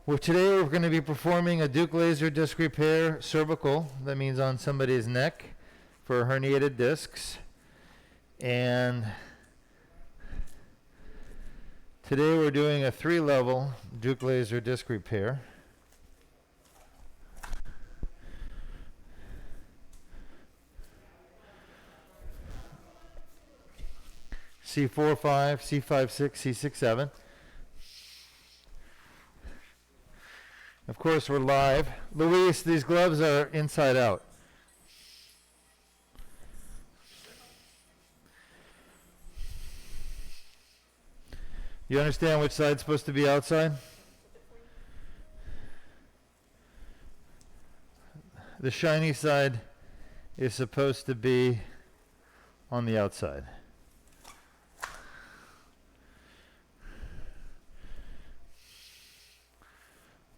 Well, today we're going to be performing a Deuk laser disc repair cervical. That means on somebody's neck for herniated discs. And today we're doing a 3-level Deuk laser disc repair. C4, 5, C5, 6, C6, 7. Of course, we're live. Luis, these gloves are inside out. You understand which side's supposed to be outside? The shiny side is supposed to be on the outside.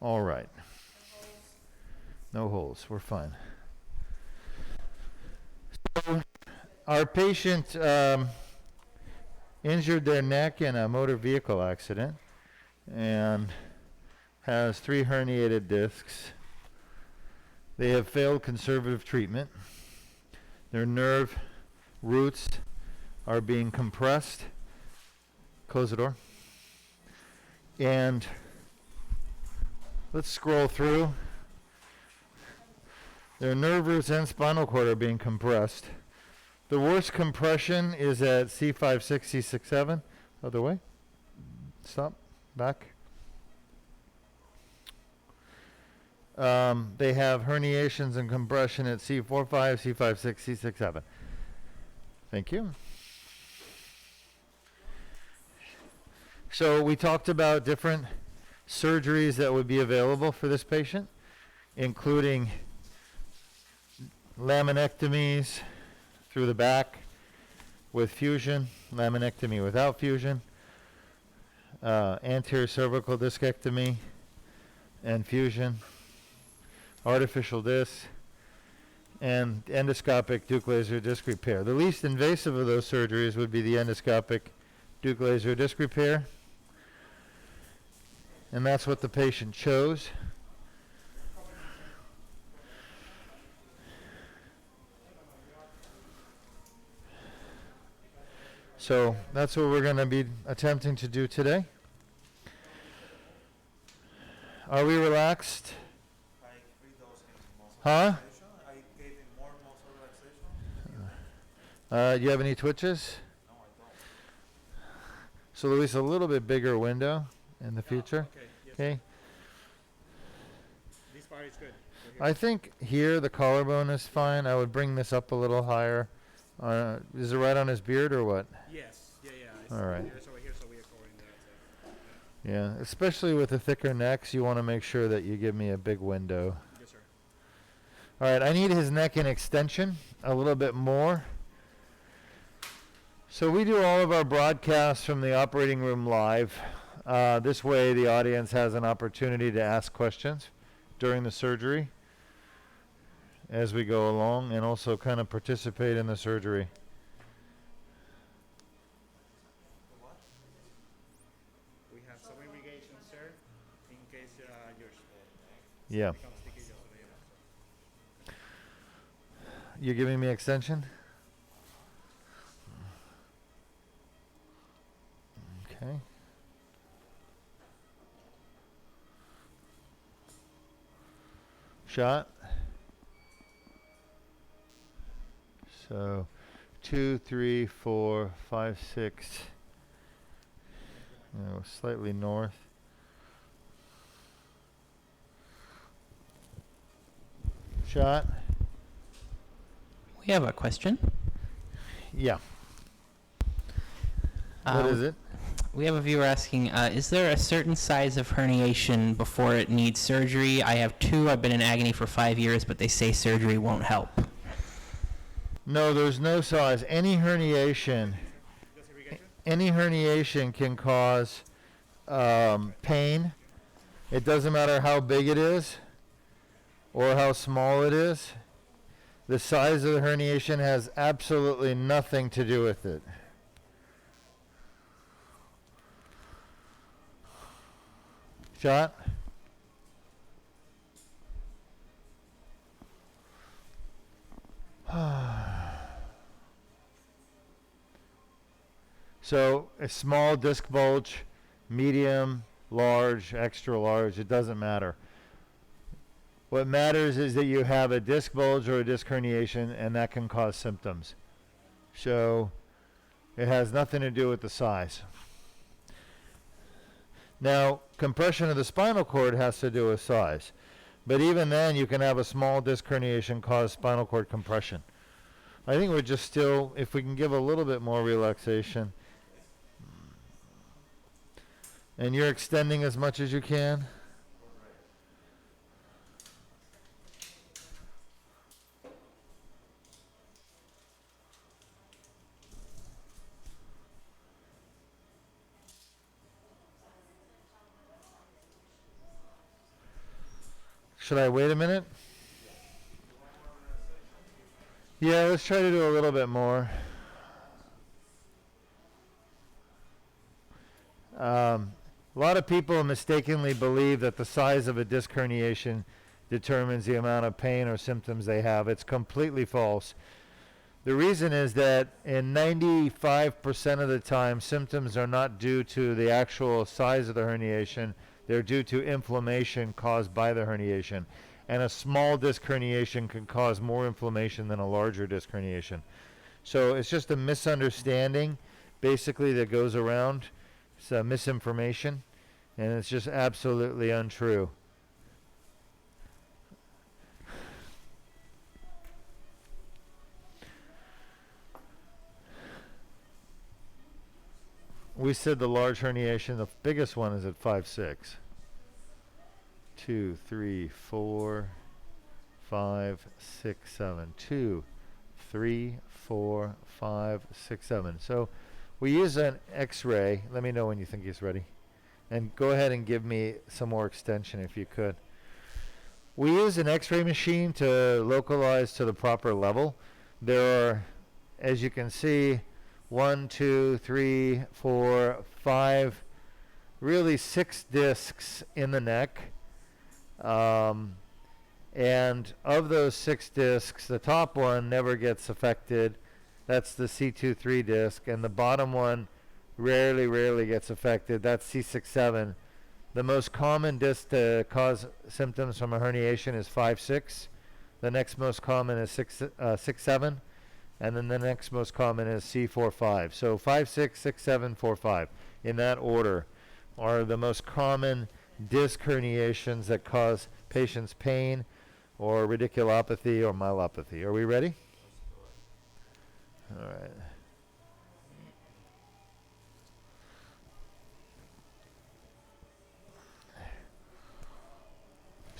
All right. No holes. We're fine. So our patient injured their neck in a motor vehicle accident and has 3 herniated discs. They have failed conservative treatment. Their nerve roots are being compressed. Close the door. And let's scroll through. Their nerve roots and spinal cord are being compressed. The worst compression is at C5, 6, C6, 7. Other way. Stop. Back. They have herniations and compression at C4, 5, C5, 6, C6, 7. Thank you. So we talked about different surgeries that would be available for this patient, including laminectomies through the back with fusion, laminectomy without fusion, anterior cervical discectomy and fusion, artificial disc, and endoscopic Deuk laser disc repair. The least invasive of those surgeries would be the endoscopic Deuk laser disc repair. And that's what the patient chose. So that's what we're going to be attempting to do today. Are we relaxed? Huh? I gave him more muscle Do relaxation. you have any twitches? No, I don't. So Luis, a little bit bigger window in the future. Okay. Yes, Okay. this part is good. I think here the collarbone is fine. I would bring this up a little higher. Is it right on his beard or what? Yes. Yeah. All right. It's over here, so we are covering that. Yeah, especially with the thicker necks, you want to make sure that you give me a big window. Yes, sir. All right, I need his neck in extension a little bit more. So we do all of our broadcasts from the operating room live. This way the audience has an opportunity to ask questions during the surgery as we go along and also kind of participate in the surgery. We have some irrigation, sir, in case yours Yeah. becomes sticky just so you know. You giving me extension? Okay. Shot. So 2, 3, 4, 5, 6. Slightly north. Shot. We have a question. Yeah. What is it? We have a viewer asking, is there a certain size of herniation before it needs surgery? I have 2. I've been in agony for 5 years, but they say surgery won't help. No, there's no size. Any herniation can cause pain. It doesn't matter how big it is or how small it is. The size of the herniation has absolutely nothing to do with it. Shot? So a small disc bulge, medium, large, extra large, it doesn't matter. What matters is that you have a disc bulge or a disc herniation, and that can cause symptoms. So it has nothing to do with the size. Now, compression of the spinal cord has to do with size. But even then, you can have a small disc herniation cause spinal cord compression. I think we're just still, if we can give a little bit more relaxation. And you're extending as much as you can. Should I wait a minute? Yeah, let's try to do a little bit more. A lot of people mistakenly believe that the size of a disc herniation determines the amount of pain or symptoms they have. It's completely false. The reason is that in 95% of the time, symptoms are not due to the actual size of the herniation. They're due to inflammation caused by the herniation. And a small disc herniation can cause more inflammation than a larger disc herniation. So it's just a misunderstanding, basically, that goes around. It's misinformation, and it's just absolutely untrue. We said the large herniation, the biggest one is at 5'6". 2, 3, 4, 5, 6, 7. 2, 3, 4, 5, 6, 7. So we use an X-ray. Let me know when you think he's ready. And go ahead and give me some more extension if you could. We use an X-ray machine to localize to the proper level. There are, as you can see, 1, 2, 3, 4, 5, really 6 discs in the neck. And of those 6 discs, the top one never gets affected. That's the C23 disc. And the bottom one rarely gets affected. That's C67. The most common disc to cause symptoms from a herniation is 5'6". The next most common is 6'7". And then the next most common is C45. So 5'6", 6'7", 4'5", in that order, are the most common disc herniations that cause patients pain or radiculopathy or myelopathy. Are we ready? All right.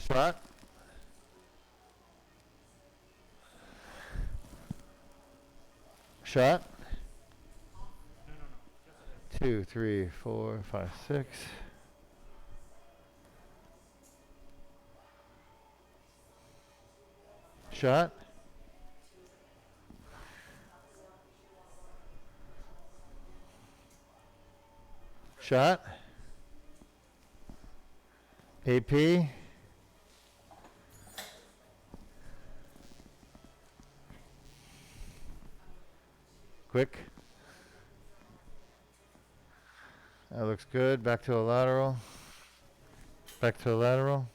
Shot. Shot. 2, 3, 4, 5, 6. Shot. Shot. AP. Quick. That looks good. Back to a lateral. Back to a lateral.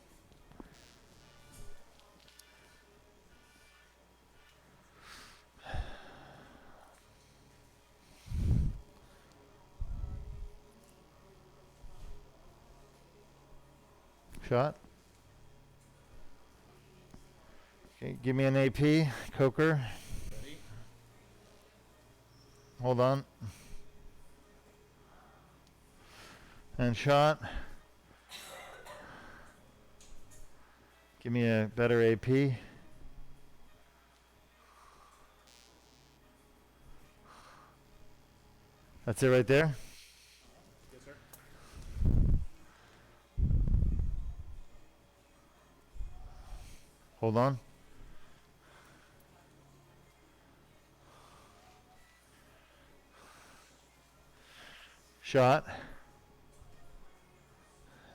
Shot. Okay, give me an AP, Coker. Ready? Hold on. And shot. Give me a better AP. That's it right there. Yes, sir. Hold on. Shot.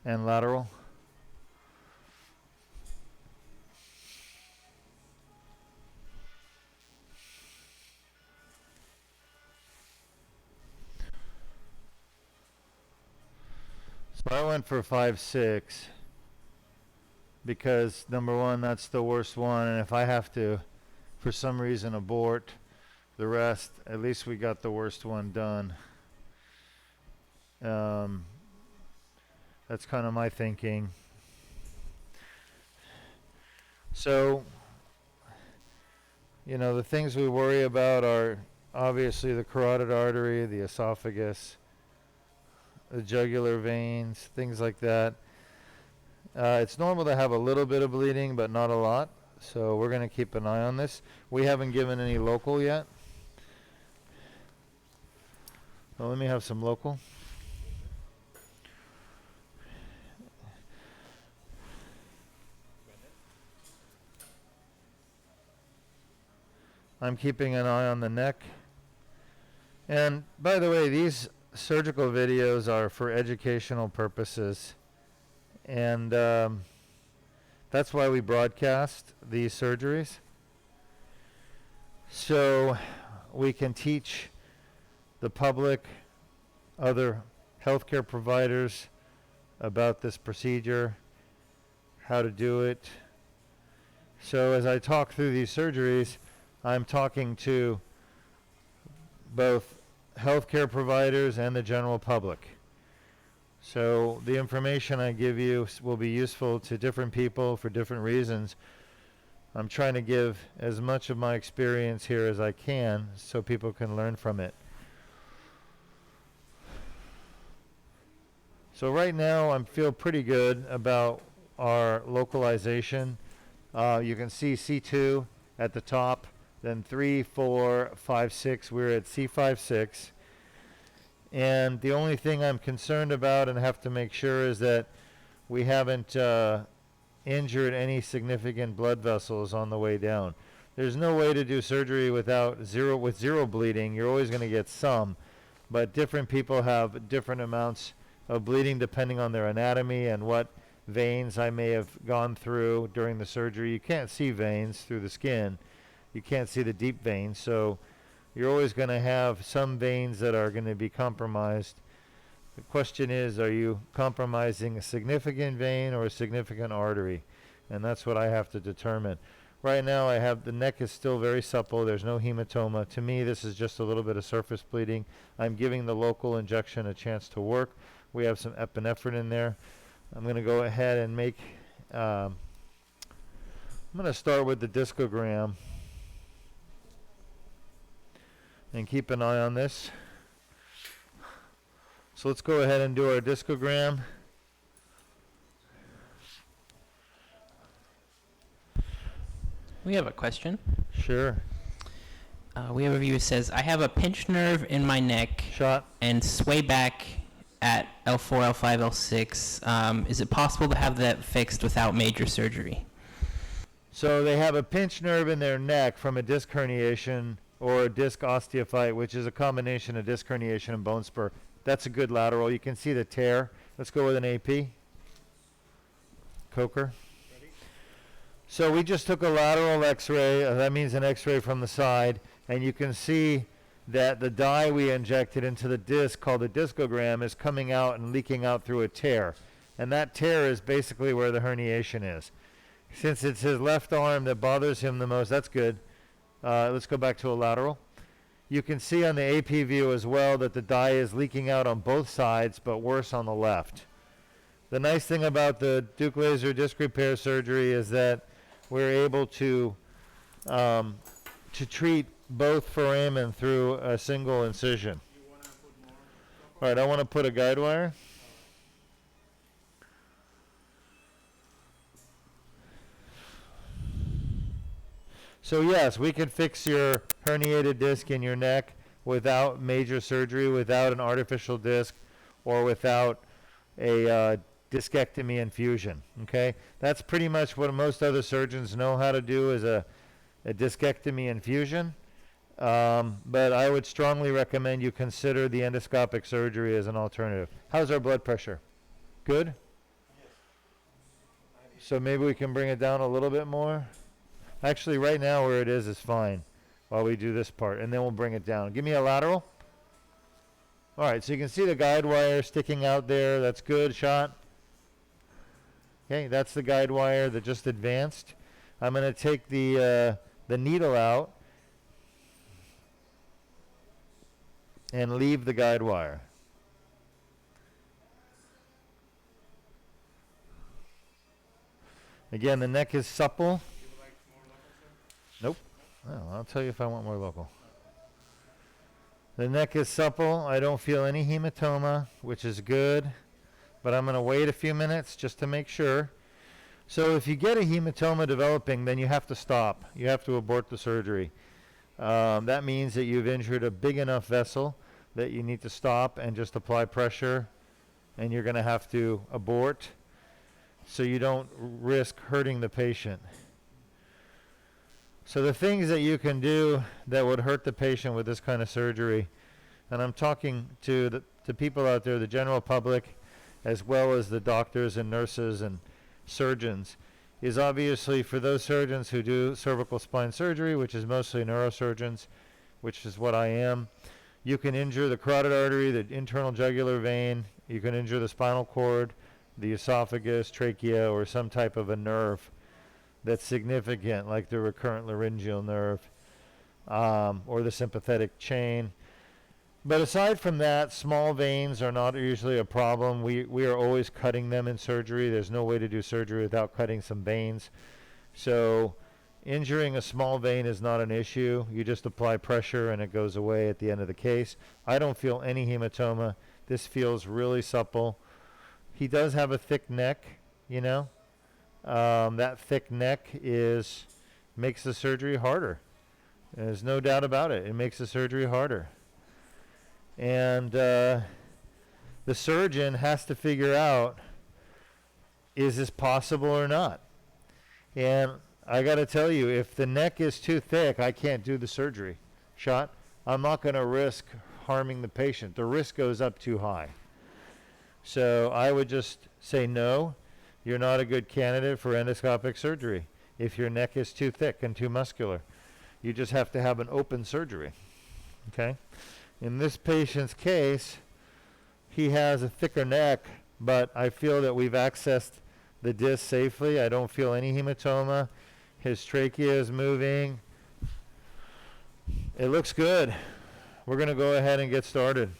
And lateral. went for 5/6 because number one, that's the worst one, and if I have to, for some reason, abort the rest, at least we got the worst one done. That's kind of my thinking. So, you know, the things we worry about are obviously the carotid artery, the esophagus, the jugular veins, things like that. It's normal to have a little bit of bleeding, but not a lot. So we're going to keep an eye on this. We haven't given any local yet. Well, let me have some local. I'm keeping an eye on the neck. And by the way, these surgical videos are for educational purposes. And that's why we broadcast these surgeries. So we can teach the public, other healthcare providers about this procedure, how to do it. So as I talk through these surgeries, I'm talking to both healthcare providers and the general public. So the information I give you will be useful to different people for different reasons. I'm trying to give as much of my experience here as I can so people can learn from it. So right now I feel pretty good about our localization. You can see C2 at the top, then 3, 4, 5, 6. We're at C5, 6. And the only thing I'm concerned about and have to make sure is that we haven't injured any significant blood vessels on the way down. There's no way to do surgery with zero bleeding. You're always going to get some, but different people have different amounts of bleeding depending on their anatomy and what veins I may have gone through during the surgery. You can't see veins through the skin. You can't see the deep veins, so you're always going to have some veins that are going to be compromised. The question is, are you compromising a significant vein or a significant artery? And that's what I have to determine. Right now I have the neck is still very supple. There's no hematoma. To me, this is just a little bit of surface bleeding. I'm giving the local injection a chance to work. We have some epinephrine in there. I'm going to go ahead and make, I'm going to start with the discogram and keep an eye on this. So let's go ahead and do our discogram. We have a question. Sure. We have a viewer who says, I have a pinched nerve in my neck Shot. and sway back at L4, L5, L6. Is it possible to have that fixed without major surgery? So they have a pinched nerve in their neck from a disc herniation or a disc osteophyte, which is a combination of disc herniation and bone spur. That's a good lateral. You can see the tear. Let's go with an AP. Coker. Ready? So we just took a lateral x-ray. That means an x-ray from the side. And you can see that the dye we injected into the disc, called the discogram, is coming out and leaking out through a tear. And that tear is basically where the herniation is. Since it's his left arm that bothers him the most, that's good. Let's go back to a lateral. You can see on the AP view as well that the dye is leaking out on both sides, but worse on the left. The nice thing about the Deuk laser disc repair surgery is that we're able to treat both foramen through a single incision. You want to put more? All right, I want to put a guide wire. So yes, we can fix your herniated disc in your neck without major surgery, without an artificial disc, or without a discectomy infusion. Okay, that's pretty much what most other surgeons know how to do, is a discectomy infusion. But I would strongly recommend you consider the endoscopic surgery as an alternative. How's our blood pressure? Good? So maybe we can bring it down a little bit more. Actually, right now where it is fine while we do this part, and then we'll bring it down. Give me a lateral. All right, so you can see the guide wire sticking out there. That's good. Shot. Okay, that's the guide wire that just advanced. I'm going to take the needle out and leave the guide wire. Again, the neck is supple. You would like more local, sir? Nope. Well, I'll tell you if I want more local. The neck is supple. I don't feel any hematoma, which is good. But I'm going to wait a few minutes just to make sure. So if you get a hematoma developing, then you have to stop. You have to abort the surgery. That means that you've injured a big enough vessel that you need to stop and just apply pressure, and you're going to have to abort so you don't risk hurting the patient. So the things that you can do that would hurt the patient with this kind of surgery, and I'm talking to the people out there, the general public, as well as the doctors and nurses and surgeons, is obviously for those surgeons who do cervical spine surgery, which is mostly neurosurgeons, which is what I am. You can injure the carotid artery, the internal jugular vein. You can injure the spinal cord, the esophagus, trachea, or some type of a nerve that's significant, like the recurrent laryngeal nerve or the sympathetic chain. But aside from that, small veins are not usually a problem. We are always cutting them in surgery. There's no way to do surgery without cutting some veins. So injuring a small vein is not an issue. You just apply pressure and it goes away at the end of the case. I don't feel any hematoma. This feels really supple. He does have a thick neck, you know. That thick neck makes the surgery harder. There's no doubt about it. It makes the surgery harder. And the surgeon has to figure out, is this possible or not? And I got to tell you, if the neck is too thick, I can't do the surgery. I'm not going to risk harming the patient. The risk goes up too high. So I would just say no. You're not a good candidate for endoscopic surgery if your neck is too thick and too muscular. You just have to have an open surgery. Okay? In this patient's case, he has a thicker neck, but I feel that we've accessed the disc safely. I don't feel any hematoma. His trachea is moving. It looks good. We're going to go ahead and get started.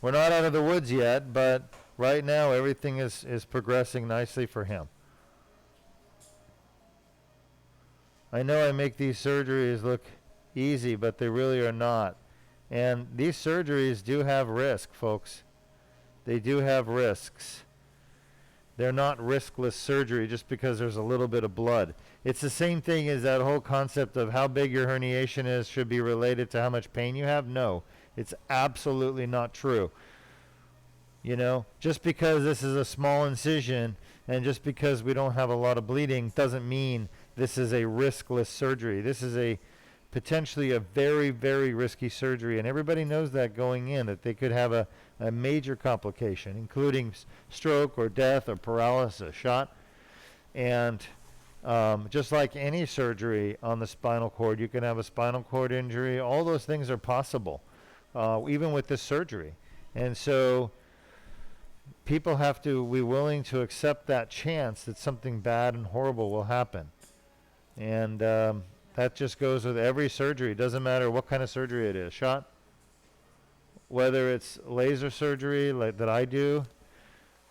We're not out of the woods yet, but right now everything is progressing nicely for him. I know I make these surgeries look easy, but they really are not. And these surgeries do have risk, folks. They do have risks. They're not riskless surgery just because there's a little bit of blood. It's the same thing as that whole concept of how big your herniation is should be related to how much pain you have. No, it's absolutely not true. You know, just because this is a small incision and just because we don't have a lot of bleeding doesn't mean this is a riskless surgery. This is a potentially a very, very risky surgery, and everybody knows that going in, that they could have a major complication, including stroke or death or paralysis. And just like any surgery on the spinal cord, you can have a spinal cord injury. All those things are possible, even with this surgery. And so people have to be willing to accept that chance that something bad and horrible will happen. And that just goes with every surgery. It doesn't matter what kind of surgery it is. Whether it's laser surgery like that I do.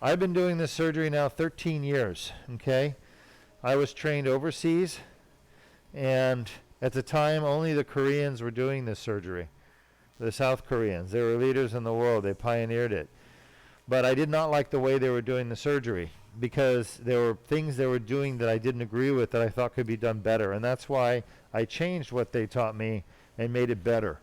I've been doing this surgery now 13 years, okay? I was trained overseas, and at the time only the Koreans were doing this surgery. The South Koreans. They were leaders in the world. They pioneered it. But I did not like the way they were doing the surgery, because there were things they were doing that I didn't agree with that I thought could be done better. And that's why I changed what they taught me and made it better.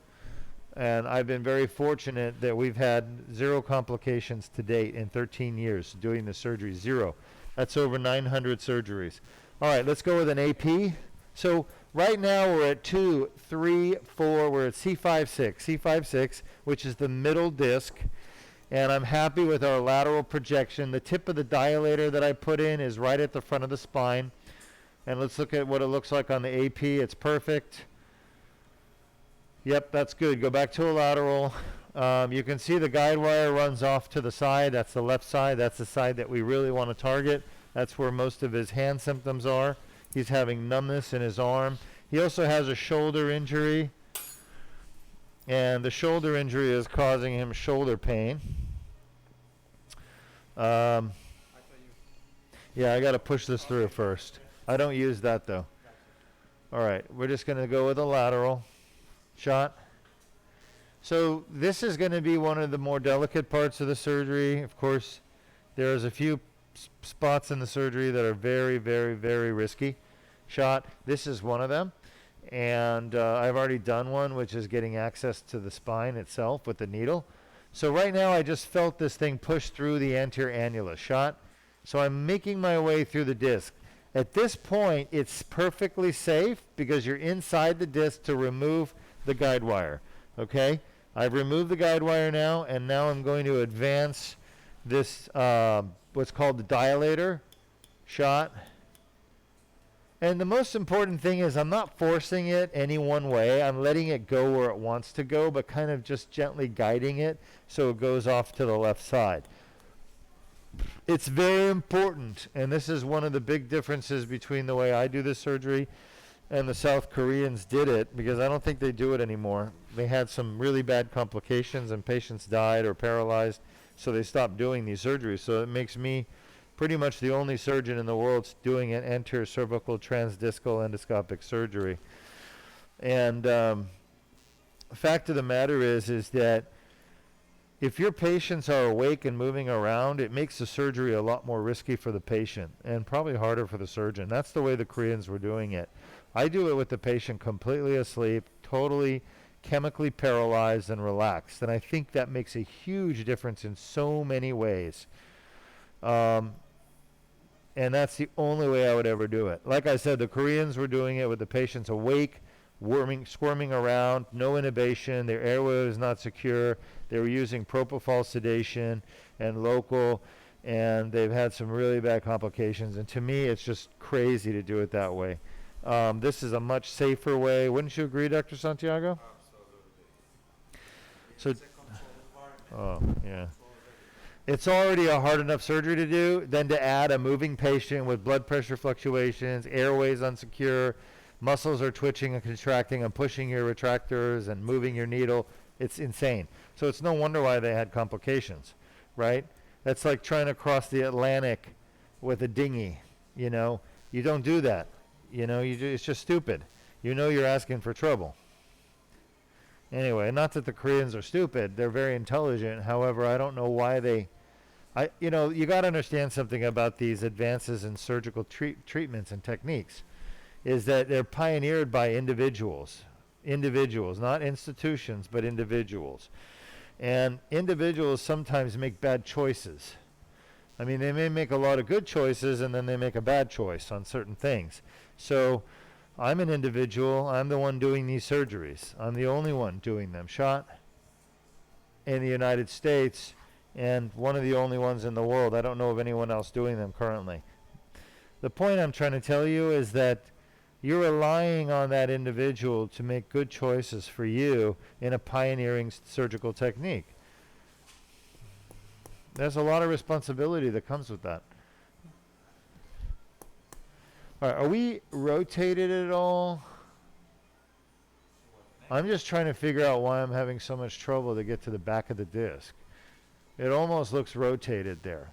And I've been very fortunate that we've had 0 complications to date in 13 years doing the surgery. 0. That's over 900 surgeries. All right, let's go with an AP. So right now we're at 2, 3, 4. We're at C5-6, which is the middle disc. And I'm happy with our lateral projection. The tip of the dilator that I put in is right at the front of the spine. And let's look at what it looks like on the AP. It's perfect. Yep, that's good. Go back to a lateral. You can see the guide wire runs off to the side. That's the left side. That's the side that we really want to target. That's where most of his hand symptoms are. He's having numbness in his arm. He also has a shoulder injury, and the shoulder injury is causing him shoulder pain. Yeah, I got to push this through first. I don't use that though. All right, we're just going to go with a lateral shot. So this is going to be one of the more delicate parts of the surgery. Of course, there's a few spots in the surgery that are very, very, very risky. Shot. This is one of them. And I've already done one, which is getting access to the spine itself with the needle. So right now I just felt this thing push through the anterior annulus. Shot. So I'm making my way through the disc. At this point, it's perfectly safe because you're inside the disc to remove the guide wire. Okay? I've removed the guide wire now, and now I'm going to advance this, what's called the dilator shot. And the most important thing is I'm not forcing it any one way. I'm letting it go where it wants to go, but kind of just gently guiding it so it goes off to the left side. It's very important, and this is one of the big differences between the way I do this surgery and the South Koreans did it, because I don't think they do it anymore. They had some really bad complications and patients died or paralyzed, so they stopped doing these surgeries. So it makes me pretty much the only surgeon in the world doing an anterior cervical transdiscal endoscopic surgery. And fact of the matter is that if your patients are awake and moving around, it makes the surgery a lot more risky for the patient and probably harder for the surgeon. That's the way the Koreans were doing it. I do it with the patient completely asleep, totally chemically paralyzed and relaxed. And I think that makes a huge difference in so many ways. And that's the only way I would ever do it. Like I said, the Koreans were doing it with the patients awake, squirming around, no intubation, their airway was not secure. They were using propofol sedation and local, and they've had some really bad complications. And to me, it's just crazy to do it that way. This is a much safer way. Wouldn't you agree, Dr. Santiago? Absolutely. So, oh, yeah. It's already a hard enough surgery to do, then to add a moving patient with blood pressure fluctuations, airways unsecure, muscles are twitching and contracting and pushing your retractors and moving your needle. It's insane. So it's no wonder why they had complications, right? That's like trying to cross the Atlantic with a dinghy, you know. You don't do that. You know, it's just stupid. You know you're asking for trouble. Anyway, not that the Koreans are stupid. They're very intelligent. However, I don't know why they... you know, you got to understand something about these advances in surgical treatments and techniques, is that they're pioneered by individuals, not institutions, but individuals. And individuals sometimes make bad choices. I mean, they may make a lot of good choices and then they make a bad choice on certain things. So I'm an individual. I'm the one doing these surgeries. I'm the only one doing them. Shot in the United States, and one of the only ones in the world. I don't know of anyone else doing them currently. The point I'm trying to tell you is that you're relying on that individual to make good choices for you in a pioneering surgical technique. There's a lot of responsibility that comes with that. All right, are we rotated at all? I'm just trying to figure out why I'm having so much trouble to get to the back of the disc. It almost looks rotated there.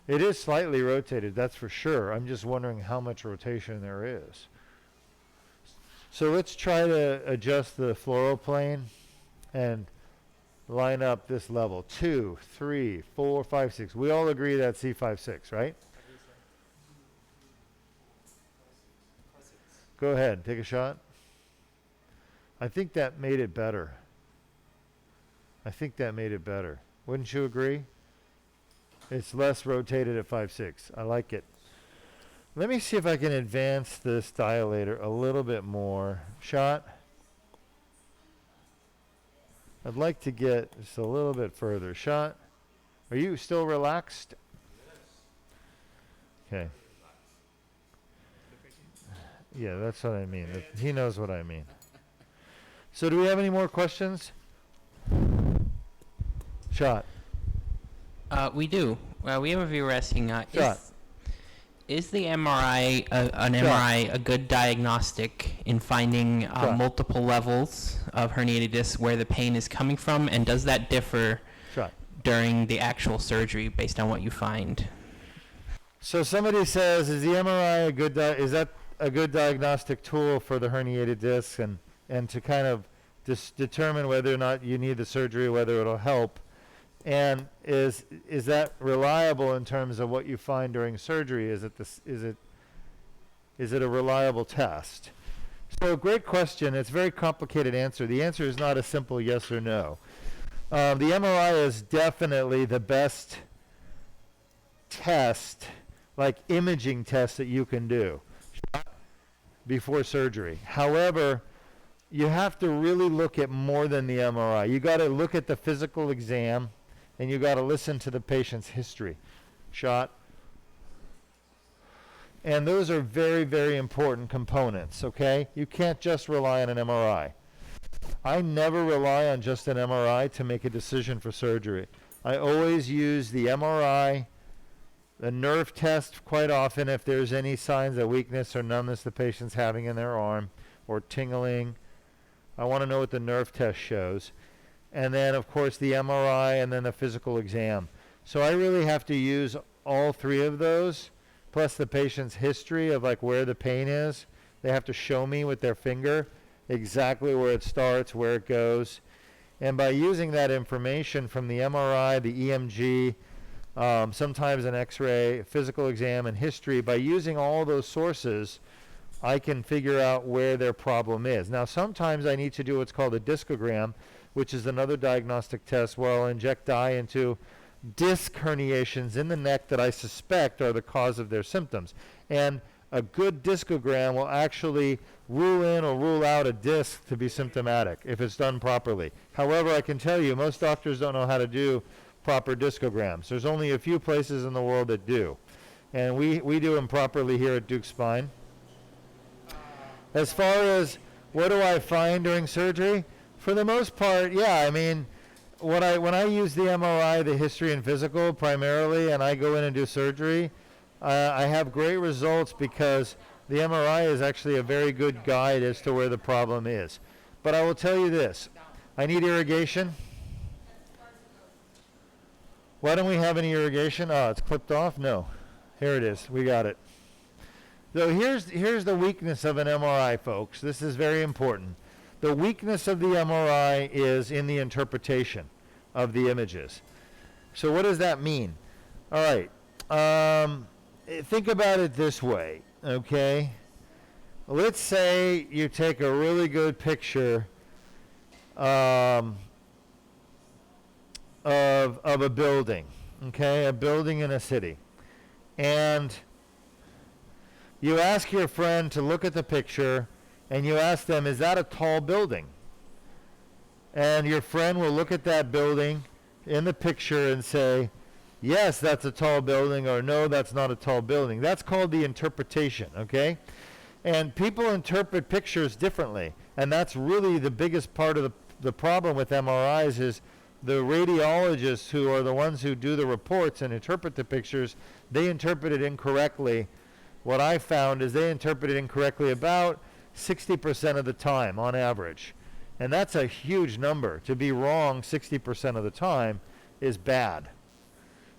It is slightly rotated, that's for sure. I'm just wondering how much rotation there is. So let's try to adjust the fluoroplane and line up this level. 2, 3, 4, 5, 6. We all agree that's C5-6, right? Go ahead, take a shot. I think that made it better. Wouldn't you agree? It's less rotated at 5-6. I like it. Let me see if I can advance this dilator a little bit more. Shot. I'd like to get just a little bit further. Shot. Are you still relaxed? Okay. Yeah, that's what I mean. He knows what I mean. So do we have any more questions? Shot. We do. We have a viewer asking, Shot. is the MRI, an MRI a good diagnostic in finding Shot. multiple levels of herniated disc where the pain is coming from, and does that differ Shot. during the actual surgery based on what you find? So somebody says, is the MRI a good is that a good diagnostic tool for the herniated disc, and to kind of determine whether or not you need the surgery, whether it'll help, and is that reliable in terms of what you find during surgery? Is it a reliable test? So great question. It's a very complicated answer. The answer is not a simple yes or no. The MRI is definitely the best test, like imaging test, that you can do before surgery. However, you have to really look at more than the MRI. You got to look at the physical exam, and you got to listen to the patient's history. Shot. And those are very, very important components, okay? You can't just rely on an MRI. I never rely on just an MRI to make a decision for surgery. I always use the MRI, the nerve test quite often if there's any signs of weakness or numbness the patient's having in their arm, or tingling. I want to know what the nerve test shows. And then, of course, the MRI, and then the physical exam. So I really have to use all three of those, plus the patient's history of like where the pain is. They have to show me with their finger exactly where it starts, where it goes. And by using that information from the MRI, the EMG, sometimes an X-ray, physical exam, and history, by using all those sources, I can figure out where their problem is. Now, sometimes I need to do what's called a discogram, which is another diagnostic test where I'll inject dye into disc herniations in the neck that I suspect are the cause of their symptoms. And a good discogram will actually rule in or rule out a disc to be symptomatic if it's done properly. However, I can tell you, most doctors don't know how to do proper discograms. There's only a few places in the world that do. And we do them properly here at Deuk Spine. As far as what do I find during surgery? For the most part, yeah, I mean, when I use the MRI, the history and physical primarily, and I go in and do surgery, I have great results because the MRI is actually a very good guide as to where the problem is. But I will tell you this, I need irrigation. Why don't we have any irrigation? Oh, it's clipped off? No. Here it is. We got it. So here's the weakness of an MRI, folks. This is very important. The weakness of the MRI is in the interpretation of the images. So what does that mean? All right. Think about it this way, okay? Let's say you take a really good picture of a building, okay? A building in a city. And you ask your friend to look at the picture, and you ask them, is that a tall building? And your friend will look at that building in the picture and say, yes, that's a tall building, or no, that's not a tall building. That's called the interpretation, okay? And people interpret pictures differently, and that's really the biggest part of the problem with MRIs is the radiologists, who are the ones who do the reports and interpret the pictures, they interpret it incorrectly. What I found is they interpret it incorrectly about 60% of the time on average. And that's a huge number. To be wrong 60% of the time is bad.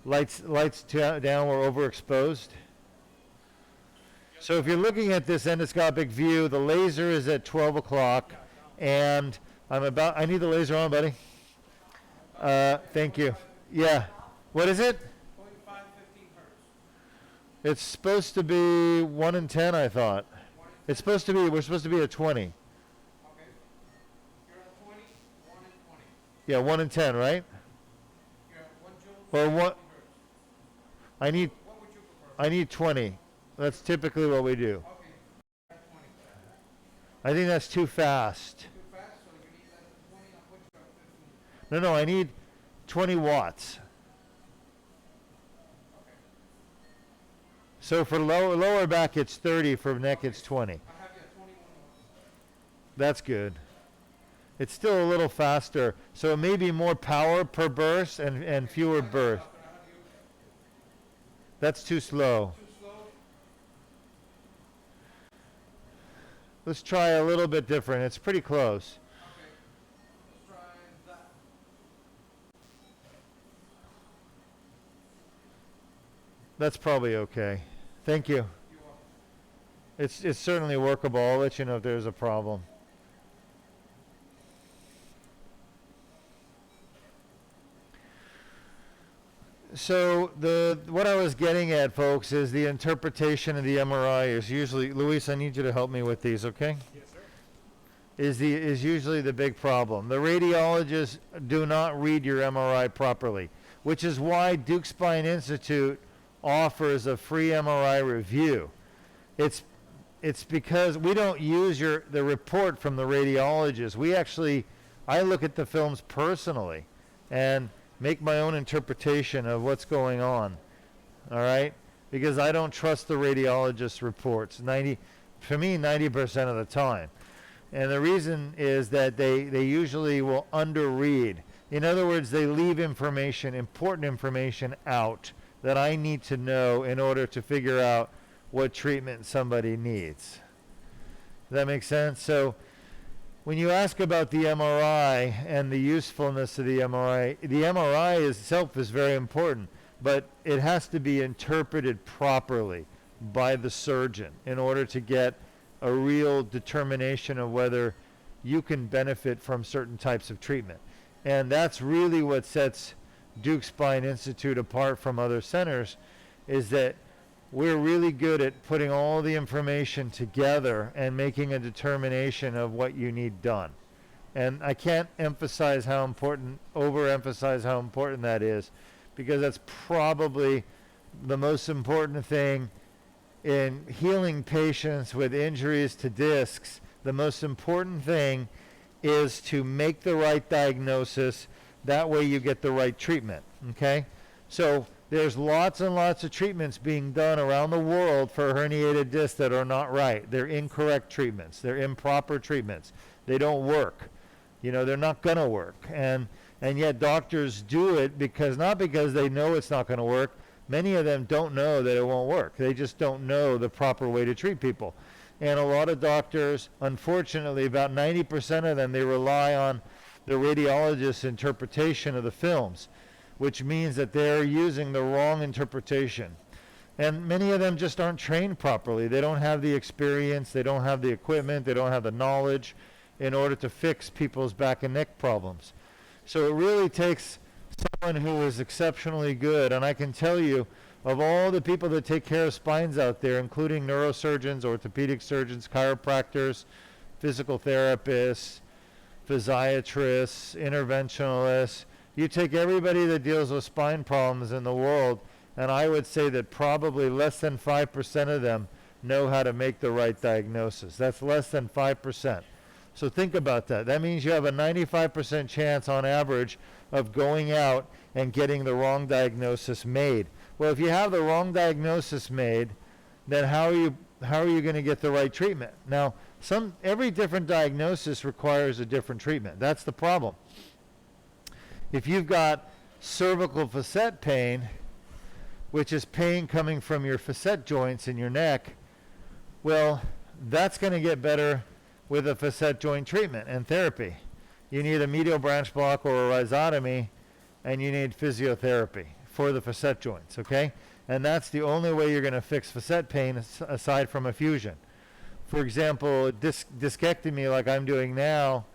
Lights down, we're overexposed. So if you're looking at this endoscopic view, the laser is at 12 o'clock, and I need the laser on, buddy. Thank you. Yeah. What is it? 0.515 hertz. It's supposed to be 1 in 10, I thought. We're supposed to be at 20. Okay. You're at 20, 1 and 20. Yeah, 1 in 10, right? You're at 1 joule. Or what? I need What would you prefer? I need 20. That's typically what we do. Okay. At 20. I think that's too fast. Too fast, so you need less than 20. I'll put you at 15. No, I need 20 watts. Okay. So for lower back it's 30, for neck it's 20. I'll have you at 21 watts. That's good. It's still a little faster, so it may be more power per burst and fewer bursts. That's too slow. Too slow? Let's try a little bit different. It's pretty close. Okay. Let's try that. That's probably okay. Thank you. You're welcome. It's certainly workable. I'll let you know if there's a problem. So what I was getting at, folks, is the interpretation of the MRI is usually, Luis, I need you to help me with these, okay? Yes, sir. Is usually the big problem. The radiologists do not read your MRI properly, which is why Deuk Spine Institute offers a free MRI review. It's because we don't use the report from the radiologist. I look at the films personally and make my own interpretation of what's going on. All right? Because I don't trust the radiologist's reports 90% of the time. And the reason is that they usually will underread. In other words, they leave important information out that I need to know in order to figure out what treatment somebody needs. Does that make sense? So when you ask about the MRI and the usefulness of the MRI itself is very important, but it has to be interpreted properly by the surgeon in order to get a real determination of whether you can benefit from certain types of treatment. And that's really what sets Deuk Spine Institute apart from other centers, is that we're really good at putting all the information together and making a determination of what you need done. And I can't overemphasize how important that is, because that's probably the most important thing in healing patients with injuries to discs. The most important thing is to make the right diagnosis. That way you get the right treatment, okay? So there's lots and lots of treatments being done around the world for herniated discs that are not right. They're incorrect treatments. They're improper treatments. They don't work. They're not going to work. And yet doctors do it not because they know it's not going to work. Many of them don't know that it won't work. They just don't know the proper way to treat people. And a lot of doctors, unfortunately, about 90% of them, they rely on the radiologist's interpretation of the films, which means that they're using the wrong interpretation. And many of them just aren't trained properly. They don't have the experience, they don't have the equipment, they don't have the knowledge in order to fix people's back and neck problems. So it really takes someone who is exceptionally good. And I can tell you, of all the people that take care of spines out there, including neurosurgeons, orthopedic surgeons, chiropractors, physical therapists, physiatrists, interventionalists, you take everybody that deals with spine problems in the world, and I would say that probably less than 5% of them know how to make the right diagnosis. That's less than 5%. So think about that. That means you have a 95% chance on average of going out and getting the wrong diagnosis made. Well, if you have the wrong diagnosis made, then how are you going to get the right treatment? Now, every different diagnosis requires a different treatment. That's the problem. If you've got cervical facet pain, which is pain coming from your facet joints in your neck, well, that's going to get better with a facet joint treatment and therapy. You need a medial branch block or a rhizotomy, and you need physiotherapy for the facet joints, okay? And that's the only way you're going to fix facet pain aside from a fusion. For example, discectomy like I'm doing now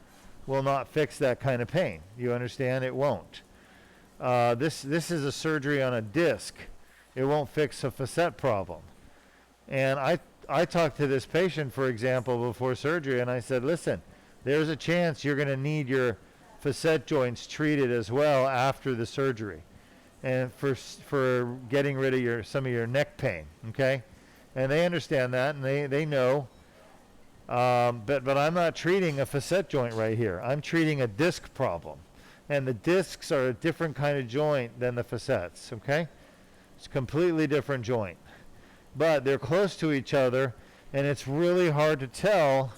will not fix that kind of pain. You understand? It won't. This is a surgery on a disc. It won't fix a facet problem. And I talked to this patient, for example, before surgery, and I said, listen, there's a chance you're going to need your facet joints treated as well after the surgery, and for getting rid of some of your neck pain, okay? And they understand that, and they know. But I'm not treating a facet joint right here. I'm treating a disc problem. And the discs are a different kind of joint than the facets, okay? It's a completely different joint. But they're close to each other, and it's really hard to tell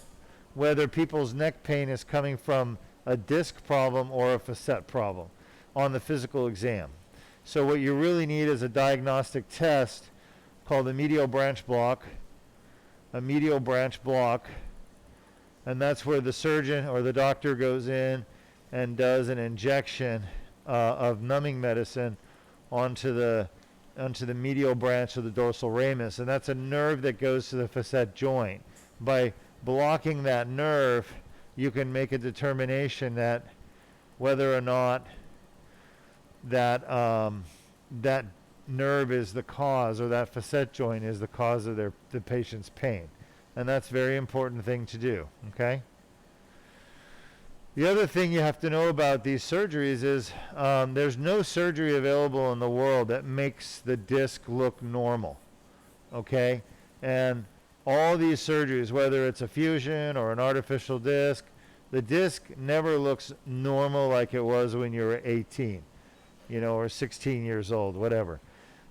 whether people's neck pain is coming from a disc problem or a facet problem on the physical exam. So what you really need is a diagnostic test called a medial branch block, and that's where the surgeon or the doctor goes in and does an injection of numbing medicine onto the medial branch of the dorsal ramus, and that's a nerve that goes to the facet joint. By blocking that nerve, you can make a determination that whether or not that that nerve is the cause, or that facet joint is the cause of the patient's pain. And that's a very important thing to do, okay? The other thing you have to know about these surgeries is there's no surgery available in the world that makes the disc look normal, okay? And all these surgeries, whether it's a fusion or an artificial disc, the disc never looks normal like it was when you were 18, or 16 years old, whatever.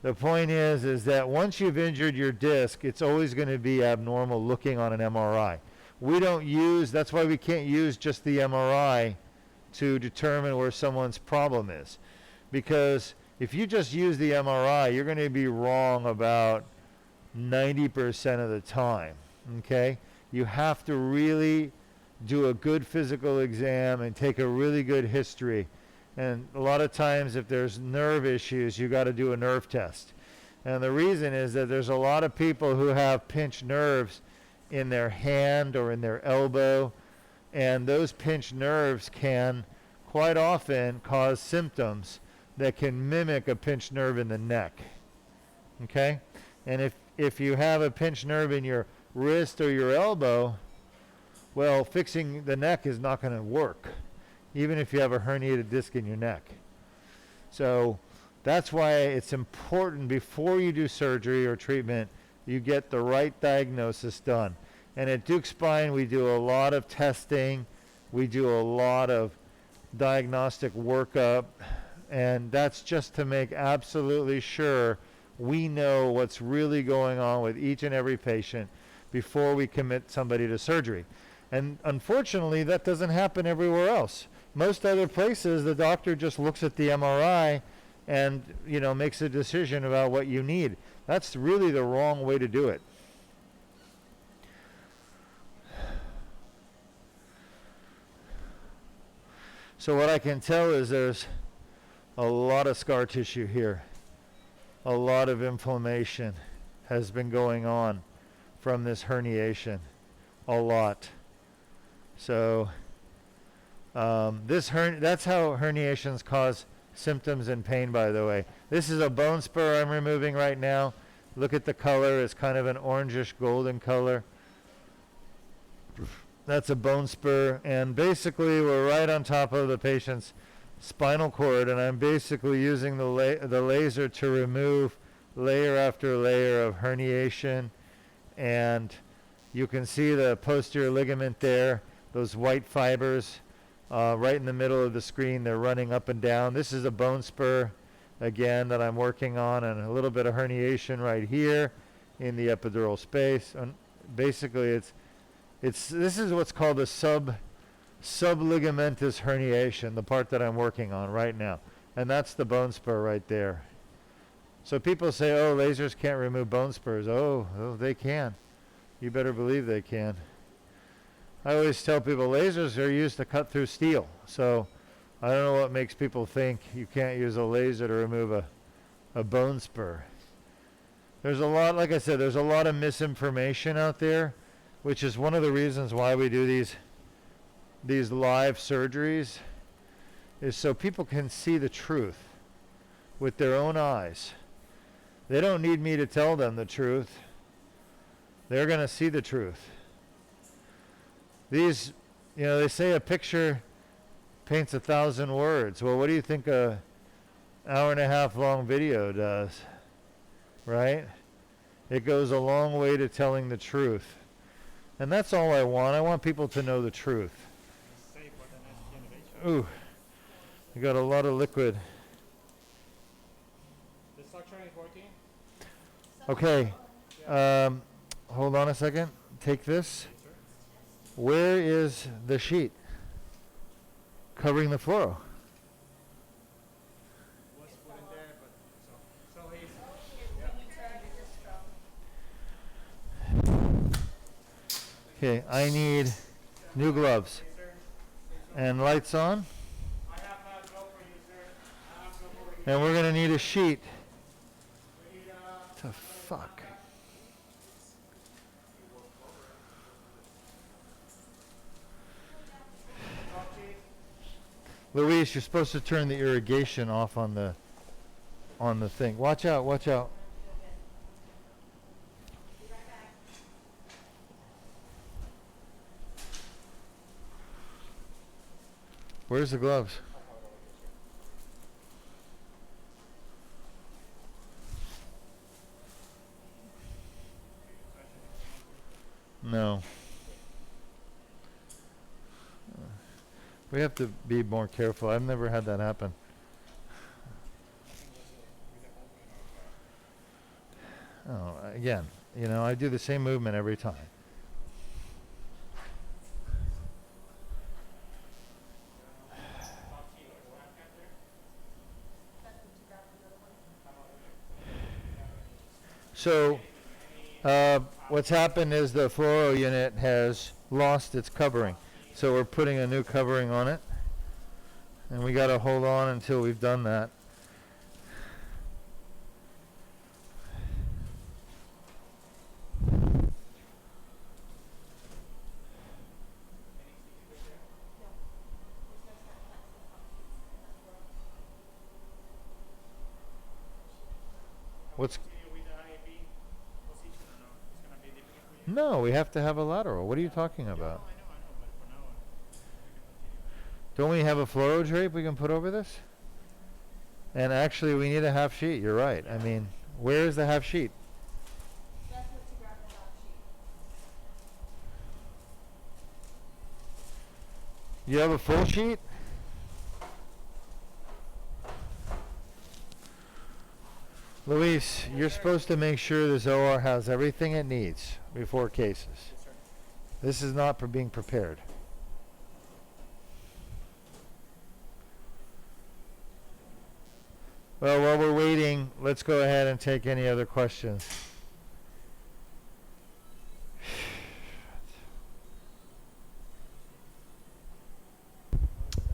The point is that once you've injured your disc, it's always going to be abnormal looking on an MRI. That's why we can't use just the MRI to determine where someone's problem is. Because if you just use the MRI, you're going to be wrong about 90% of the time, okay? You have to really do a good physical exam and take a really good history. And a lot of times if there's nerve issues, you got to do a nerve test. And the reason is that there's a lot of people who have pinched nerves in their hand or in their elbow, and those pinched nerves can quite often cause symptoms that can mimic a pinched nerve in the neck, okay? And if you have a pinched nerve in your wrist or your elbow, well, fixing the neck is not going to work, even if you have a herniated disc in your neck. So that's why it's important before you do surgery or treatment, you get the right diagnosis done. And at Deuk Spine, we do a lot of testing. We do a lot of diagnostic workup. And that's just to make absolutely sure we know what's really going on with each and every patient before we commit somebody to surgery. And unfortunately, that doesn't happen everywhere else. Most other places, the doctor just looks at the MRI and, makes a decision about what you need. That's really the wrong way to do it. So what I can tell is there's a lot of scar tissue here. A lot of inflammation has been going on from this herniation. A lot. So that's how herniations cause symptoms and pain, by the way. This is a bone spur I'm removing right now. Look at the color. It's kind of an orangish golden color. That's a bone spur, and basically we're right on top of the patient's spinal cord, and I'm basically using the laser to remove layer after layer of herniation. And you can see the posterior ligament there, those white fibers right in the middle of the screen. They're running up and down. This is a bone spur, again, that I'm working on, and a little bit of herniation right here in the epidural space. And basically this is what's called a subligamentous herniation, the part that I'm working on right now. And that's the bone spur right there. So people say, oh, lasers can't remove bone spurs. Oh, they can. You better believe they can. I always tell people lasers are used to cut through steel. So I don't know what makes people think you can't use a laser to remove a bone spur. There's a lot, like I said, there's a lot of misinformation out there, which is one of the reasons why we do these live surgeries, is so people can see the truth with their own eyes. They don't need me to tell them the truth. They're going to see the truth. These, they say a picture paints 1,000 words. Well, what do you think a hour-and-a-half long video does? Right? It goes a long way to telling the truth. And that's all I want. I want people to know the truth. Safe for the next generation. Ooh, you got a lot of liquid. The suction is working. Okay, hold on a second. Take this. Yes, sir. Where is the sheet? Covering the fluoro. Was put in there, but so he's Okay, I need new gloves. And lights on. I have a glove for you, sir. I have glove over here. And we're gonna need a sheet. We need The fuck? top sheet. Luis, you're supposed to turn the irrigation off on the thing. Watch out, watch out. Where's the gloves? No. We have to be more careful. I've never had that happen. Oh, again, you know, I do the same movement every time. So, what's happened is the fluoro unit has lost its covering. So we're putting a new covering on it. And we got to hold on until we've done that. What's Continue with the IAB position or no? It's gonna be difficult for you. No, we have to have a lateral. What are you talking about? I know, but for now we can continue. Don't we have a fluoro drape we can put over this? And actually, we need a half sheet. You're right. I mean, where is the half sheet? That's what you grab the half sheet. You have a full sheet? Luis, you're supposed to make sure this OR has everything it needs before cases. Yes, sir. This is not for being prepared. Well, while we're waiting, let's go ahead and take any other questions.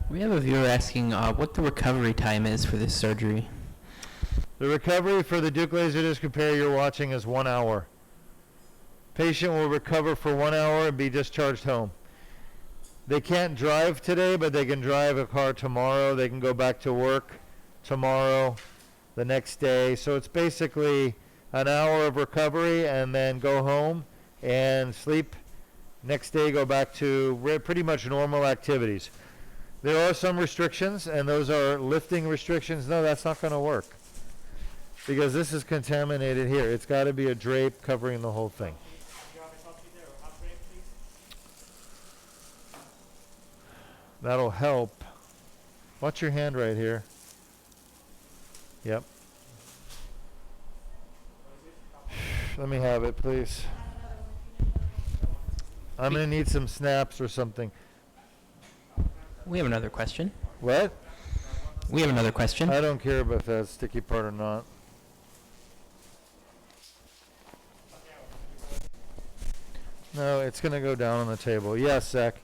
We have a viewer asking what the recovery time is for this surgery. The recovery for the Deuk laser disc repair you're watching is 1 hour. Patient will recover for 1 hour and be discharged home. They can't drive today, but they can drive a car tomorrow. They can go back to work tomorrow, the next day. So it's basically an hour of recovery and then go home and sleep. Next day, go back to pretty much normal activities. There are some restrictions, and those are lifting restrictions. No, that's not going to work because this is contaminated here. It's got to be a drape covering the whole thing. You have a top sheet there or half drape, please? That'll help. Watch your hand right here. Yep. Let me have it, please. I'm going to need some snaps or something. We have another question. What? We have another question. I don't care if that's sticky part or not. No, it's going to go down on the table. Yes, Zach.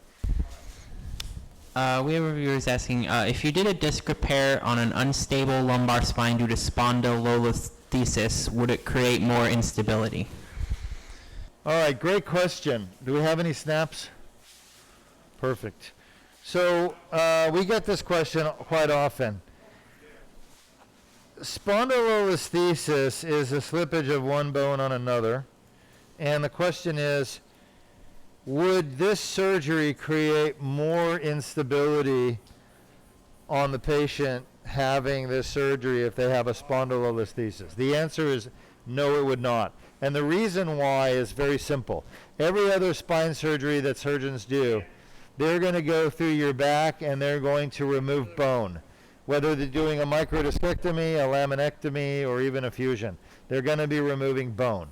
We have reviewers asking if you did a disc repair on an unstable lumbar spine due to spondylolisthesis, would it create more instability? All right, great question. Do we have any snaps? Perfect. So we get this question quite often. Spondylolisthesis is a slippage of one bone on another. And the question is, would this surgery create more instability on the patient having this surgery if they have a spondylolisthesis? The answer is no, it would not. And the reason why is very simple. Every other spine surgery that surgeons do, they're going to go through your back and they're going to remove bone. Whether they're doing a microdiscectomy, a laminectomy, or even a fusion, they're going to be removing bone.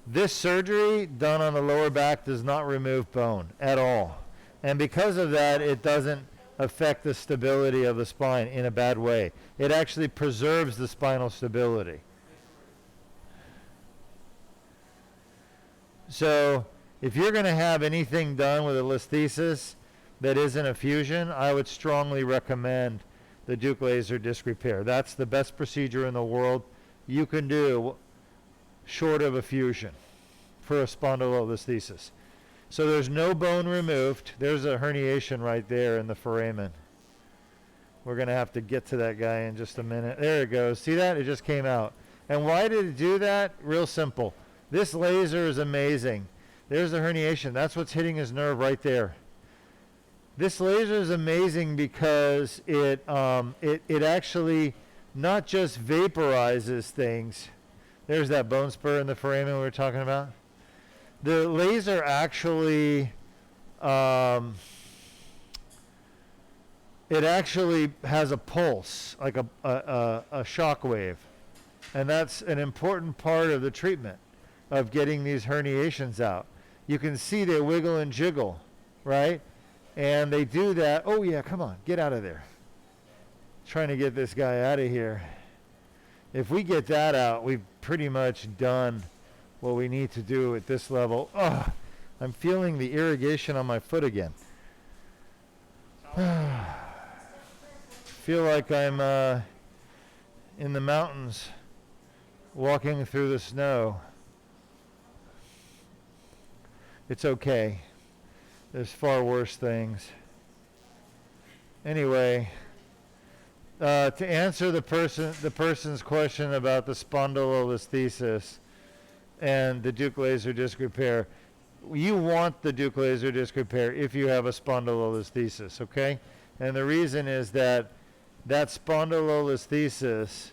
This surgery done on the lower back does not remove bone at all. And because of that, it doesn't affect the stability of the spine in a bad way. It actually preserves the spinal stability. So if you're going to have anything done with a listhesis that isn't a fusion, I would strongly recommend the Deuk laser disc repair. That's the best procedure in the world you can do short of a fusion for a spondylolisthesis. So there's no bone removed. There's a herniation right there in the foramen. We're going to have to get to that guy in just a minute. There it goes. See that? It just came out. And why did it do that? Real simple. This laser is amazing. There's the herniation. That's what's hitting his nerve right there. This laser is amazing because it actually not just vaporizes things. There's that bone spur in the foramen we were talking about. The laser actually it actually has a pulse, like a shock wave, and that's an important part of the treatment of getting these herniations out. You can see they wiggle and jiggle, right? And they do that. Oh yeah, come on, get out of there. Trying to get this guy out of here. If we get that out, we've pretty much done what we need to do at this level. Oh, I'm feeling the irrigation on my foot again. Feel like I'm in the mountains walking through the snow. It's okay. There's far worse things. Anyway, to answer the person's question about the spondylolisthesis and the Deuk laser disc repair, you want the Deuk laser disc repair if you have a spondylolisthesis, okay? And the reason is that spondylolisthesis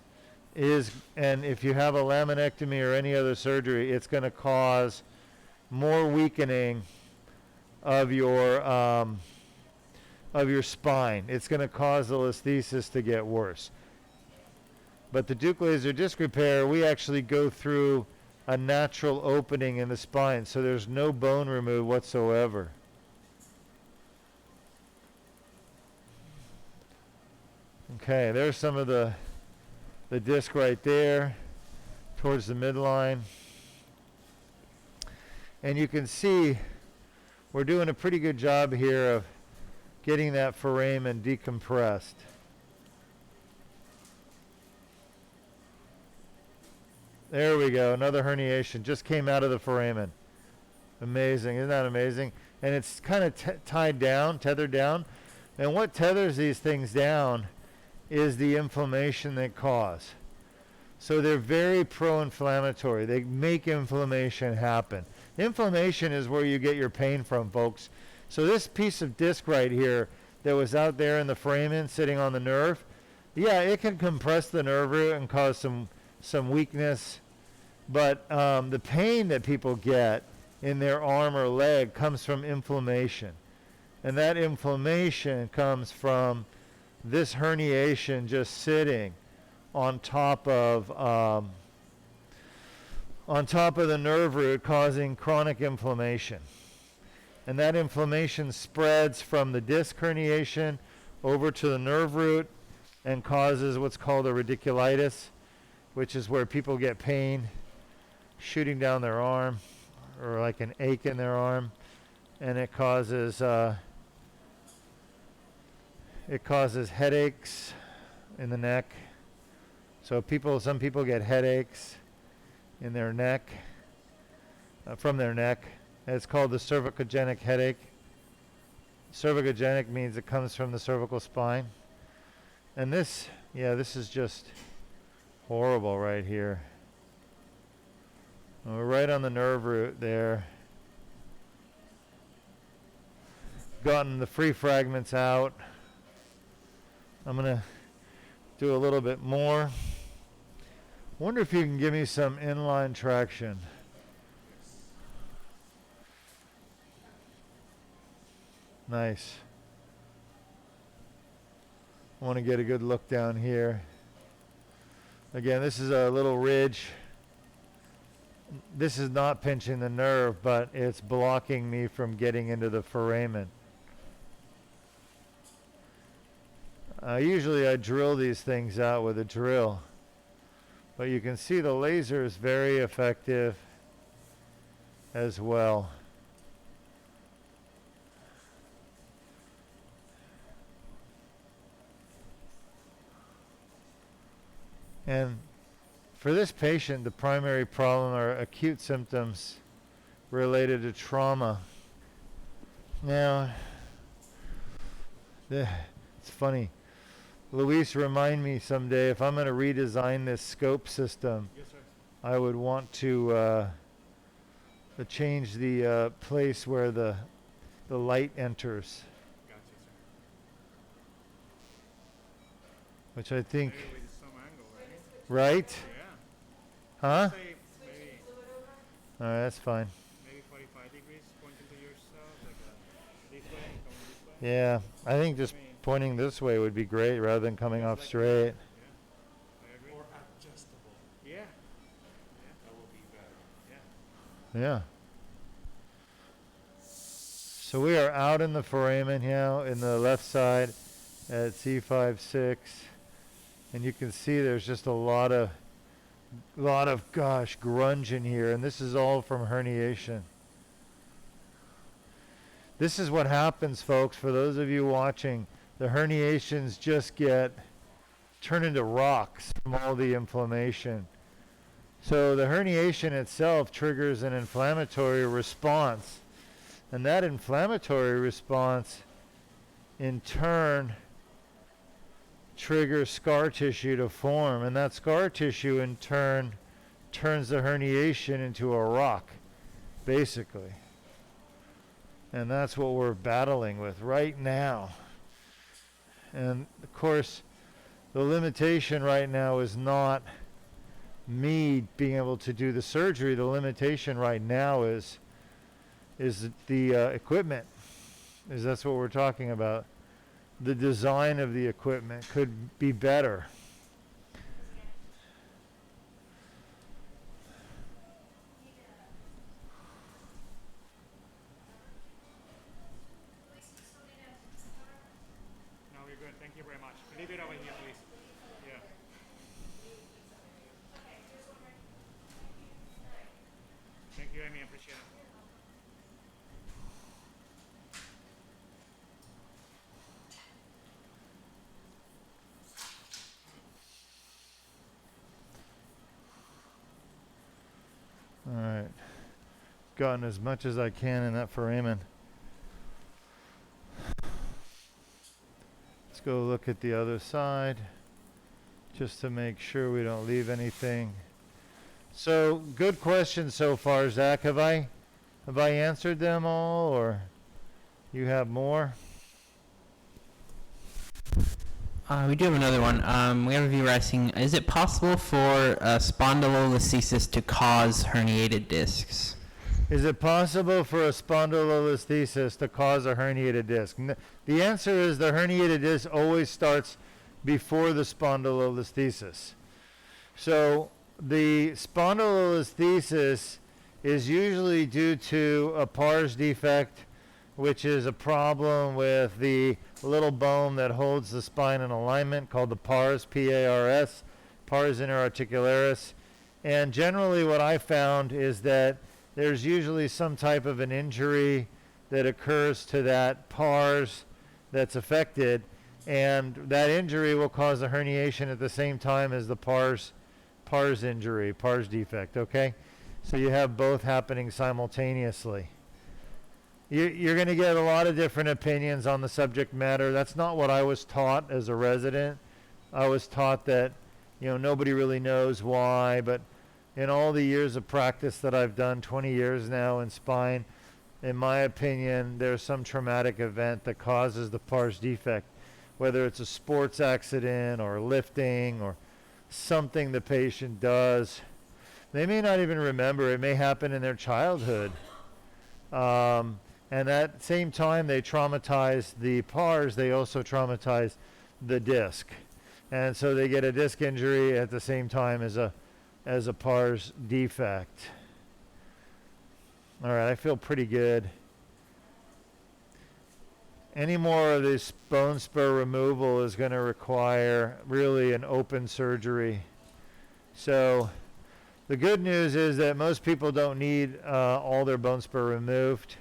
is, and if you have a laminectomy or any other surgery, it's going to cause more weakening of your spine. It's going to cause the listhesis to get worse. But the Deuk laser disc repair, we actually go through a natural opening in the spine, so there's no bone removed whatsoever. Okay, there's some of the disc right there towards the midline. And you can see we're doing a pretty good job here of getting that foramen decompressed. There we go, another herniation just came out of the foramen. Amazing, isn't that amazing? And it's kind of tied down, tethered down. And what tethers these things down is the inflammation they cause. So they're very pro-inflammatory. They make inflammation happen. Inflammation is where you get your pain from, folks. So this piece of disc right here that was out there in the foramen sitting on the nerve, yeah, it can compress the nerve root and cause some weakness. But the pain that people get in their arm or leg comes from inflammation. And that inflammation comes from this herniation just sitting on top of the nerve root, causing chronic inflammation. And that inflammation spreads from the disc herniation over to the nerve root and causes what's called a radiculitis, which is where people get pain shooting down their arm or like an ache in their arm, and it causes headaches in the neck. So some people get headaches in their neck, from their neck. And it's called the cervicogenic headache. Cervicogenic means it comes from the cervical spine. And this is just horrible right here. And we're right on the nerve root there. Gotten the free fragments out. I'm going to do a little bit more. Wonder if you can give me some inline traction. Nice. I want to get a good look down here. Again, this is a little ridge. This is not pinching the nerve, but it's blocking me from getting into the foramen. Usually I drill these things out with a drill, but you can see the laser is very effective as well. And for this patient, the primary problem are acute symptoms related to trauma. Now, it's funny. Luis, remind me someday if I'm going to redesign this scope system, Yes, sir. I would want to change the place where the light enters, Gotcha, sir. which I think, Maybe with some angle, right? right? Yeah. Huh? Say maybe All right, that's fine. maybe 45 degrees pointing to yourself, like this way, coming this way. Yeah, I think just pointing this way would be great rather than coming off straight. Yeah, I agree. Or adjustable. Yeah, That will be better. yeah. Yeah. So we are out in the foramen now in the left side at C5-6, and you can see there's just a lot of gosh grunge in here, and this is all from herniation. This is what happens, folks, for those of you watching. The herniations just turn into rocks from all the inflammation. So the herniation itself triggers an inflammatory response. And that inflammatory response, in turn, triggers scar tissue to form. And that scar tissue, in turn, turns the herniation into a rock, basically. And that's what we're battling with right now. And, of course, the limitation right now is not me being able to do the surgery. The limitation right now is the equipment. That's what we're talking about. The design of the equipment could be better. No, we're good. Thank you very much. Leave it over here, please. Yeah. Thank you, Amy. I appreciate it. All right. Gotten as much as I can in that foramen. Let's go look at the other side just to make sure we don't leave anything. So, good questions so far, Zach. Have I answered them all, or you have more? We do have another one. We have a viewer asking, is it possible for spondylolisthesis to cause herniated discs? Is it possible for a spondylolisthesis to cause a herniated disc? The answer is the herniated disc always starts before the spondylolisthesis. So the spondylolisthesis is usually due to a pars defect, which is a problem with the little bone that holds the spine in alignment called the pars, P-A-R-S, pars interarticularis. And generally what I found is that there's usually some type of an injury that occurs to that pars that's affected, and that injury will cause a herniation at the same time as the pars injury, pars defect, okay? So you have both happening simultaneously. You're going to get a lot of different opinions on the subject matter. That's not what I was taught as a resident. I was taught that, nobody really knows why, but in all the years of practice that I've done, 20 years now in spine, in my opinion, there's some traumatic event that causes the pars defect, whether it's a sports accident or lifting or something the patient does. They may not even remember. It may happen in their childhood. And at the same time they traumatize the pars, they also traumatize the disc. And so they get a disc injury at the same time as a pars defect. All right, I feel pretty good. any more of this bone spur removal is going to require really an open surgery. So the good news is that most people don't need all their bone spur removed.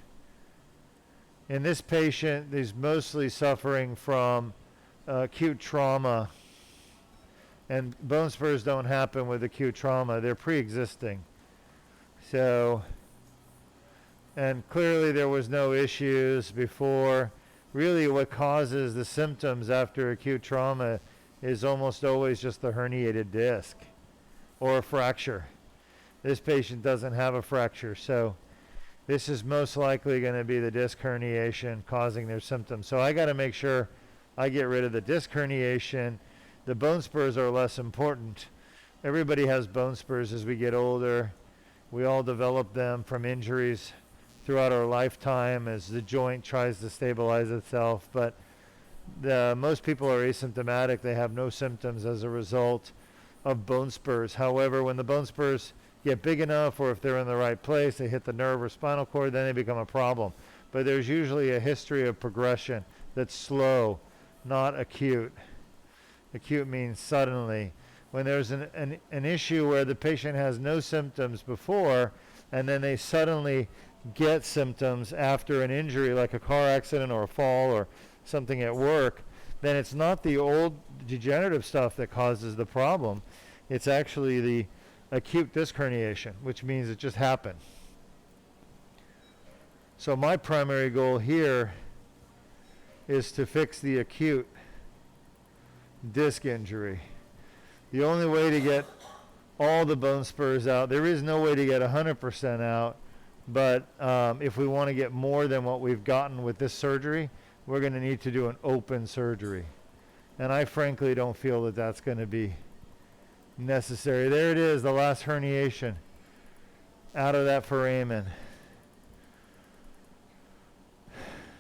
In this patient, he's mostly suffering from acute trauma, and bone spurs don't happen with acute trauma. They're pre-existing. So, and clearly there was no issues before. Really what causes the symptoms after acute trauma is almost always just the herniated disc or a fracture. This patient doesn't have a fracture, so this is most likely going to be the disc herniation causing their symptoms. So I got to make sure I get rid of the disc herniation. The bone spurs are less important. Everybody has bone spurs as we get older. We all develop them from injuries throughout our lifetime as the joint tries to stabilize itself. But most people are asymptomatic. They have no symptoms as a result of bone spurs. However, when the bone spurs get big enough, or if they're in the right place, they hit the nerve or spinal cord, then they become a problem. But there's usually a history of progression that's slow, not acute. Acute means suddenly. When there's an issue where the patient has no symptoms before, and then they suddenly get symptoms after an injury like a car accident or a fall or something at work, then it's not the old degenerative stuff that causes the problem. It's actually the acute disc herniation, which means it just happened. So my primary goal here is to fix the acute disc injury. The only way to get all the bone spurs out, there is no way to get 100% out, but if we want to get more than what we've gotten with this surgery, we're going to need to do an open surgery. And I frankly don't feel that that's going to be necessary. There it is, the last herniation out of that foramen.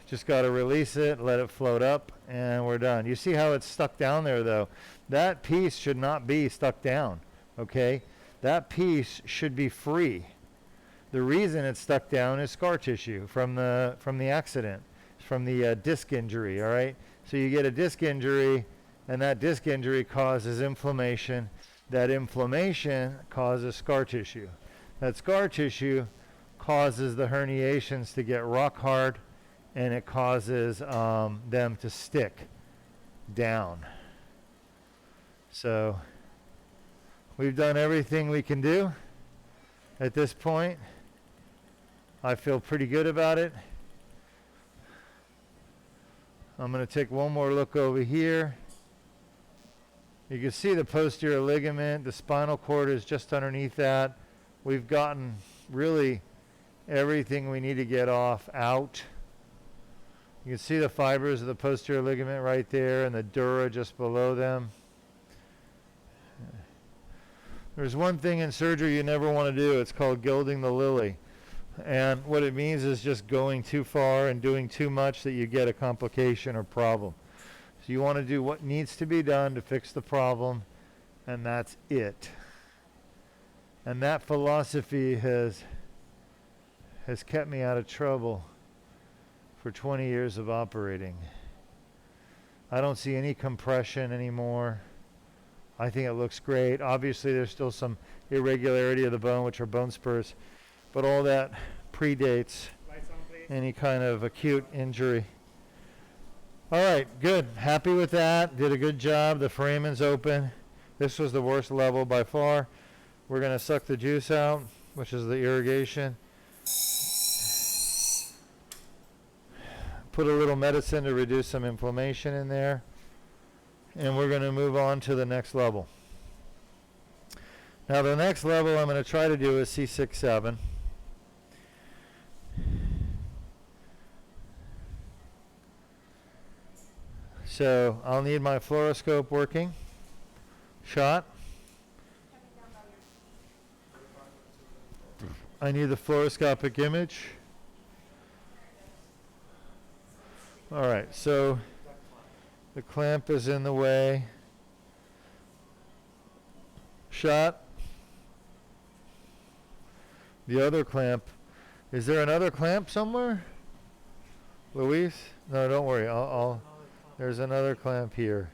Just got to release it, let it float up, and we're done. You see how it's stuck down there though? That piece should not be stuck down, okay? That piece should be free. The reason it's stuck down is scar tissue from the accident, from the disc injury, all right? So you get a disc injury, and that disc injury causes inflammation. That inflammation causes scar tissue. That scar tissue causes the herniations to get rock hard, and it causes them to stick down. So we've done everything we can do at this point. I feel pretty good about it. I'm going to take one more look over here. You can see the posterior ligament, the spinal cord is just underneath that. We've gotten really everything we need to get off out. You can see the fibers of the posterior ligament right there and the dura just below them. There's one thing in surgery you never want to do. It's called gilding the lily. And what it means is just going too far and doing too much that you get a complication or problem. So you want to do what needs to be done to fix the problem, and that's it. And that philosophy has kept me out of trouble for 20 years of operating. I don't see any compression anymore. I think it looks great. Obviously, there's still some irregularity of the bone, which are bone spurs, but all that predates Lights on, please. any kind of acute injury. All right, good. Happy with that. Did a good job. The foramen's open. This was the worst level by far. We're going to suck the juice out, which is the irrigation. Put a little medicine to reduce some inflammation in there. And we're going to move on to the next level. Now the next level I'm going to try to do is C6-7. So I'll need my fluoroscope working. Shot. I need the fluoroscopic image. All right, so the clamp is in the way. Shot. The other clamp. Is there another clamp somewhere? Luis? No, don't worry. There's another clamp here.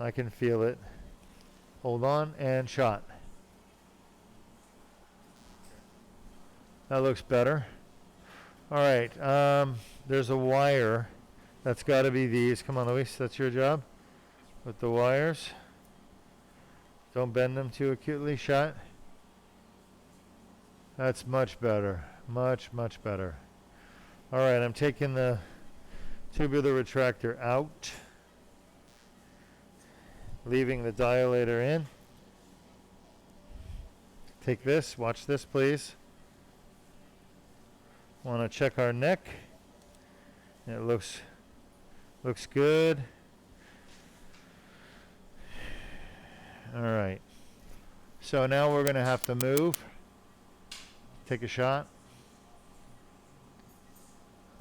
I can feel it. Hold on and shot. That looks better. All right. There's a wire. That's got to be these. Come on, Luis. That's your job. With the wires. Don't bend them too acutely. Shot. That's much better. Much, much better. All right. I'm taking the tubular retractor out. Leaving the dilator in. Take this. Watch this, please. Want to check our neck. It looks good. All right. So now we're going to have to move. Take a shot.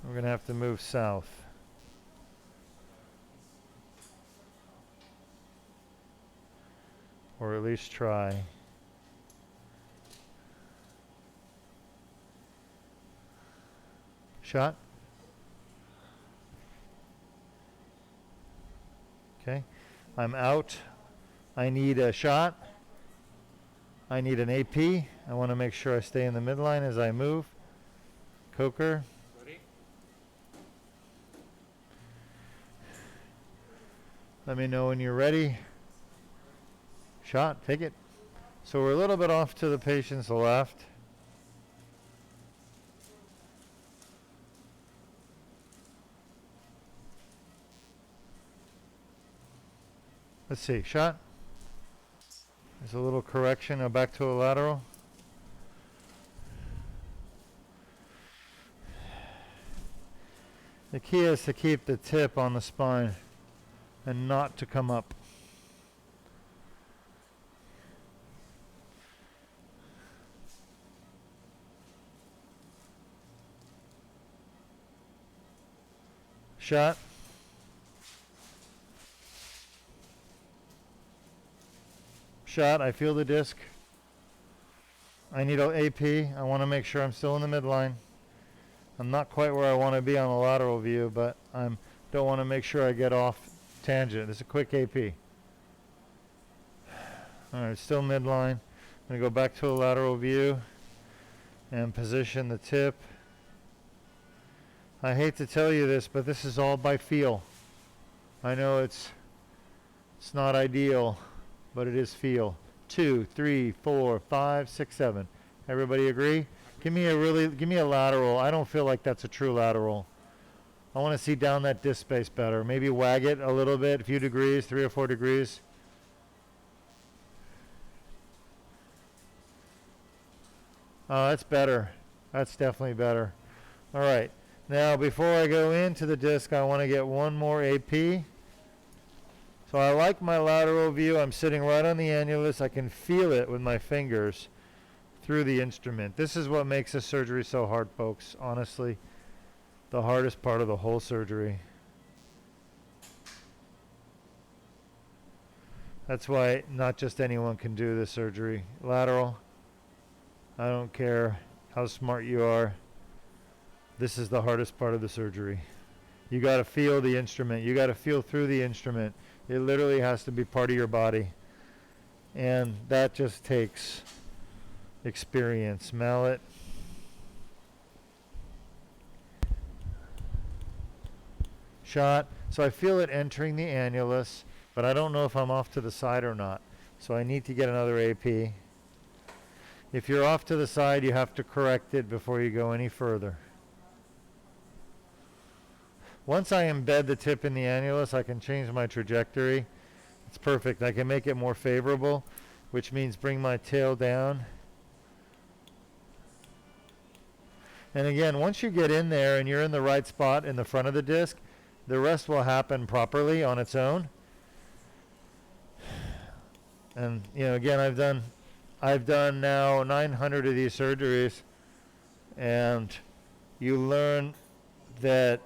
We're going to have to move south. Or at least try. Shot. Okay. I'm out. I need a shot. I need an AP. I want to make sure I stay in the midline as I move. Coker. Ready? Let me know when you're ready. Shot. Take it. So we're a little bit off to the patient's left. Let's see. Shot. There's a little correction. Now back to a lateral. The key is to keep the tip on the spine and not to come up. Shot. Shot. I feel the disc. I need an AP. I want to make sure I'm still in the midline. I'm not quite where I want to be on the lateral view, but I don't want to make sure I get off tangent. This is a quick AP. All right, still midline. I'm going to go back to a lateral view and position the tip. I hate to tell you this, but this is all by feel. I know it's not ideal, but it is feel. 2, 3, 4, 5, 6, 7. Everybody agree? Give me a lateral. I don't feel like that's a true lateral. I want to see down that disc space better. Maybe wag it a little bit, a few degrees, 3 or 4 degrees. Oh, that's better. That's definitely better. All right. Now, before I go into the disc, I want to get one more AP. So I like my lateral view. I'm sitting right on the annulus. I can feel it with my fingers through the instrument. This is what makes this surgery so hard, folks. Honestly, the hardest part of the whole surgery. That's why not just anyone can do this surgery. Lateral, I don't care how smart you are. This is the hardest part of the surgery. You got to feel the instrument. You got to feel through the instrument. It literally has to be part of your body. And that just takes experience. Mallet. Shot. So I feel it entering the annulus, but I don't know if I'm off to the side or not. So I need to get another AP. If you're off to the side, you have to correct it before you go any further. Once I embed the tip in the annulus, I can change my trajectory. It's perfect. I can make it more favorable, which means bring my tail down. And again, once you get in there and you're in the right spot in the front of the disc, the rest will happen properly on its own. And you know, again, I've done now 900 of these surgeries, and you learn that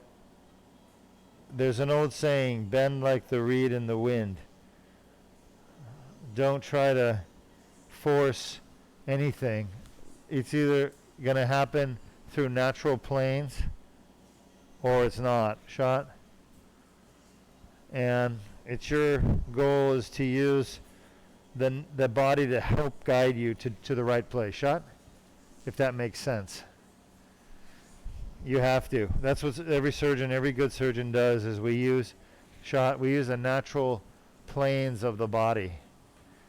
there's an old saying, bend like the reed in the wind. Don't try to force anything. It's either going to happen through natural planes or it's not. Shot. And it's your goal is to use the body to help guide you to the right place. Shot. If that makes sense. You have to. That's what every surgeon, every good surgeon does, is we use the natural planes of the body.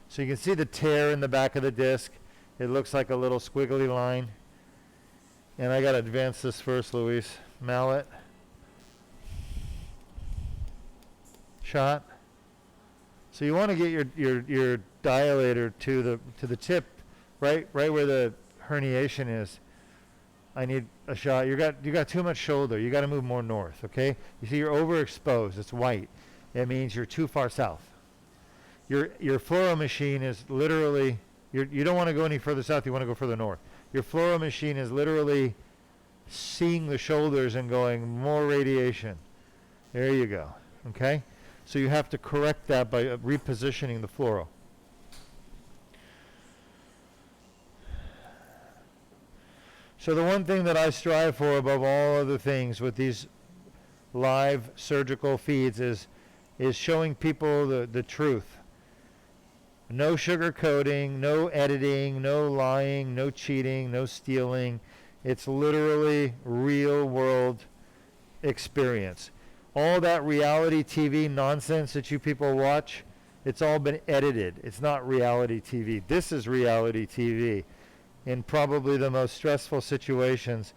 So you can see the tear in the back of the disc. It looks like a little squiggly line. And I got to advance this first, Luis. Mallet. Shot. So you want to get your dilator to the tip, right where the herniation is. I need a shot. You got too much shoulder. You got to move more north, okay? You see you're overexposed. It's white. It means you're too far south. Your fluoro machine is literally, you don't want to go any further south. You want to go further north. Your fluoro machine is literally seeing the shoulders and going more radiation. There you go, okay? So you have to correct that by repositioning the fluoro. So the one thing that I strive for above all other things with these live surgical feeds is showing people the truth. No sugarcoating, no editing, no lying, no cheating, no stealing. It's literally real world experience. All that reality TV nonsense that you people watch, it's all been edited. It's not reality TV. This is reality TV. In probably the most stressful situations,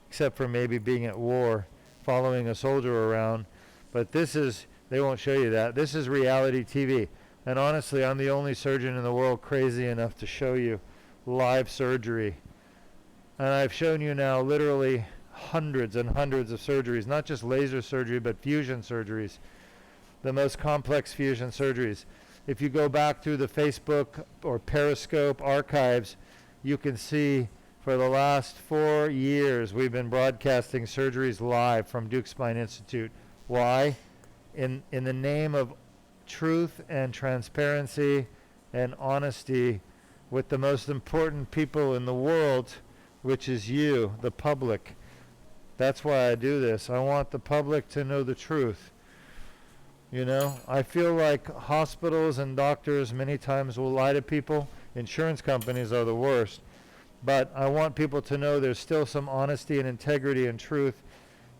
except for maybe being at war, following a soldier around. But this is, they won't show you that. This is reality TV. And honestly, I'm the only surgeon in the world crazy enough to show you live surgery. And I've shown you now literally hundreds and hundreds of surgeries, not just laser surgery, but fusion surgeries, the most complex fusion surgeries. If you go back through the Facebook or Periscope archives, you can see for the last 4 years we've been broadcasting surgeries live from Deuk Spine Institute. Why? In the name of truth and transparency and honesty with the most important people in the world, which is you, the public. That's why I do this. I want the public to know the truth. You know, I feel like hospitals and doctors many times will lie to people. Insurance companies are the worst. But I want people to know there's still some honesty and integrity and truth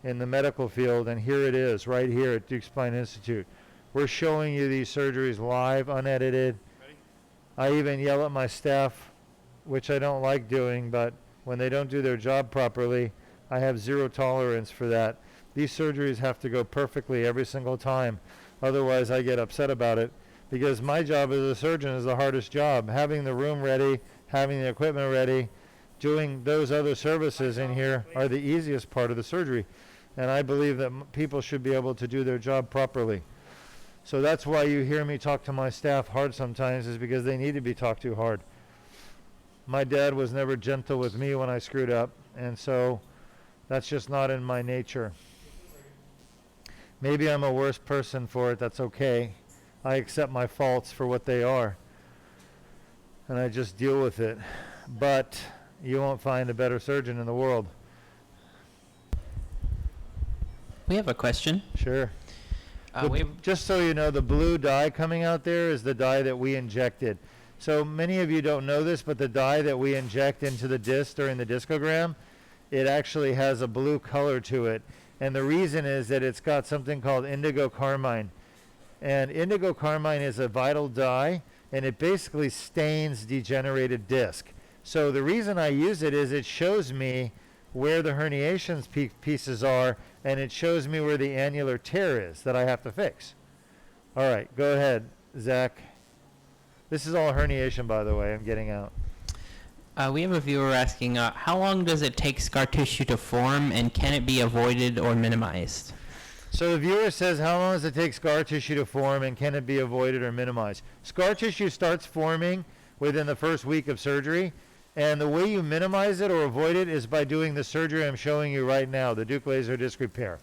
in the medical field. And here it is, right here at Deuk Spine Institute. We're showing you these surgeries live, unedited. Ready? I even yell at my staff, which I don't like doing, but when they don't do their job properly, I have zero tolerance for that. These surgeries have to go perfectly every single time. Otherwise, I get upset about it. Because my job as a surgeon is the hardest job. Having the room ready, having the equipment ready, doing those other services in here are the easiest part of the surgery. And I believe that people should be able to do their job properly. So that's why you hear me talk to my staff hard sometimes, is because they need to be talked to hard. My dad was never gentle with me when I screwed up, and so that's just not in my nature. Maybe I'm a worse person for it. That's okay. I accept my faults for what they are, and I just deal with it. But you won't find a better surgeon in the world. We have a question. Sure. We Just so you know, the blue dye coming out there is the dye that we injected. So many of you don't know this, but the dye that we inject into the disc during the discogram, it actually has a blue color to it. And the reason is that it's got something called indigo carmine. And indigo carmine is a vital dye, and it basically stains degenerated disc. So the reason I use it is it shows me where the herniations pieces are, and it shows me where the annular tear is that I have to fix. All right, go ahead, Zach. This is all herniation, by the way, I'm getting out. we have a viewer asking, how long does it take scar tissue to form, and can it be avoided or minimized? So the viewer says, how long does it take scar tissue to form, and can it be avoided or minimized? Scar tissue starts forming within the first week of surgery, and the way you minimize it or avoid it is by doing the surgery I'm showing you right now, the Deuk laser disc repair.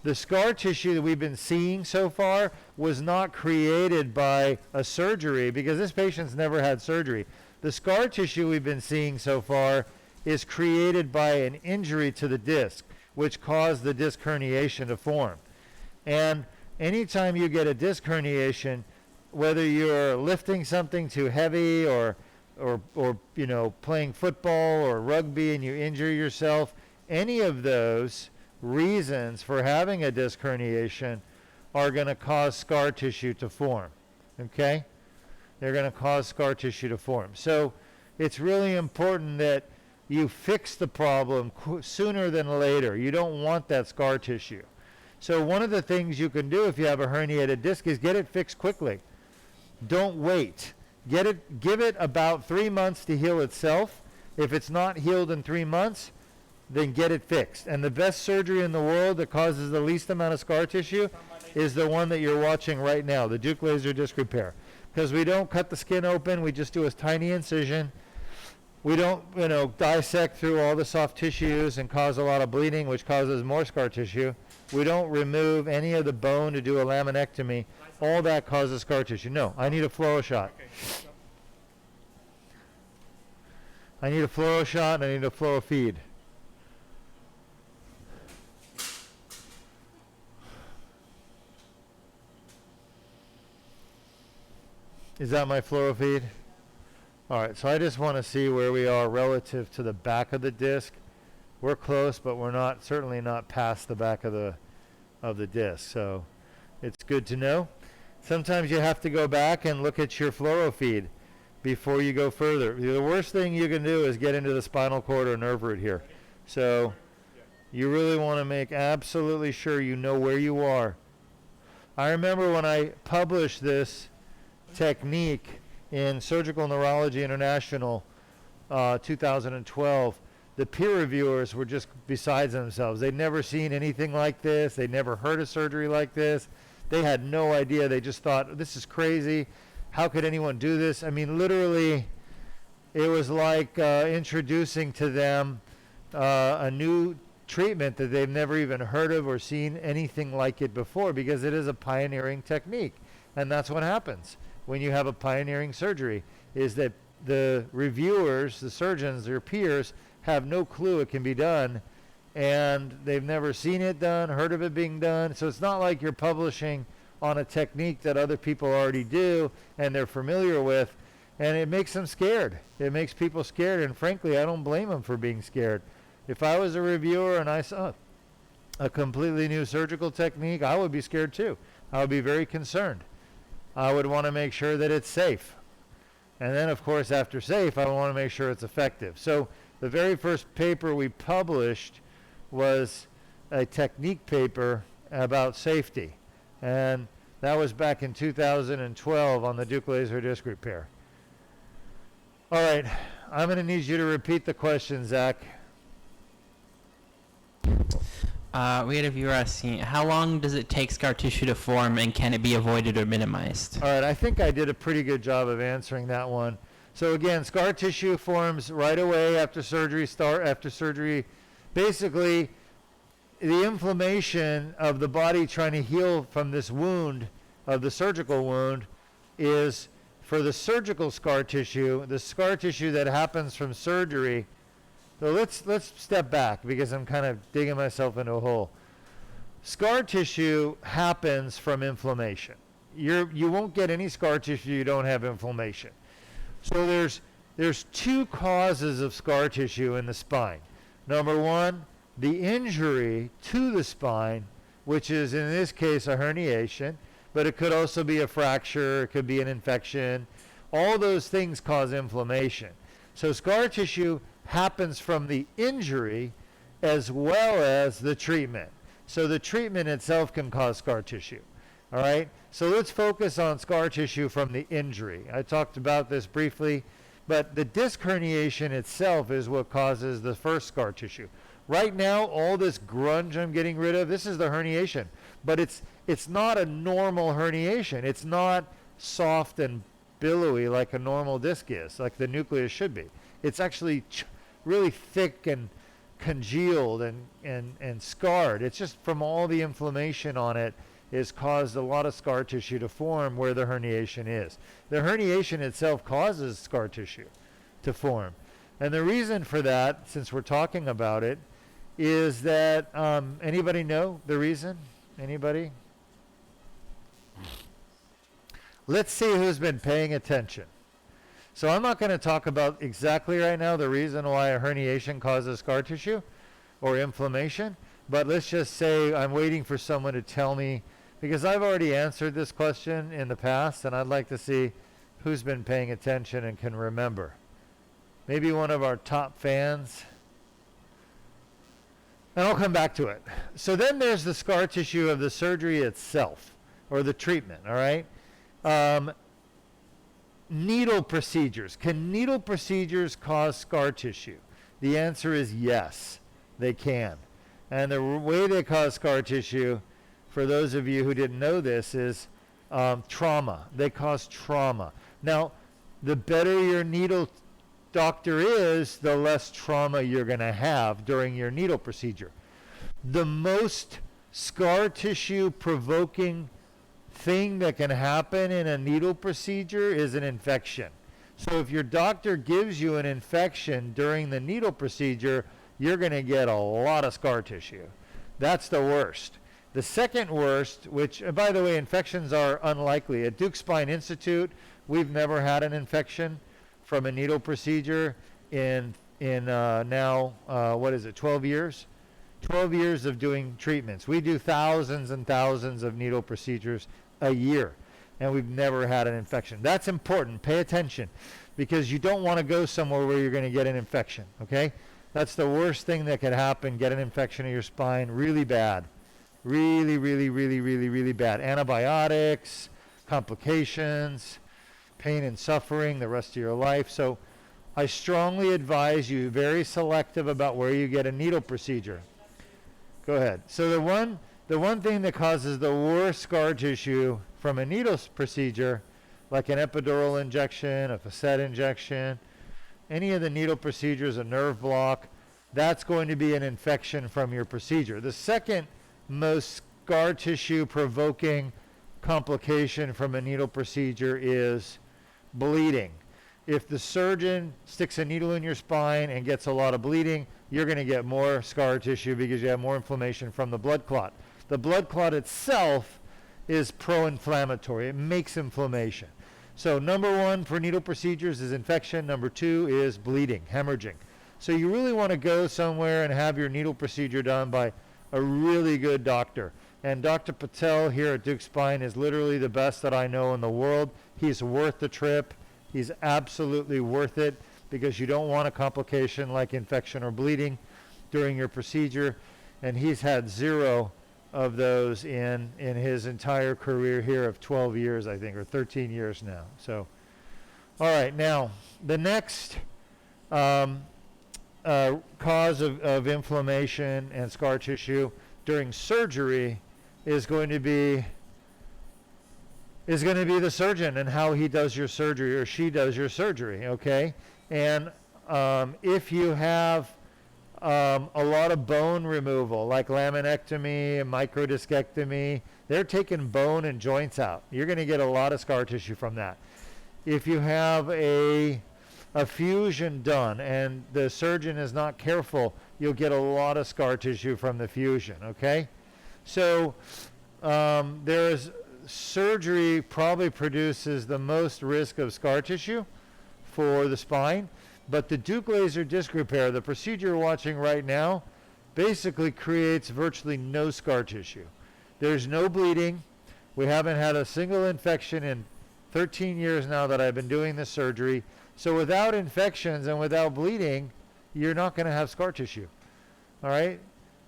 The scar tissue that we've been seeing so far was not created by a surgery, because this patient's never had surgery. The scar tissue we've been seeing so far is created by an injury to the disc. which cause the disc herniation to form. And anytime you get a disc herniation, whether you're lifting something too heavy or you know, playing football or rugby and you injure yourself, any of those reasons for having a disc herniation are going to cause scar tissue to form. Okay? They're going to cause scar tissue to form. So it's really important that you fix the problem sooner than later. You don't want that scar tissue. So one of the things you can do if you have a herniated disc is get it fixed quickly. Don't wait. Give it about 3 months to heal itself. If it's not healed in 3 months, then get it fixed. And the best surgery in the world that causes the least amount of scar tissue is the one that you're watching right now, the Deuk laser disc repair. Because we don't cut the skin open, we just do a tiny incision. We don't, you know, dissect through all the soft tissues and cause a lot of bleeding, which causes more scar tissue. We don't remove any of the bone to do a laminectomy. All that causes scar tissue. No, I need a fluoro shot. I need a fluoro shot and I need a fluoro feed. Is that my fluoro feed? All right, so I just want to see where we are relative to the back of the disc. We're close, but we're not, certainly not past the back of the disc. So it's good to know. Sometimes you have to go back and look at your fluoro feed before you go further. The worst thing you can do is get into the spinal cord or nerve root here. So you really want to make absolutely sure you know where you are. I remember when I published this technique in Surgical Neurology International 2012, the peer reviewers were just besides themselves. They'd never seen anything like this. They'd never heard of surgery like this. They had no idea. They just thought, this is crazy. How could anyone do this? I mean, literally, it was like introducing to them a new treatment that they've never even heard of or seen anything like it before, because it is a pioneering technique. And that's what happens when you have a pioneering surgery, is that the reviewers, the surgeons, their peers, have no clue it can be done, and they've never seen it done, heard of it being done. So it's not like you're publishing on a technique that other people already do and they're familiar with, and it makes them scared. It makes people scared, and frankly, I don't blame them for being scared. If I was a reviewer and I saw a completely new surgical technique, I would be scared too. I would be very concerned. I would want to make sure that it's safe. And then, of course, after safe, I want to make sure it's effective. So the very first paper we published was a technique paper about safety. And that was back in 2012 on the Deuk laser disc repair. All right, I'm going to need you to repeat the question, Zach. We had a viewer asking, how long does it take scar tissue to form, and can it be avoided or minimized? All right, I think I did a pretty good job of answering that one. So again, scar tissue forms right away after surgery. Basically, the inflammation of the body trying to heal from this wound, of the surgical wound, is for the surgical scar tissue, the scar tissue that happens from surgery. So let's step back, because I'm kind of digging myself into a hole. Scar tissue happens from inflammation. You won't get any scar tissue you don't have inflammation. So there's two causes of scar tissue in the spine. Number one, the injury to the spine, which is in this case a herniation, but it could also be a fracture, it could be an infection. All those things cause inflammation. So scar tissue happens from the injury as well as the treatment. So the treatment itself can cause scar tissue. All right? So let's focus on scar tissue from the injury. I talked about this briefly, but the disc herniation itself is what causes the first scar tissue. Right now, all this grunge I'm getting rid of, this is the herniation. But it's not a normal herniation. It's not soft and billowy like a normal disc is, like the nucleus should be. It's actually really thick and congealed and scarred. It's just from all the inflammation on it has caused a lot of scar tissue to form where the herniation is. The herniation itself causes scar tissue to form. And the reason for that, since we're talking about it, is that, anybody know the reason? Anybody? Let's see who's been paying attention. So I'm not going to talk about exactly right now the reason why a herniation causes scar tissue or inflammation, but let's just say I'm waiting for someone to tell me, because I've already answered this question in the past, and I'd like to see who's been paying attention and can remember. Maybe one of our top fans. And I'll come back to it. So then there's the scar tissue of the surgery itself, or the treatment, all right? Needle procedures. Can needle procedures cause scar tissue? The answer is yes, they can. And the way they cause scar tissue, for those of you who didn't know this, is trauma. They cause trauma. Now, the better your needle doctor is, the less trauma you're going to have during your needle procedure. The most scar tissue provoking thing that can happen in a needle procedure is an infection. So if your doctor gives you an infection during the needle procedure, you're going to get a lot of scar tissue. That's the worst. The second worst, which, by the way, infections are unlikely. At Deuk Spine Institute, we've never had an infection from a needle procedure in now, 12 years? 12 years of doing treatments. We do thousands and thousands of needle procedures a year, and we've never had an infection. That's important. Pay attention, because you don't want to go somewhere where you're going to get an infection, okay? That's the worst thing that could happen, get an infection in your spine, really bad. Really, really, really, really, really bad. Antibiotics, complications, pain and suffering the rest of your life. So I strongly advise you, very selective about where you get a needle procedure. Go ahead. So the one thing that causes the worst scar tissue from a needle procedure, like an epidural injection, a facet injection, any of the needle procedures, a nerve block, that's going to be an infection from your procedure. The second most scar tissue provoking complication from a needle procedure is bleeding. If the surgeon sticks a needle in your spine and gets a lot of bleeding, you're going to get more scar tissue because you have more inflammation from the blood clot. The blood clot itself is pro-inflammatory. It makes inflammation. So number one for needle procedures is infection. Number two is bleeding, hemorrhaging. So you really want to go somewhere and have your needle procedure done by a really good doctor. And Dr. Patel here at Deuk Spine is literally the best that I know in the world. He's worth the trip. He's absolutely worth it, because you don't want a complication like infection or bleeding during your procedure. And he's had zero of those in his entire career here of 12 years, I think, or 13 years now. So, all right, now the next cause of inflammation and scar tissue during surgery is going to be the surgeon and how he does your surgery or she does your surgery, okay? And if you have a lot of bone removal, like laminectomy and microdiscectomy, they're taking bone and joints out. You're going to get a lot of scar tissue from that. If you have a fusion done and the surgeon is not careful, you'll get a lot of scar tissue from the fusion, okay? So there's surgery probably produces the most risk of scar tissue for the spine, but the Deuk laser disc repair, the procedure you're watching right now, basically creates virtually no scar tissue. There's no bleeding. We haven't had a single infection in 13 years now that I've been doing this surgery. So without infections and without bleeding, you're not going to have scar tissue. All right?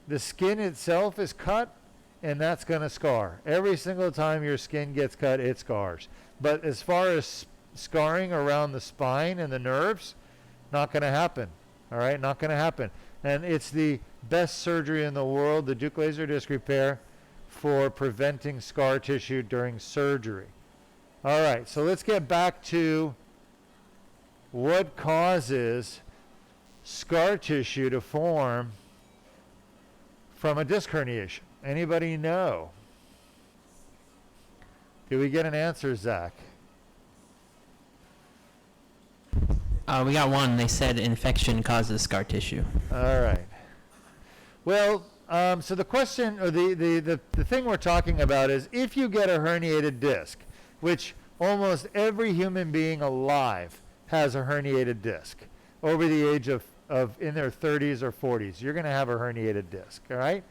The skin itself is cut, and that's going to scar. Every single time your skin gets cut, it scars. But as far as scarring around the spine and the nerves, not going to happen. All right? Not going to happen. And it's the best surgery in the world, the Deuk laser disc repair, for preventing scar tissue during surgery. All right, so let's get back to what causes scar tissue to form from a disc herniation. Anybody know? Did we get an answer, Zach? We got one. They said infection causes scar tissue. All right. Well, so the question, or the thing we're talking about is if you get a herniated disc, which almost every human being alive has a herniated disc over the age of in their 30s or 40s, you're going to have a herniated disc, all right?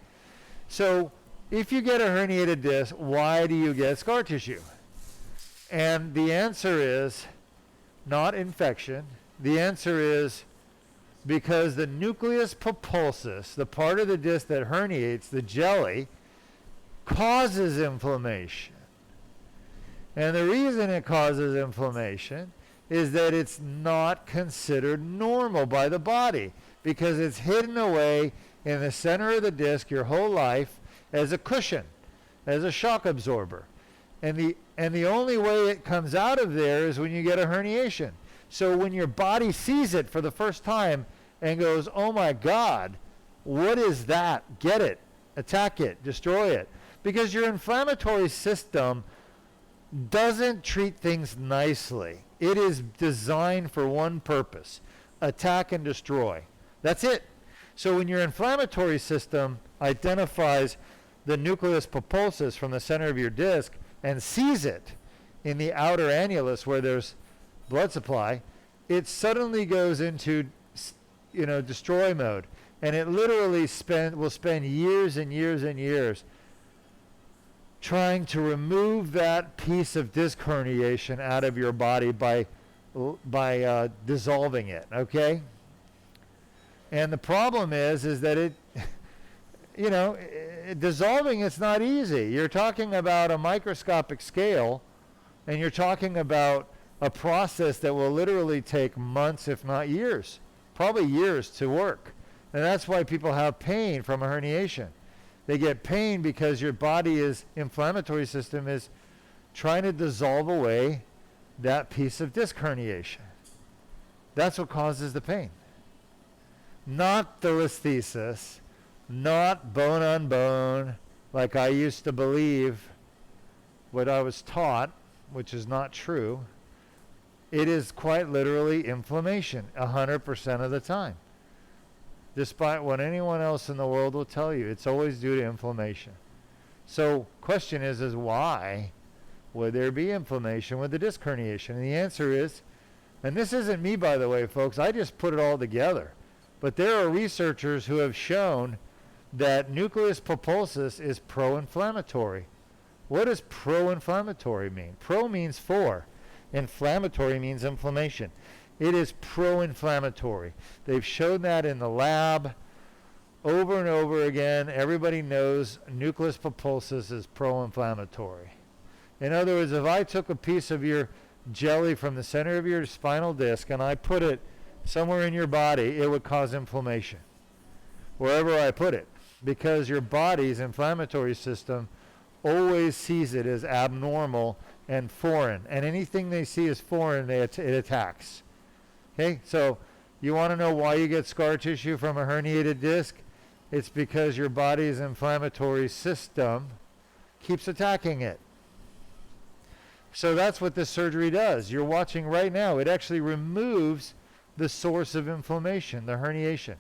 So if you get a herniated disc, why do you get scar tissue? And the answer is not infection. The answer is because the nucleus pulposus, the part of the disc that herniates, the jelly, causes inflammation. And the reason it causes inflammation is that it's not considered normal by the body because it's hidden away in the center of the disc your whole life as a cushion, as a shock absorber. And the only way it comes out of there is when you get a herniation. So when your body sees it for the first time and goes, oh my God, what is that? Get it, attack it, destroy it. Because your inflammatory system doesn't treat things nicely. It is designed for one purpose, attack and destroy. That's it. So when your inflammatory system identifies the nucleus pulposus from the center of your disc and sees it in the outer annulus where there's blood supply, it suddenly goes into destroy mode, and it literally will spend years and years and years trying to remove that piece of disc herniation out of your body by dissolving it. Okay, and the problem is that it dissolving it's not easy. You're talking about a microscopic scale, and you're talking about a process that will literally take months, if not years, probably years to work. And that's why people have pain from a herniation. They get pain because your body's inflammatory system is trying to dissolve away that piece of disc herniation. That's what causes the pain. Not the listhesis, not bone on bone, like I used to believe what I was taught, which is not true. It is quite literally inflammation 100% of the time. Despite what anyone else in the world will tell you, it's always due to inflammation. So question is why would there be inflammation with the disc herniation? And the answer is, and this isn't me by the way folks, I just put it all together, but there are researchers who have shown that nucleus pulposus is pro-inflammatory. What does pro-inflammatory mean? Pro means for. Inflammatory means inflammation. It is pro-inflammatory. They've shown that in the lab over and over again. Everybody knows nucleus pulposus is pro-inflammatory. In other words, if I took a piece of your jelly from the center of your spinal disc and I put it somewhere in your body, it would cause inflammation wherever I put it, because your body's inflammatory system always sees it as abnormal and foreign, and anything they see as foreign, it attacks. Okay, so you want to know why you get scar tissue from a herniated disc? It's because your body's inflammatory system keeps attacking it. So that's what this surgery does. You're watching right now. It actually removes the source of inflammation, the herniation.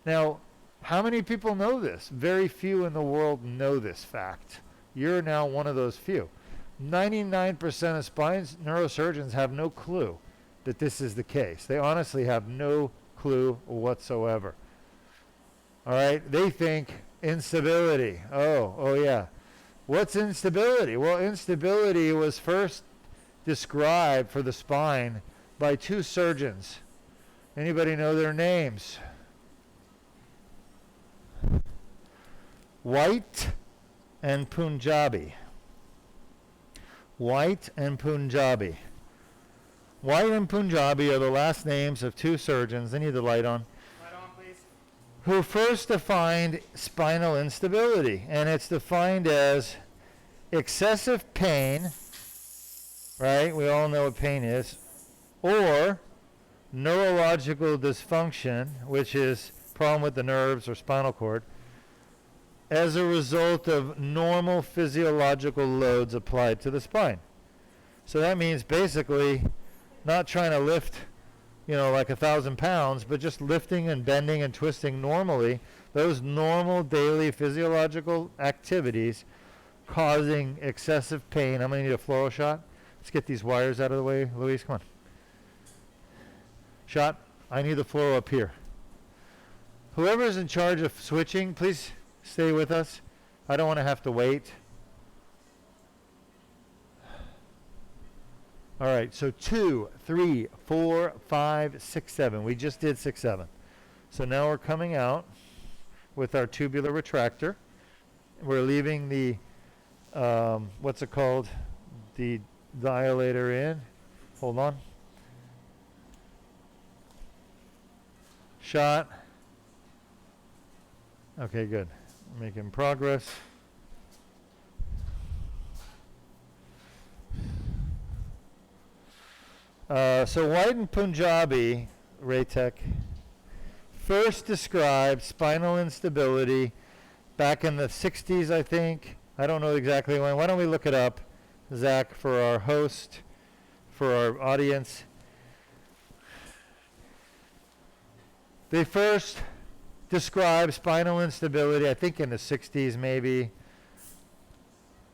Now, how many people know this? Very few in the world know this fact. You're now one of those few. 99% of spine neurosurgeons have no clue that this is the case. They honestly have no clue whatsoever. All right, they think instability. Oh yeah. What's instability? Well, instability was first described for the spine by two surgeons. Anybody know their names? White and Punjabi. White and Punjabi. White and Punjabi are the last names of two surgeons, they need the light on, Right on, please. who first defined spinal instability. And it's defined as excessive pain, right? We all know what pain is. Or neurological dysfunction, which is problem with the nerves or spinal cord, as a result of normal physiological loads applied to the spine. So that means basically not trying to lift, like 1,000 pounds, but just lifting and bending and twisting normally Those normal daily physiological activities causing excessive pain. I'm going to need a fluoro shot. Let's get these wires out of the way. Luis, come on. Shot. I need the fluoro up here. Whoever's in charge of switching, please stay with us. I don't want to have to wait. All right, so 2, 3, 4, 5, 6, 7. We just did 6, 7. So now we're coming out with our tubular retractor. We're leaving the, what's it called? The dilator in. Hold on. Shot. Okay, good. Making progress. So White and Punjabi, Raytech, first described spinal instability back in the 60s, I think. I don't know exactly when. Why don't we look it up, Zach, for our host, for our audience. They first described spinal instability, I think in the 60s maybe.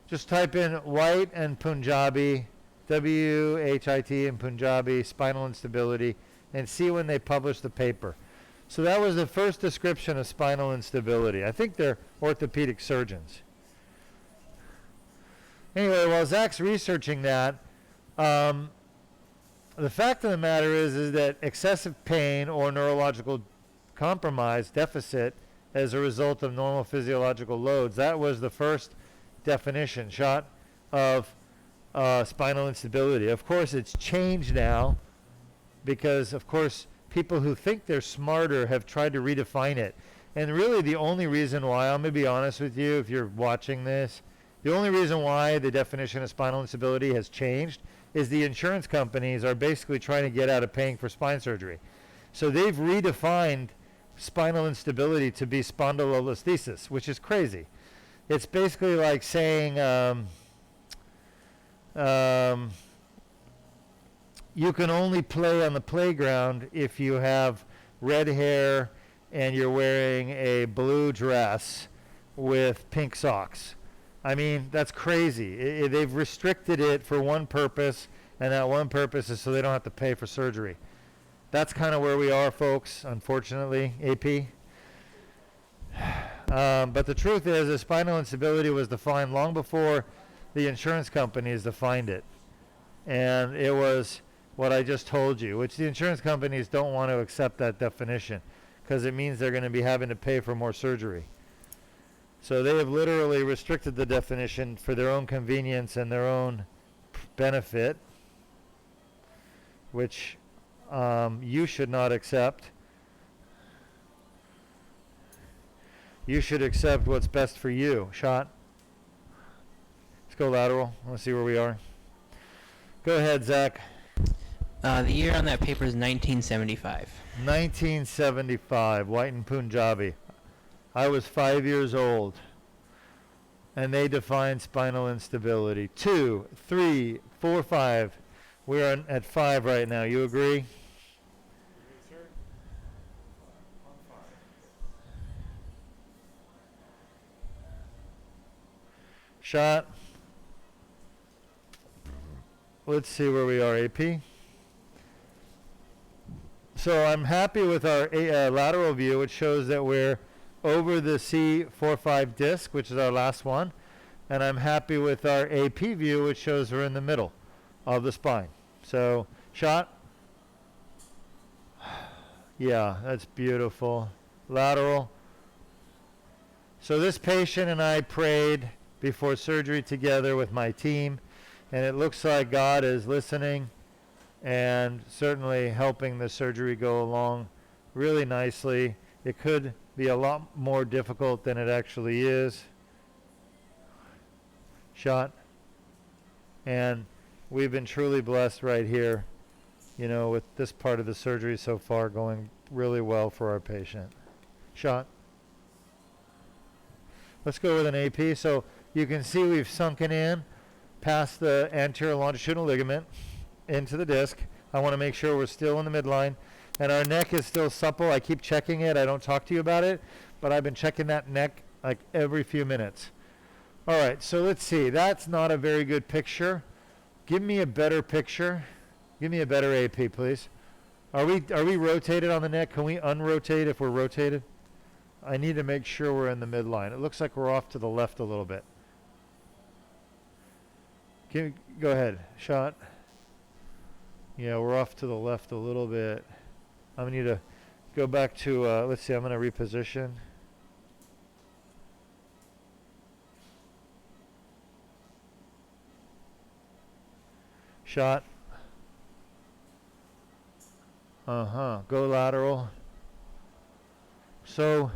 Just type in White and Punjabi, W-H-I-T and Punjabi, spinal instability, and see when they published the paper. So that was the first description of spinal instability. I think they're orthopedic surgeons. Anyway, while Zach's researching that, the fact of the matter is that excessive pain or neurological compromise, deficit, as a result of normal physiological loads, that was the first definition shot of spinal instability. Of course, it's changed now because, of course, people who think they're smarter have tried to redefine it. And really the only reason why, I'm going to be honest with you if you're watching this, the only reason why the definition of spinal instability has changed is the insurance companies are basically trying to get out of paying for spine surgery. So they've redefined spinal instability to be spondylolisthesis, which is crazy. It's basically like saying you can only play on the playground if you have red hair and you're wearing a blue dress with pink socks. I mean, that's crazy. They've restricted it for one purpose, and that one purpose is so they don't have to pay for surgery. That's kind of where we are, folks, unfortunately, AP. But the truth is that spinal instability was defined long before the insurance companies defined it. And it was what I just told you, which the insurance companies don't want to accept that definition because it means they're going to be having to pay for more surgery. So they have literally restricted the definition for their own convenience and their own benefit, which you should not accept. You should accept what's best for you. Shot. Let's go lateral. Let's see where we are. Go ahead, Zach. The year on that paper is 1975. 1975, White and Punjabi. I was 5 years old, and they defined spinal instability. 2, 3, 4, 5. We're at 5 right now. You agree? Sir? On 5. Shot. Let's see where we are, AP. So I'm happy with our lateral view, which shows that we're over the C45 disc, which is our last one. And I'm happy with our AP view, which shows we're in the middle of the spine. So, shot. Yeah, that's beautiful. Lateral. So this patient and I prayed before surgery together with my team, and it looks like God is listening and certainly helping the surgery go along really nicely. It could be a lot more difficult than it actually is. Shot. And we've been truly blessed right here, you know, with this part of the surgery so far going really well for our patient. Shot. Let's go with an AP. So you can see we've sunken in past the anterior longitudinal ligament into the disc. I want to make sure we're still in the midline. And our neck is still supple. I keep checking it. I don't talk to you about it, but I've been checking that neck like every few minutes. All right, so let's see. That's not a very good picture. Give me a better picture. Give me a better AP, please. Are we rotated on the neck? Can we unrotate if we're rotated? I need to make sure we're in the midline. It looks like we're off to the left a little bit. Go ahead. Shot. Yeah, we're off to the left a little bit. I'm going to need to go back to, let's see, I'm going to reposition. Shot. Go lateral. So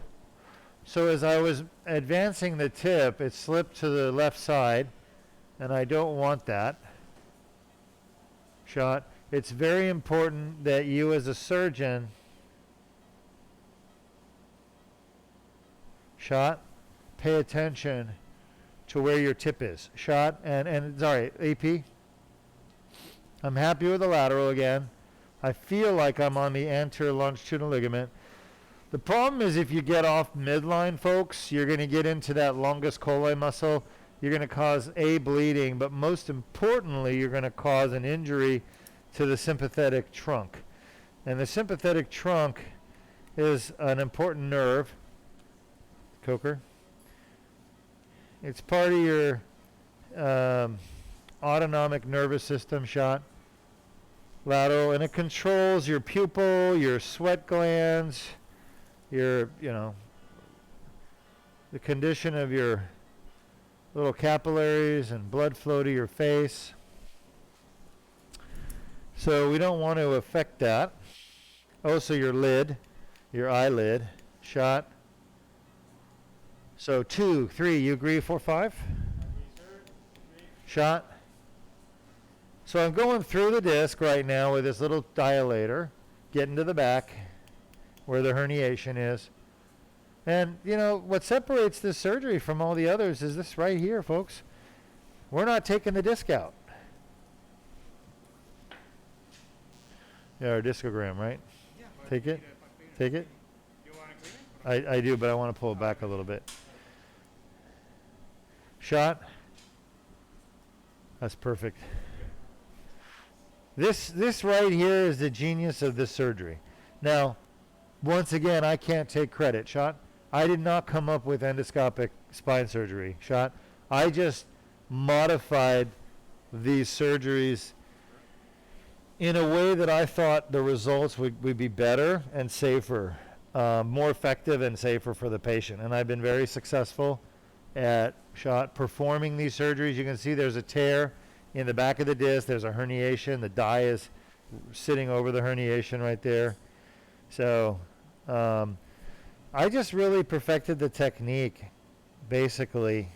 as I was advancing the tip, it slipped to the left side, and I don't want that. Shot. It's very important that you as a surgeon, shot, pay attention to where your tip is. Shot, and sorry, AP. I'm happy with the lateral again. I feel like I'm on the anterior longitudinal ligament. The problem is if you get off midline, folks, you're going to get into that longus colli muscle. You're going to cause bleeding, but most importantly, you're going to cause an injury to the sympathetic trunk. And the sympathetic trunk is an important nerve. Coker. It's part of your autonomic nervous system. Shot. Lateral, and it controls your pupil, your sweat glands, your, the condition of your little capillaries and blood flow to your face. So we don't want to affect that. Also your lid, your eyelid. Shot. So 2, 3, you agree? 4, 5? Shot. So I'm going through the disc right now with this little dilator, getting to the back where the herniation is. And, what separates this surgery from all the others is this right here, folks. We're not taking the disc out. Yeah, our discogram, right? Yeah, but Take you it? need a cleaner. Take it? You want to clean it? I do, but I want to pull it back a little bit. Shot. That's perfect. This right here is the genius of this surgery. Now, once again, I can't take credit. Shot. I did not come up with endoscopic spine surgery. Shot. I just modified these surgeries in a way that I thought the results would be better and safer, more effective and safer for the patient. And I've been very successful at performing these surgeries. You can see there's a tear in the back of the disc. There's a herniation. The dye is sitting over the herniation right there. So I just really perfected the technique, basically.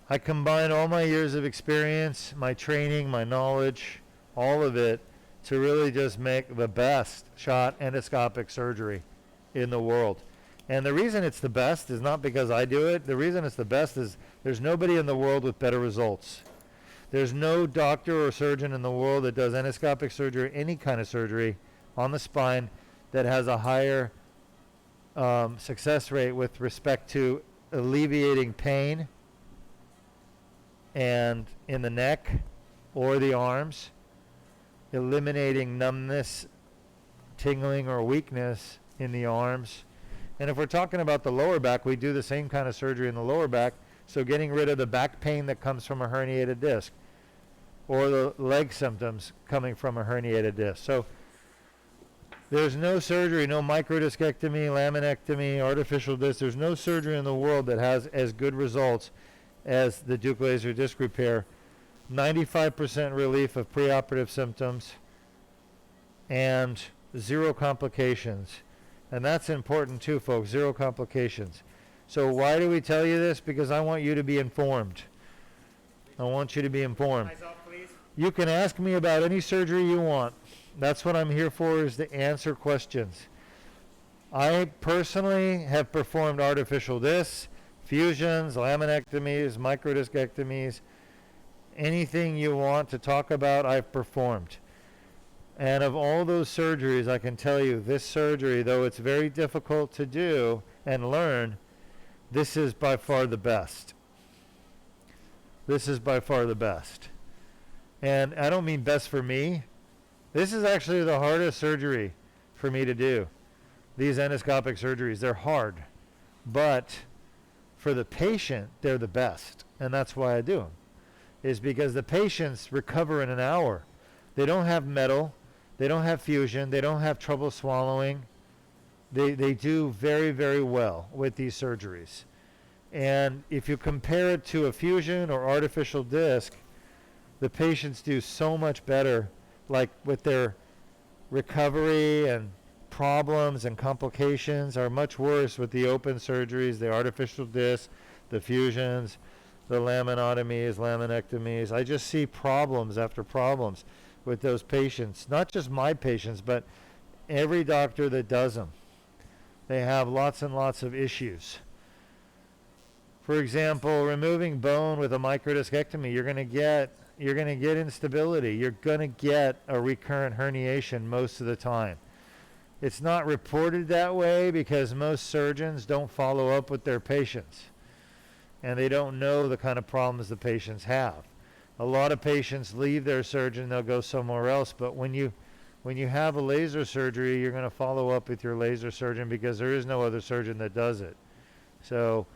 I combine all my years of experience, my training, my knowledge, all of it, to really just make the best endoscopic surgery in the world. And the reason it's the best is not because I do it. The reason it's the best is there's nobody in the world with better results. There's no doctor or surgeon in the world that does endoscopic surgery, any kind of surgery on the spine, that has a higher success rate with respect to alleviating pain and in the neck or the arms, eliminating numbness, tingling, or weakness in the arms. And if we're talking about the lower back, we do the same kind of surgery in the lower back. So getting rid of the back pain that comes from a herniated disc, or the leg symptoms coming from a herniated disc. So there's no surgery, no microdiscectomy, laminectomy, artificial disc. There's no surgery in the world that has as good results as the Deuk laser disc repair. 95% relief of preoperative symptoms and 0 complications. And that's important too, folks, 0 complications. So why do we tell you this? Because I want you to be informed. I want you to be informed. Eyes off, please. You can ask me about any surgery you want. That's what I'm here for, is to answer questions. I personally have performed artificial discs, fusions, laminectomies, microdiscectomies, anything you want to talk about, I've performed. And of all those surgeries, I can tell you this surgery, though it's very difficult to do and learn, this is by far the best. This is by far the best. And I don't mean best for me. This is actually the hardest surgery for me to do. These endoscopic surgeries, they're hard. But for the patient, they're the best. And that's why I do them. Is because the patients recover in an hour. They don't have metal. They don't have fusion. They don't have trouble swallowing. They do very, very well with these surgeries. And if you compare it to a fusion or artificial disc, the patients do so much better, like with their recovery, and problems and complications are much worse with the open surgeries, the artificial disc, the fusions, the laminotomies, laminectomies. I just see problems after problems with those patients. Not just my patients, but every doctor that does them. They have lots and lots of issues. For example, removing bone with a microdiscectomy, you're going to get instability. You're going to get a recurrent herniation most of the time. It's not reported that way because most surgeons don't follow up with their patients, and they don't know the kind of problems the patients have. A lot of patients leave their surgeon, they'll go somewhere else, but when you have a laser surgery, you're going to follow up with your laser surgeon because there is no other surgeon that does it. So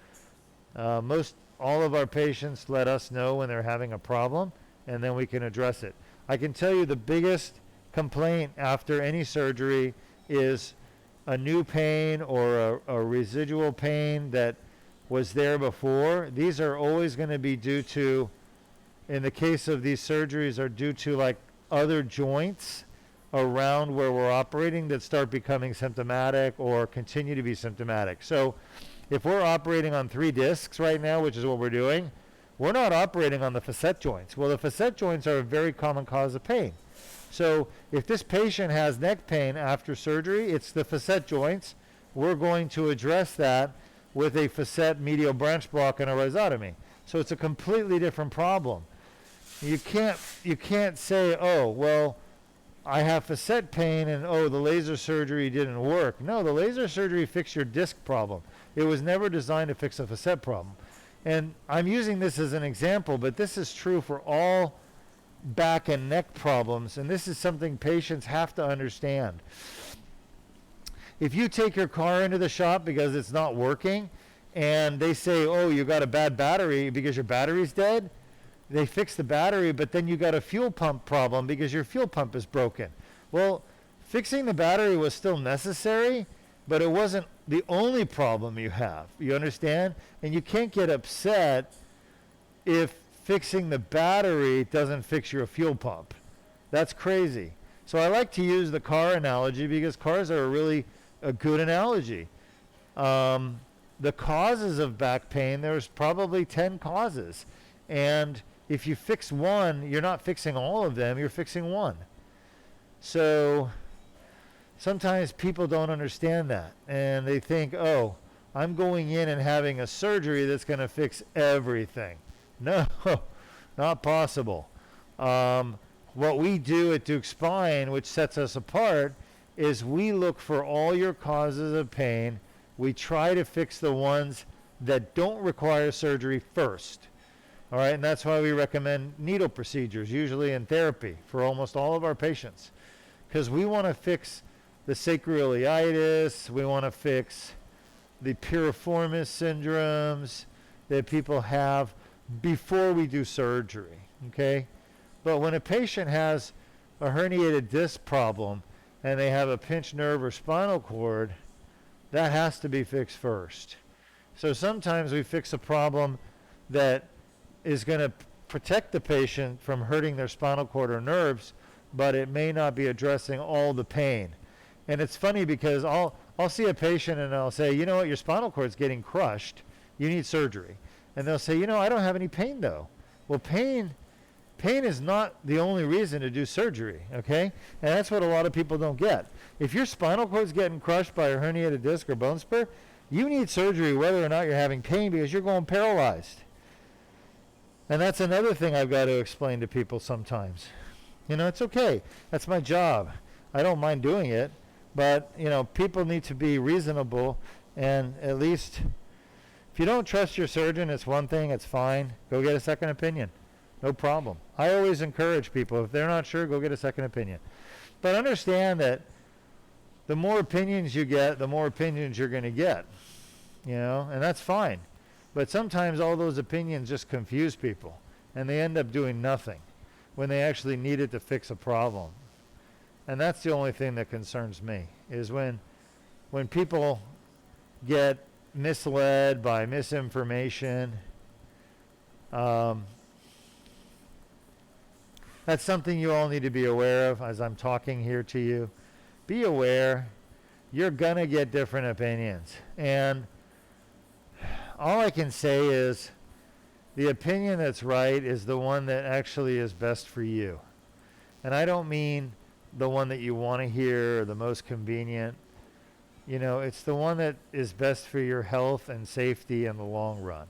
all of our patients let us know when they're having a problem, and then we can address it. I can tell you the biggest complaint after any surgery is a new pain or a residual pain that was there before. These are always going to be due to, in the case of these surgeries, are due to like other joints around where we're operating that start becoming symptomatic or continue to be symptomatic. So if we're operating on 3 discs right now, which is what we're doing, we're not operating on the facet joints. Well, the facet joints are a very common cause of pain. So if this patient has neck pain after surgery, it's the facet joints. We're going to address that with a facet medial branch block and a rhizotomy. So it's a completely different problem. You can't say, oh, well, I have facet pain and, oh, the laser surgery didn't work. No, the laser surgery fixed your disc problem. It was never designed to fix a facet problem. And I'm using this as an example, but this is true for all back and neck problems, and this is something patients have to understand. If you take your car into the shop because it's not working, and they say, oh, you got a bad battery because your battery's dead, they fix the battery, but then you got a fuel pump problem because your fuel pump is broken. Well, fixing the battery was still necessary, but it wasn't the only problem you have. You understand? And you can't get upset if fixing the battery doesn't fix your fuel pump. That's crazy. So I like to use the car analogy because cars are a good analogy. The causes of back pain, there's probably 10 causes. And if you fix one, you're not fixing all of them, you're fixing one. So sometimes people don't understand that. And they think, oh, I'm going in and having a surgery that's going to fix everything. No, not possible. What we do at Deuk Spine, which sets us apart, is we look for all your causes of pain. We try to fix the ones that don't require surgery first. All right, and that's why we recommend needle procedures, usually in therapy, for almost all of our patients. Because we want to fix the sacroiliitis, we want to fix the piriformis syndromes that people have before we do surgery, okay? But when a patient has a herniated disc problem and they have a pinched nerve or spinal cord, that has to be fixed first. So sometimes we fix a problem that is going to protect the patient from hurting their spinal cord or nerves, but it may not be addressing all the pain. And it's funny because I'll see a patient and I'll say, you know what, your spinal cord's getting crushed, you need surgery. And they'll say, you know, I don't have any pain though. Well, pain is not the only reason to do surgery, okay? And that's what a lot of people don't get. If your spinal cord's getting crushed by a herniated disc or bone spur, You need surgery whether or not you're having pain because you're going paralyzed. And that's another thing I've got to explain to people sometimes. You know, it's okay. That's my job. I don't mind doing it. But, you know, people need to be reasonable, and at least if you don't trust your surgeon, it's one thing, it's fine. Go get a second opinion. No problem. I always encourage people, if they're not sure, go get a second opinion. But understand that the more opinions you get, the more opinions you're going to get. You know, and that's fine. But sometimes all those opinions just confuse people, and they end up doing nothing when they actually need it to fix a problem. And that's the only thing that concerns me, is when people get misled by misinformation. That's something you all need to be aware of as I'm talking here to you. Be aware. You're going to get different opinions. And all I can say is the opinion that's right is the one that actually is best for you. And I don't mean the one that you want to hear or the most convenient. You know, it's the one that is best for your health and safety in the long run.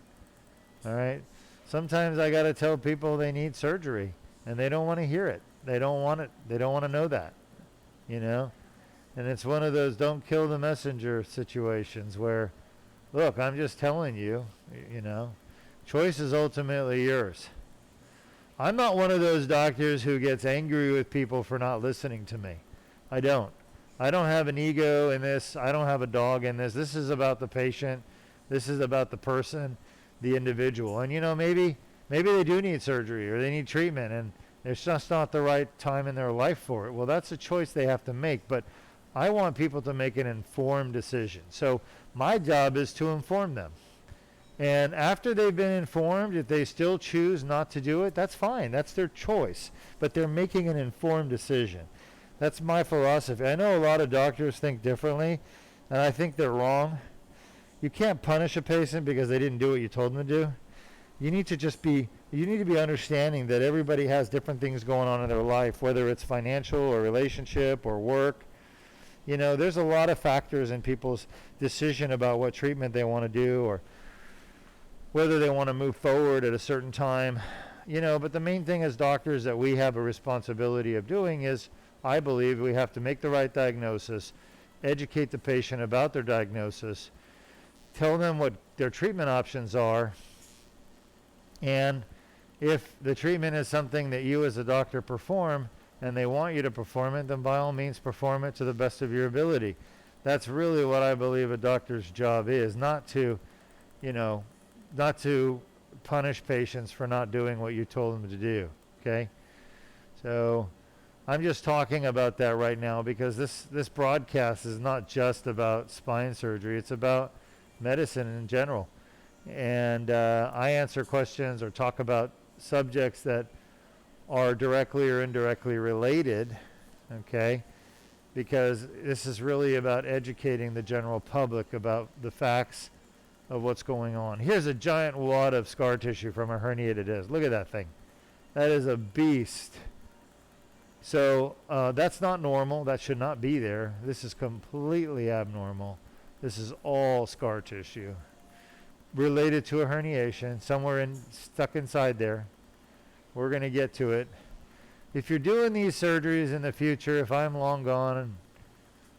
All right? Sometimes I got to tell people they need surgery, and they don't want to hear it. They don't want it. They don't want to know that, you know? And it's one of those don't kill the messenger situations where, look, I'm just telling you, you know, choice is ultimately yours. I'm not one of those doctors who gets angry with people for not listening to me. I don't. I don't have an ego in this. I don't have a dog in this. This is about the patient. This is about the person, the individual. And, you know, maybe they do need surgery or they need treatment and it's just not the right time in their life for it. Well, that's a choice they have to make. But I want people to make an informed decision. So my job is to inform them. And after they've been informed, if they still choose not to do it, that's fine. That's their choice. But they're making an informed decision. That's my philosophy. I know a lot of doctors think differently, and I think they're wrong. You can't punish a patient because they didn't do what you told them to do. You need to be understanding that everybody has different things going on in their life, whether it's financial or relationship or work. You know, there's a lot of factors in people's decision about what treatment they want to do or whether they want to move forward at a certain time, you know, but the main thing as doctors that we have a responsibility of doing is, I believe, we have to make the right diagnosis, educate the patient about their diagnosis, tell them what their treatment options are, and if the treatment is something that you as a doctor perform and they want you to perform it, then by all means perform it to the best of your ability. That's really what I believe a doctor's job is, not to, you know, not to punish patients for not doing what you told them to do, okay? So I'm just talking about that right now because this broadcast is not just about spine surgery. It's about medicine in general. And I answer questions or talk about subjects that are directly or indirectly related, okay? Because this is really about educating the general public about the facts of what's going on. Here's a giant wad of scar tissue from a herniated disc. Look at that thing. That is a beast. So that's not normal. That should not be there. This is completely abnormal. This is all scar tissue related to a herniation somewhere stuck inside there. We're going to get to it. If you're doing these surgeries in the future, if I'm long gone,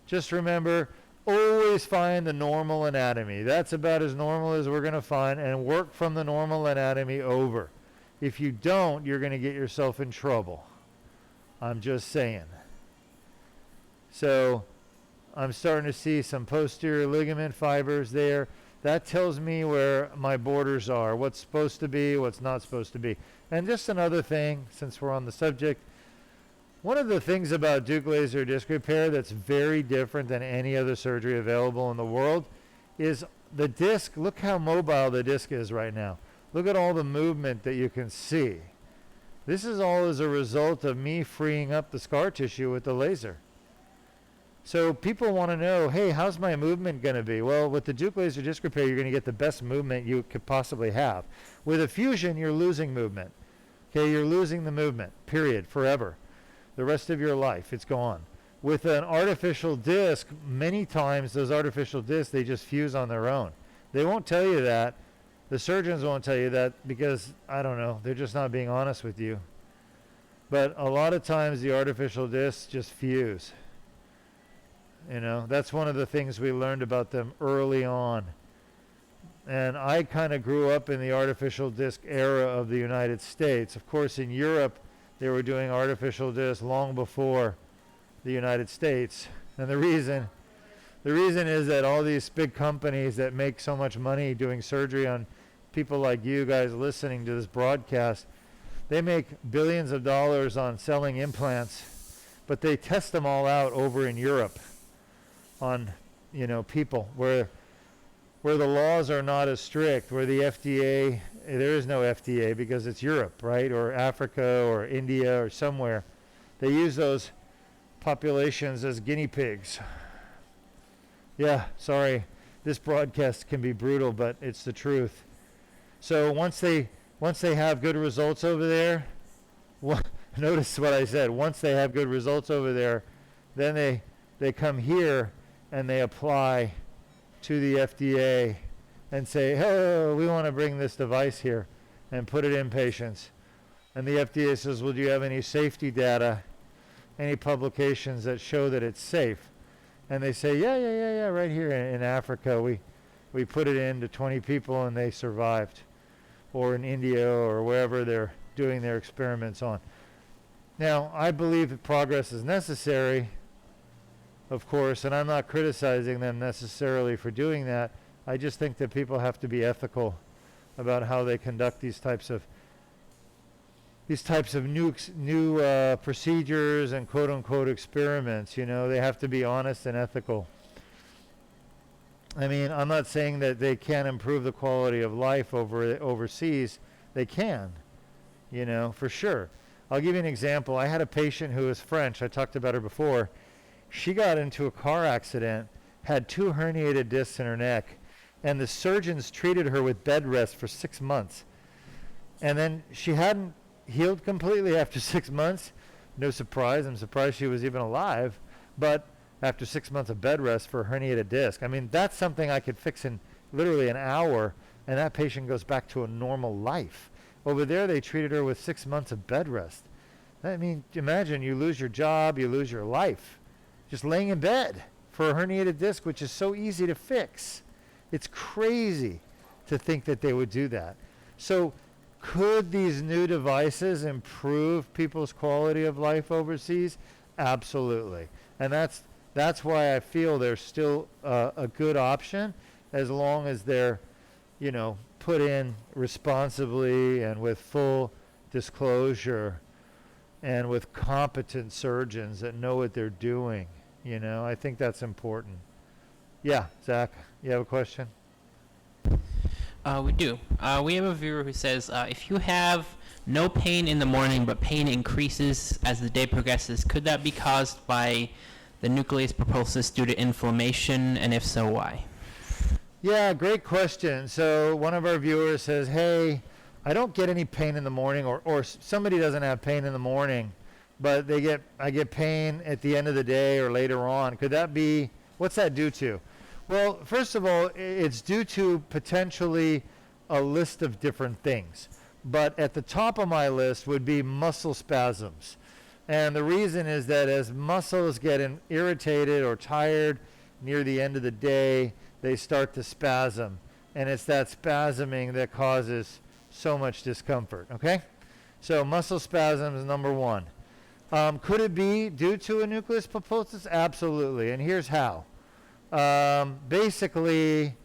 just remember, always find the normal anatomy. That's about as normal as we're going to find, and work from the normal anatomy over. If you don't, you're going to get yourself in trouble. I'm just saying. So I'm starting to see some posterior ligament fibers there. That tells me where my borders are, what's supposed to be, what's not supposed to be. And just another thing, since we're on the subject, one of the things about Deuk laser disc repair that's very different than any other surgery available in the world is the disc. Look how mobile the disc is right now. Look at all the movement that you can see. This is all as a result of me freeing up the scar tissue with the laser. So people want to know, hey, how's my movement going to be? Well, with the Deuk laser disc repair, you're going to get the best movement you could possibly have. With a fusion, you're losing movement. Okay, you're losing the movement, period, forever. The rest of your life, it's gone. With an artificial disc, many times those artificial discs, they just fuse on their own. They won't tell you that. The surgeons won't tell you that because, I don't know, they're just not being honest with you. But a lot of times the artificial discs just fuse. You know, that's one of the things we learned about them early on. And I kind of grew up in the artificial disc era of the United States. Of course, in Europe, they were doing artificial discs long before the United States. And the reason is that all these big companies that make so much money doing surgery on people like you guys listening to this broadcast, they make billions of dollars on selling implants, but they test them all out over in Europe on, you know, people where the laws are not as strict, where the FDA, there is no FDA because it's Europe, right? Or Africa or India or somewhere. They use those populations as guinea pigs. Yeah, sorry. This broadcast can be brutal, but it's the truth. So once they have good results over there, notice what I said. Once they have good results over there, then they come here and they apply to the FDA and say, oh, we want to bring this device here and put it in patients. And the FDA says, well, do you have any safety data, any publications that show that it's safe? And they say, yeah, right here in Africa, we put it into 20 people and they survived. Or in India or wherever they're doing their experiments on. Now, I believe that progress is necessary, of course, and I'm not criticizing them necessarily for doing that. I just think that people have to be ethical about how they conduct these types of new procedures and quote unquote experiments. You know, they have to be honest and ethical. I mean, I'm not saying that they can't improve the quality of life overseas. They can, you know, for sure. I'll give you an example. I had a patient who was French. I talked about her before. She got into a car accident, had 2 herniated discs in her neck, and the surgeons treated her with bed rest for 6 months. And then she hadn't healed completely after 6 months. No surprise. I'm surprised she was even alive. But after 6 months of bed rest for a herniated disc, I mean, that's something I could fix in literally an hour, and that patient goes back to a normal life. Over there, they treated her with 6 months of bed rest. I mean, imagine you lose your job, you lose your life, just laying in bed for a herniated disc, which is so easy to fix. It's crazy to think that they would do that. So could these new devices improve people's quality of life overseas? Absolutely. And that's why I feel they're still a good option, as long as they're, you know, put in responsibly and with full disclosure and with competent surgeons that know what they're doing. You know, I think that's important. Yeah, Zach, you have a question? We do. We have a viewer who says, if you have no pain in the morning but pain increases as the day progresses, could that be caused by the nucleus pulposus due to inflammation, and if so, why? Yeah, great question. So one of our viewers says, hey, I don't get any pain in the morning, or somebody doesn't have pain in the morning, but I get pain at the end of the day or later on. Could that be, what's that due to? Well, first of all, it's due to potentially a list of different things. But at the top of my list would be muscle spasms. And the reason is that as muscles get irritated or tired near the end of the day, they start to spasm. And it's that spasming that causes so much discomfort, okay? So muscle spasms is number one. Could it be due to a nucleus pulposus? Absolutely, and here's how. Basically,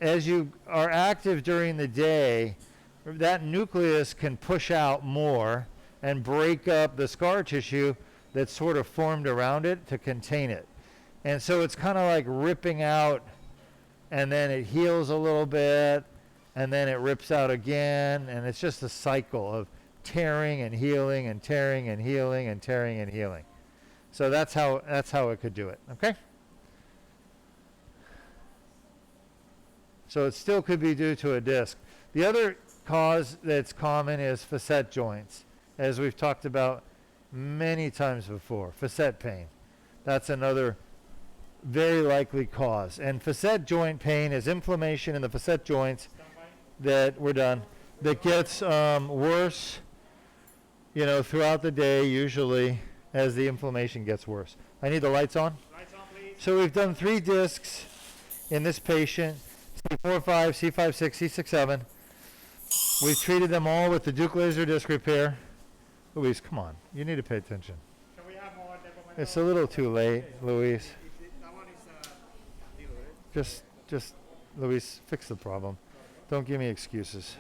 as you are active during the day, that nucleus can push out more and break up the scar tissue that's sort of formed around it to contain it. And so it's kind of like ripping out, and then it heals a little bit, and then it rips out again, and it's just a cycle of tearing and healing and tearing and healing and tearing and healing. So that's how it could do it, okay? So it still could be due to a disc. The other cause that's common is facet joints, as we've talked about many times before. Facet pain. That's another very likely cause. And facet joint pain is inflammation in the facet joints that, we're done, that gets worse, you know, throughout the day, usually, as the inflammation gets worse. I need the lights on. Lights on, please. So we've done 3 discs in this patient, C4, 5, C5, 6, C6, 7. We've treated them all with the Deuk laser disc repair. Luis, come on. You need to pay attention. Can we have more developmental? It's a little too late, Luis. That one is Dilator. Just, Luis, fix the problem. Don't give me excuses.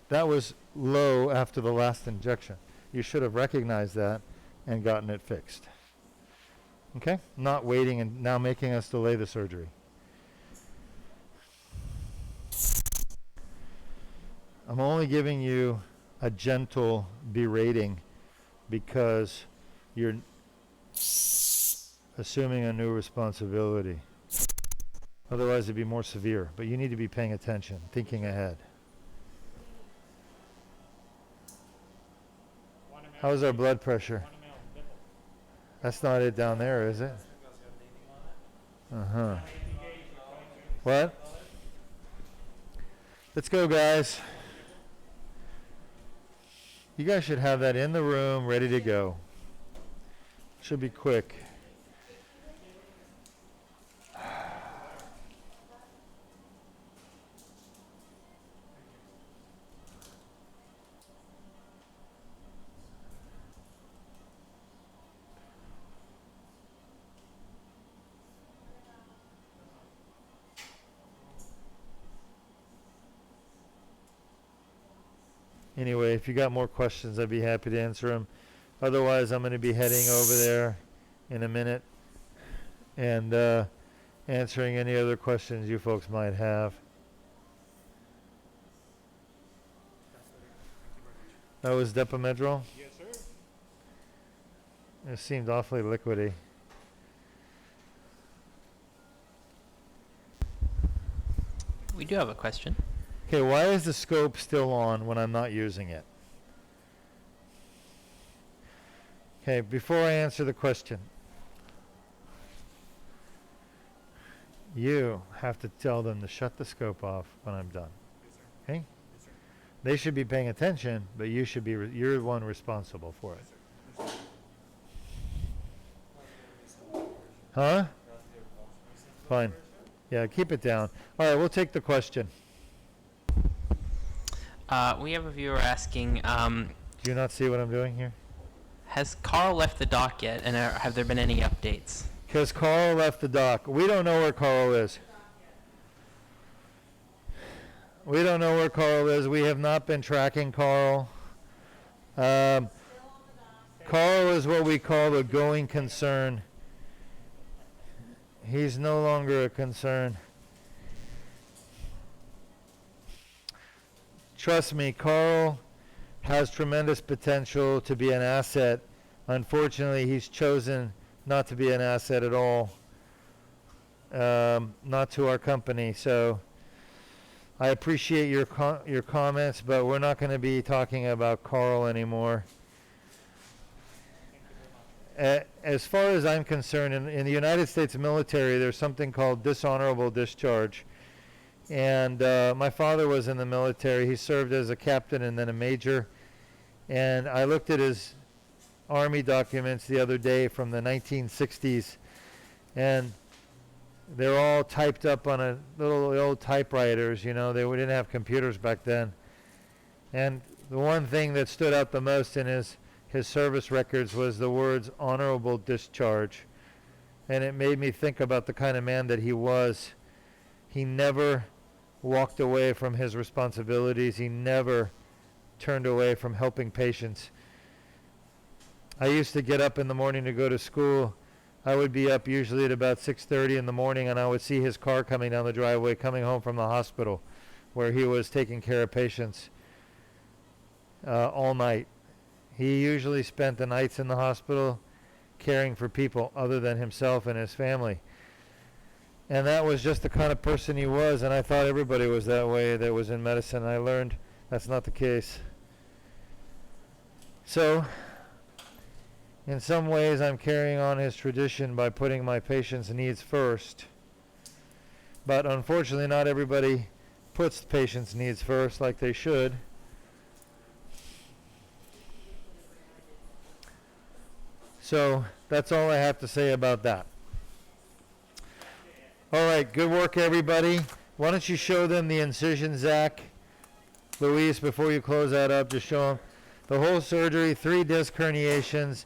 That was low after the last injection. You should have recognized that and gotten it fixed. Okay? Not waiting and now making us delay the surgery. I'm only giving you a gentle berating because you're assuming a new responsibility. Otherwise, it'd be more severe. But you need to be paying attention, thinking ahead. How's our blood pressure? That's not it down there, is it? Uh-huh. What? Let's go, guys. You guys should have that in the room, ready to go. Should be quick. Anyway, if you got more questions, I'd be happy to answer them. Otherwise, I'm going to be heading over there in a minute and answering any other questions you folks might have. That was Depomedrol? Yes, sir. It seemed awfully liquidy. We do have a question. Okay, why is the scope still on when I'm not using it? Okay, before I answer the question, you have to tell them to shut the scope off when I'm done. Okay? They should be paying attention, but you should be, you're the one responsible for it. Huh? Fine. Yeah, keep it down. All right, we'll take the question. We have a viewer asking, Do you not see what I'm doing here? has Carl left the dock yet, and have there been any updates? Because Carl left the dock. We don't know where Carl is. We don't know where Carl is. We have not been tracking Carl. Carl is what we call a going concern. He's no longer a concern. Trust me, Carl has tremendous potential to be an asset. Unfortunately, he's chosen not to be an asset at all, not to our company. So I appreciate your comments, but we're not going to be talking about Carl anymore. As far as I'm concerned, in the United States military, there's something called dishonorable discharge. And my father was in the military. He served as a captain and then a major. And I looked at his Army documents the other day from the 1960s. And they're all typed up on a little old typewriters. You know, they didn't have computers back then. And the one thing that stood out the most in his service records was the words honorable discharge. And it made me think about the kind of man that he was. He never walked away from his responsibilities. He never turned away from helping patients. I used to get up in the morning to go to school. I would be up usually at about 6:30 in the morning, and I would see his car coming down the driveway, coming home from the hospital where he was taking care of patients all night. He usually spent the nights in the hospital caring for people other than himself and his family. And that was just the kind of person he was, and I thought everybody was that way that was in medicine. I learned that's not the case. So, in some ways, I'm carrying on his tradition by putting my patient's needs first. But unfortunately, not everybody puts the patient's needs first like they should. So, that's all I have to say about that. All right, good work, everybody. Why don't you show them the incision, Zach? Luis, before you close that up, just show them the whole surgery, 3 disc herniations,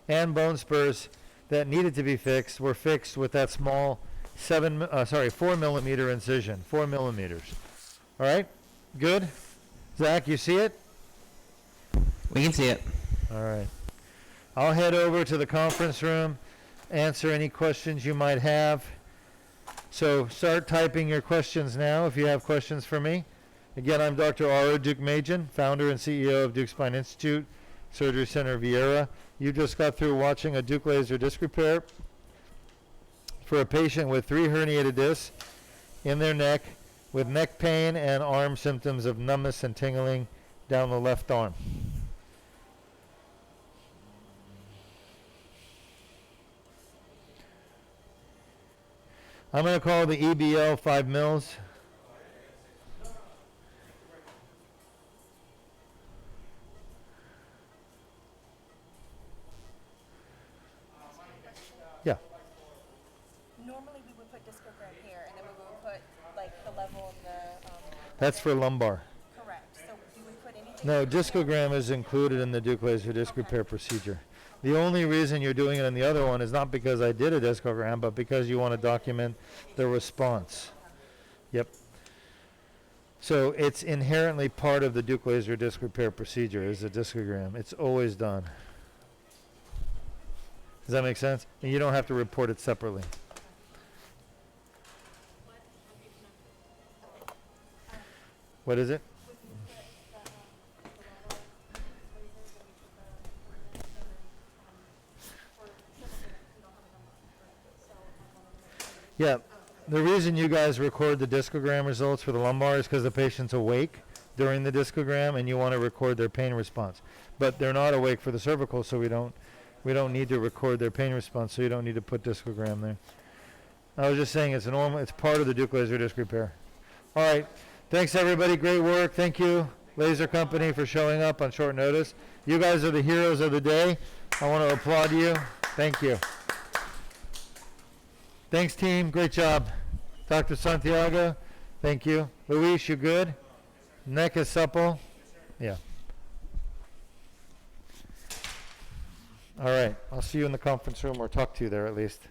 and bone spurs that needed to be fixed were fixed with that small 4 millimeter incision, 4 millimeters. All right, good. Zach, you see it? We can see it. All right. I'll head over to the conference room, answer any questions you might have. So start typing your questions now if you have questions for me. Again, I'm Dr. Deuk, founder and CEO of Deuk Spine Institute, Surgery Center of Viera. You just got through watching a Deuk laser disc repair for a patient with 3 herniated discs in their neck with neck pain and arm symptoms of numbness and tingling down the left arm. I'm going to call the EBL 5 mils. Yeah. Normally we would put discogram here, and then we would put like the level of the. That's for lumbar. Correct. So you would put anything. No, discogram is included in the Deuk laser disc repair procedure. The only reason you're doing it in the other one is not because I did a discogram, but because you want to document the response. Yep. So it's inherently part of the Deuk laser disc repair procedure is a discogram. It's always done. Does that make sense? And you don't have to report it separately. What is it? Yeah, the reason you guys record the discogram results for the lumbar is because the patient's awake during the discogram and you want to record their pain response. But they're not awake for the cervical, so we don't need to record their pain response, so you don't need to put discogram there. I was just saying it's part of the Deuk laser disc repair. All right, thanks everybody, great work. Thank you, Laser Company, for showing up on short notice. You guys are the heroes of the day. I want to applaud you. Thank you. Thanks, team. Great job. Dr. Santiago, thank you. Luis, you good? Neck is supple? Yeah. All right. I'll see you in the conference room, or talk to you there at least.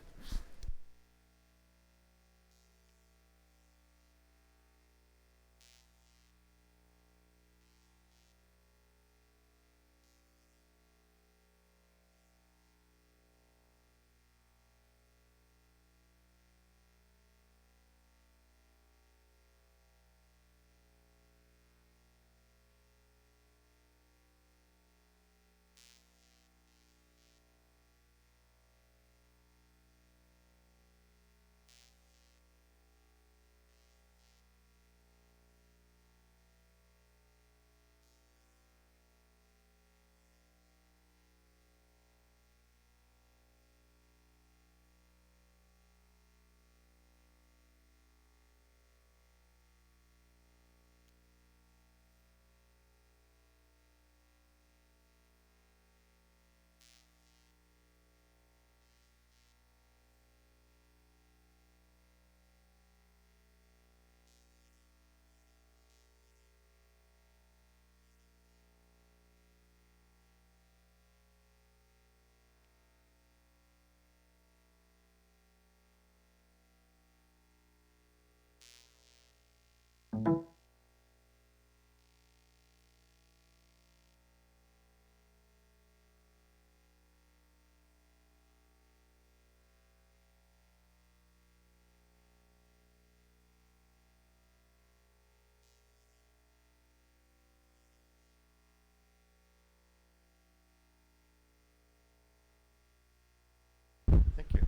Thank you.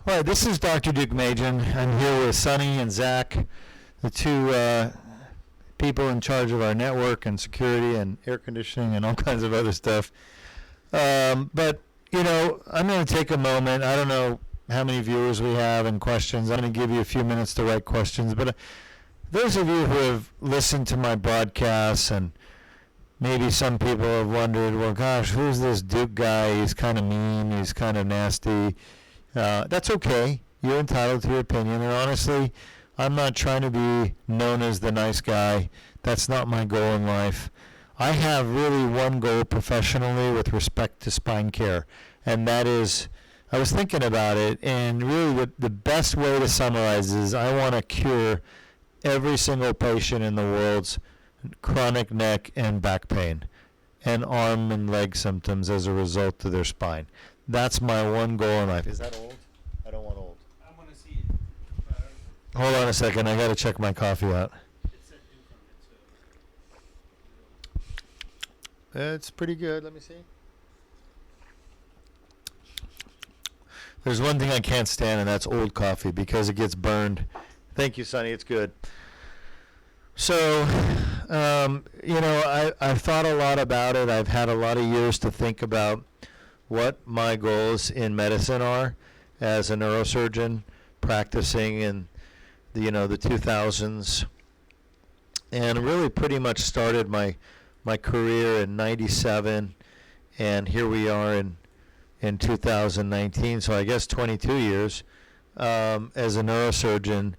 All right, this is Dr. Deuk. I'm here with Sonny and Zach, the two people in charge of our network and security and air conditioning and all kinds of other stuff. But, you know, I'm going to take a moment. I don't know how many viewers we have and questions. I'm going to give you a few minutes to write questions. But those of you who have listened to my broadcasts, and maybe some people have wondered, well, gosh, who's this Deuk guy? He's kind of mean. He's kind of nasty. That's okay. You're entitled to your opinion. And honestly, I'm not trying to be known as the nice guy. That's not my goal in life. I have really one goal professionally with respect to spine care, and that is, I was thinking about it, and really the best way to summarize is I want to cure every single patient in the world's chronic neck and back pain and arm and leg symptoms as a result of their spine. That's my one goal in life. Is that old? I don't want old. I want to see it. Hold on a second. I got to check my coffee out. It's a Deuk on it, so. It's pretty good. Let me see. There's one thing I can't stand, and that's old coffee because it gets burned. Thank you, Sonny. It's good. So, you know, I've thought a lot about it. I've had a lot of years to think about what my goals in medicine are as a neurosurgeon practicing in the, you know, the 2000s, and really pretty much started my career in 97, and here we are in 2019, so I guess 22 years as a neurosurgeon.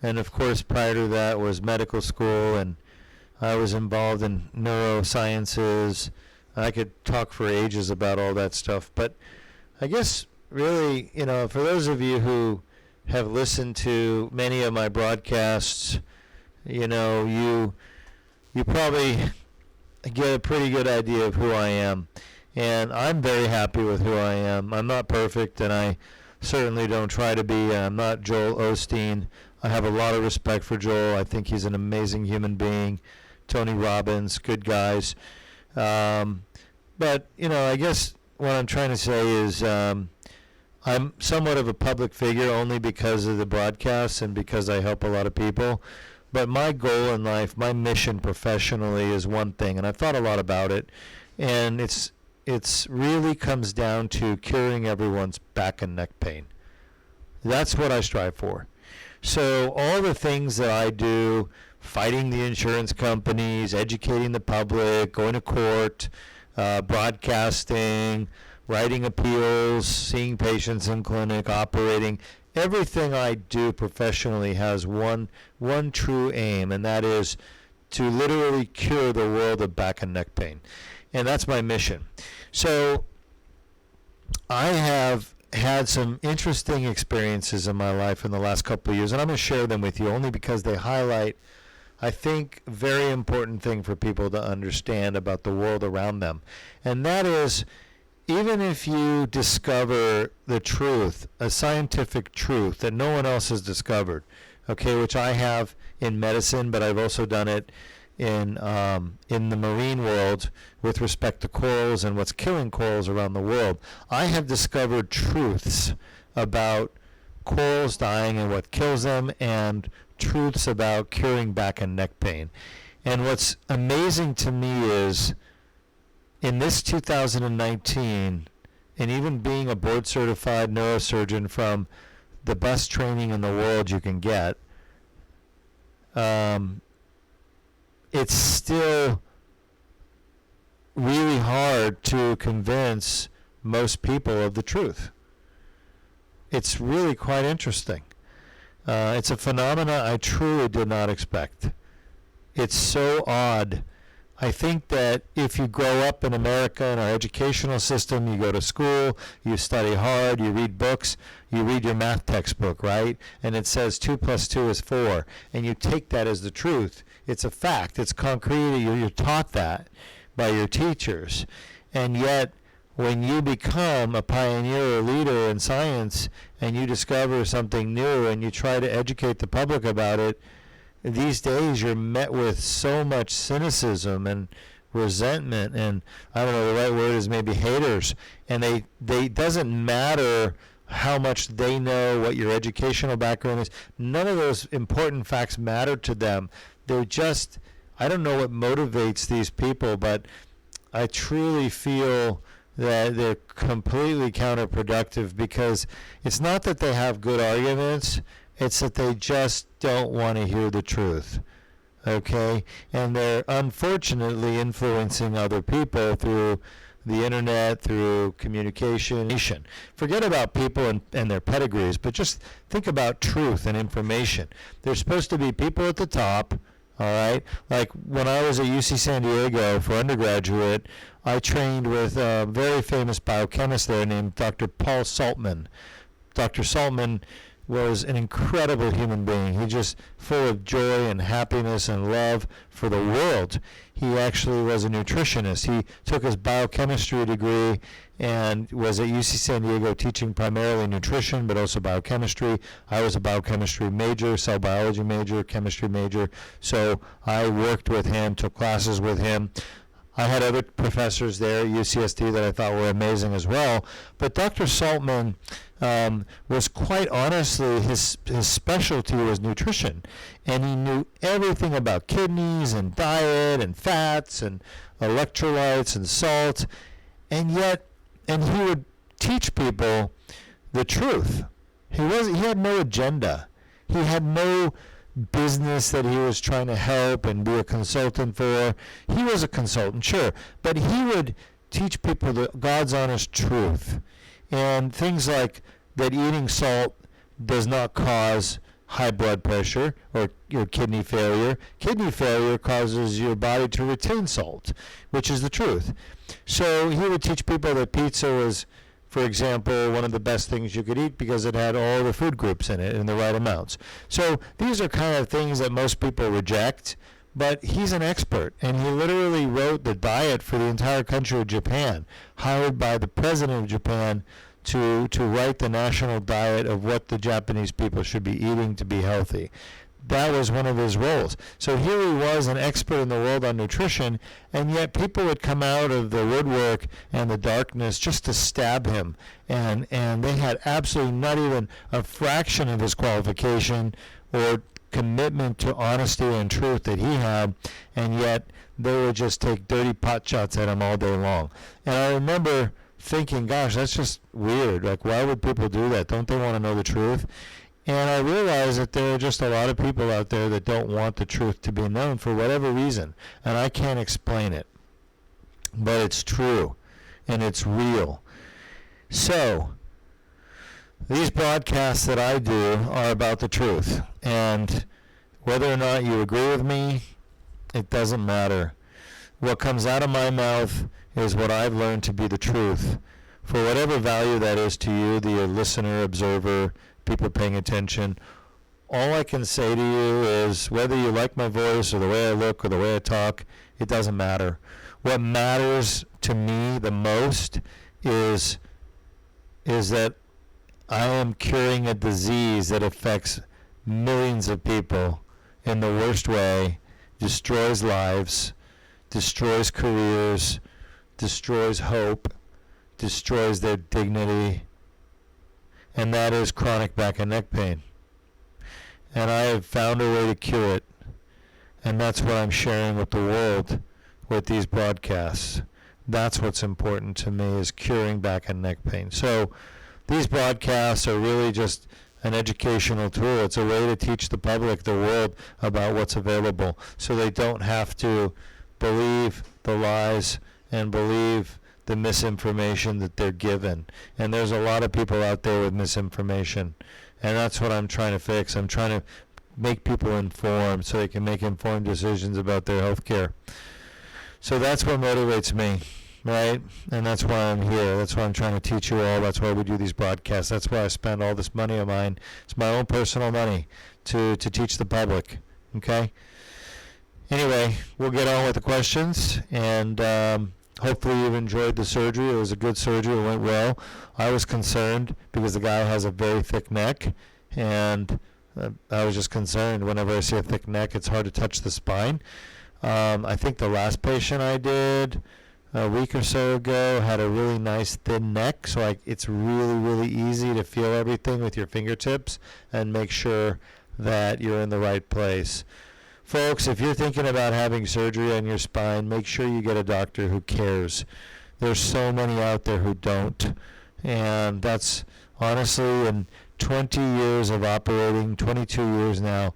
And of course, prior to that was medical school, and I was involved in neurosciences. I could talk for ages about all that stuff, but I guess really, you know, for those of you who have listened to many of my broadcasts, you know, you probably get a pretty good idea of who I am. And I'm very happy with who I am. I'm not perfect, and I certainly don't try to be. I'm not Joel Osteen. I have a lot of respect for Joel. I think he's an amazing human being. Tony Robbins, good guys. But, you know, I guess what I'm trying to say is I'm somewhat of a public figure only because of the broadcasts and because I help a lot of people. But my goal in life, my mission professionally is one thing, and I've thought a lot about it, and it's really comes down to curing everyone's back and neck pain. That's what I strive for. So all the things that I do, fighting the insurance companies, educating the public, going to court, broadcasting, writing appeals, seeing patients in clinic, operating, everything I do professionally has one true aim, and that is to literally cure the world of back and neck pain. And that's my mission. So I have had some interesting experiences in my life in the last couple of years, and I'm going to share them with you only because they highlight, I think, a very important thing for people to understand about the world around them. And that is, even if you discover the truth, a scientific truth that no one else has discovered, okay, which I have in medicine, but I've also done it in the marine world with respect to corals and what's killing corals around the world. I have discovered truths about corals dying and what kills them, and truths about curing back and neck pain. And what's amazing to me is, in this 2019, and even being a board certified neurosurgeon from the best training in the world you can get, it's still really hard to convince most people of the truth. It's really quite interesting. It's a phenomena I truly did not expect. It's so odd. I think that if you grow up in America in our educational system, you go to school, you study hard, you read books, you read your math textbook, right? And it says 2 + 2 is 4, and you take that as the truth. It's a fact. It's concrete. You're taught that by your teachers. And yet, when you become a pioneer or leader in science and you discover something new and you try to educate the public about it, these days you're met with so much cynicism and resentment, and I don't know, the right word is maybe haters. And they doesn't matter how much they know, what your educational background is. None of those important facts matter to them. They're just I don't know what motivates these people, but I truly feel that they're completely counterproductive, because it's not that they have good arguments, it's that they just don't want to hear the truth. Okay? And they're unfortunately influencing other people through the internet, through communication. Forget about people and their pedigrees, but just think about truth and information. There's supposed to be people at the top, all right? Like when I was at UC San Diego for undergraduate, I trained with a very famous biochemist there named Dr. Paul Saltman. Dr. Saltman was an incredible human being. He just full of joy and happiness and love for the world. He actually was a nutritionist. He took his biochemistry degree and was at UC San Diego teaching primarily nutrition, but also biochemistry. I was a biochemistry major, cell biology major, chemistry major. So I worked with him, took classes with him. I had other professors there at UCSD that I thought were amazing as well. But Dr. Saltman was quite honestly, his specialty was nutrition. And he knew everything about kidneys and diet and fats and electrolytes and salt. And he would teach people the truth. He had no agenda. He had no business that he was trying to help and be a consultant for. He was a consultant, sure, but he would teach people the God's honest truth. And things like that eating salt does not cause high blood pressure or your kidney failure. Kidney failure causes your body to retain salt, which is the truth. So he would teach people that pizza was, for example, one of the best things you could eat because it had all the food groups in it in the right amounts. So these are kind of things that most people reject, but he's an expert, and he literally wrote the diet for the entire country of Japan, hired by the president of Japan to write the national diet of what the Japanese people should be eating to be healthy. That was one of his roles. So here he was, an expert in the world on nutrition, and yet people would come out of the woodwork and the darkness just to stab him. And they had absolutely not even a fraction of his qualification or commitment to honesty and truth that he had, and yet they would just take dirty pot shots at him all day long. And I remember thinking, gosh, that's just weird. Like, why would people do that? Don't they want to know the truth? And I realized that there are just a lot of people out there that don't want the truth to be known for whatever reason. And I can't explain it. But it's true. And it's real. So, these broadcasts that I do are about the truth. And whether or not you agree with me, it doesn't matter. What comes out of my mouth is what I've learned to be the truth. For whatever value that is to you, the listener, observer, people paying attention, all I can say to you is whether you like my voice or the way I look or the way I talk, it doesn't matter. What matters to me the most is that I am curing a disease that affects millions of people in the worst way, destroys lives, destroys careers, destroys hope, destroys their dignity, and that is chronic back and neck pain. And I have found a way to cure it, and that's what I'm sharing with the world with these broadcasts. That's what's important to me, is curing back and neck pain. So these broadcasts are really just an educational tool. It's a way to teach the public, the world, about what's available, so they don't have to believe the lies and believe the misinformation that they're given. And there's a lot of people out there with misinformation, and that's what I'm trying to fix. I'm trying to make people informed so they can make informed decisions about their health care. So that's what motivates me, right? And that's why I'm here. That's why I'm trying to teach you all. That's why we do these broadcasts. That's why I spend all this money of mine. It's my own personal money to teach the public, okay? Anyway, we'll get on with the questions, and hopefully you've enjoyed the surgery. It was a good surgery. It went well. I was concerned because the guy has a very thick neck, and I was just concerned. Whenever I see a thick neck, it's hard to touch the spine. I think the last patient I did a week or so ago had a really nice thin neck, so it's really, really easy to feel everything with your fingertips and make sure that you're in the right place. Folks, if you're thinking about having surgery on your spine, make sure you get a doctor who cares. There's so many out there who don't. And that's honestly, in 20 years of operating, 22 years now,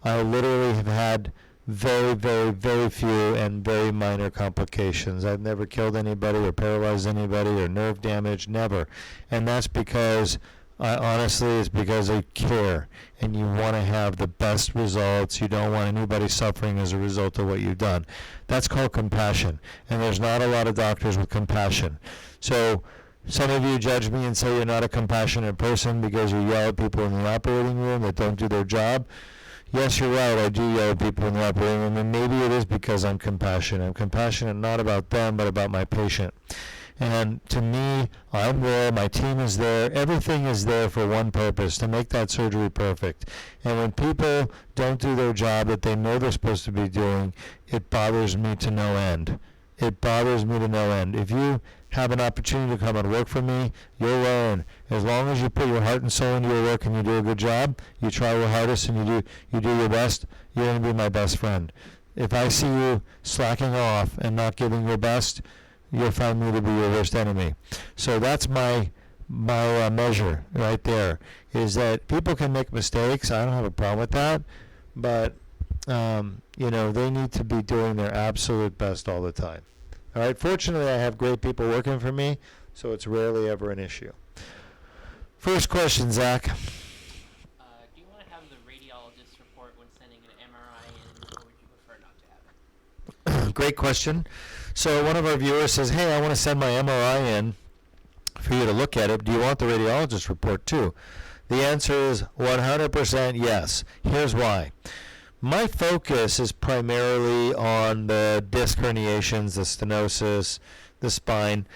I literally have had very, very, very few and very minor complications. I've never killed anybody or paralyzed anybody or nerve damage, never. And that's because honestly, it's because I care, and you want to have the best results. You don't want anybody suffering as a result of what you've done. That's called compassion, and there's not a lot of doctors with compassion. So some of you judge me and say you're not a compassionate person because you yell at people in the operating room that don't do their job. Yes, you're right, I do yell at people in the operating room, and maybe it is because I'm compassionate. I'm compassionate not about them, but about my patient. And to me, I'm there, my team is there, everything is there for one purpose, to make that surgery perfect. And when people don't do their job that they know they're supposed to be doing, it bothers me to no end. It bothers me to no end. If you have an opportunity to come and work for me, you'll learn. As long as you put your heart and soul into your work and you do a good job, you try your hardest and you do your best, you're going to be my best friend. If I see you slacking off and not giving your best, you'll find me to be your worst enemy. So that's my measure right there, is that people can make mistakes. I don't have a problem with that, but they need to be doing their absolute best all the time. All right. Fortunately, I have great people working for me, so it's rarely ever an issue. First question, Zach. Do you want to have the radiologist report when sending an MRI in, or would you prefer not to have it? Great question. So one of our viewers says, hey, I want to send my MRI in for you to look at it. Do you want the radiologist report too? The answer is 100% yes. Here's why. My focus is primarily on the disc herniations, the stenosis, the spine.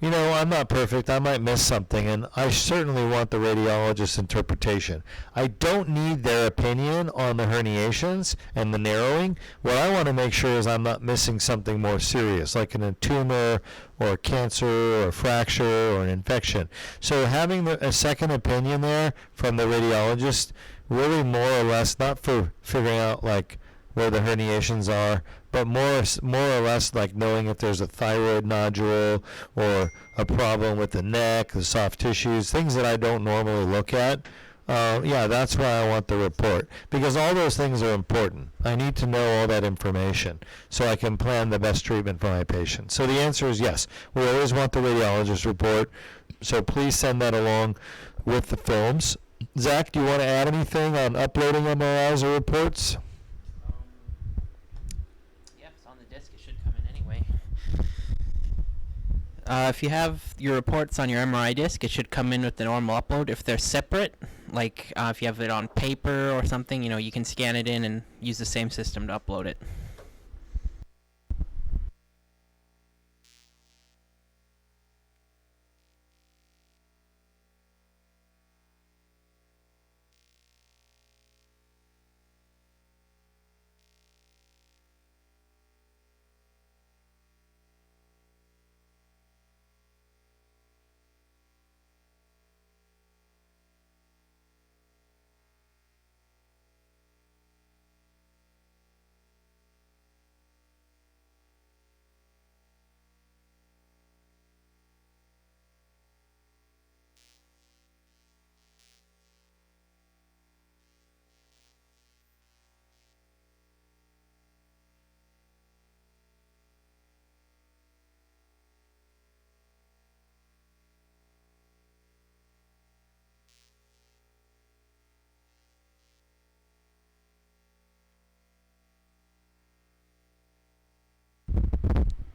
I'm not perfect. I might miss something, and I certainly want the radiologist's interpretation. I don't need their opinion on the herniations and the narrowing. What I want to make sure is I'm not missing something more serious, like a tumor or cancer or a fracture or an infection. So having a second opinion there from the radiologist, really more or less, not for figuring out like where the herniations are, but more or less like knowing if there's a thyroid nodule or a problem with the neck, the soft tissues, things that I don't normally look at. That's why I want the report, because all those things are important. I need to know all that information so I can plan the best treatment for my patient. So the answer is yes. We always want the radiologist report, so please send that along with the films. Zach, do you want to add anything on uploading MRIs or reports? If it's on the disc, it should come in anyway. If you have your reports on your MRI disc, it should come in with the normal upload. If they're separate, like if you have it on paper or something, you can scan it in and use the same system to upload it.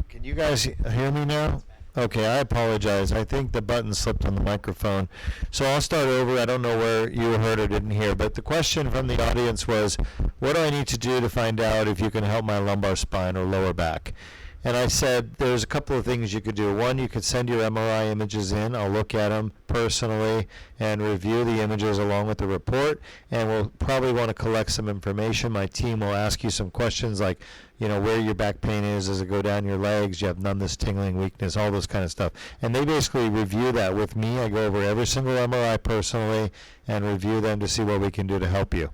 Can you guys hear me now? Okay, I apologize. I think the button slipped on the microphone. So I'll start over. I don't know where you heard or didn't hear, but the question from the audience was, what do I need to do to find out if you can help my lumbar spine or lower back? And I said there's a couple of things you could do. One, you could send your MRI images in. I'll look at them personally and review the images along with the report, and we'll probably want to collect some information. My team will ask you some questions like, where your back pain is, does it go down your legs, you have numbness, tingling, weakness, all those kind of stuff. And they basically review that with me. I go over every single MRI personally, and review them to see what we can do to help you.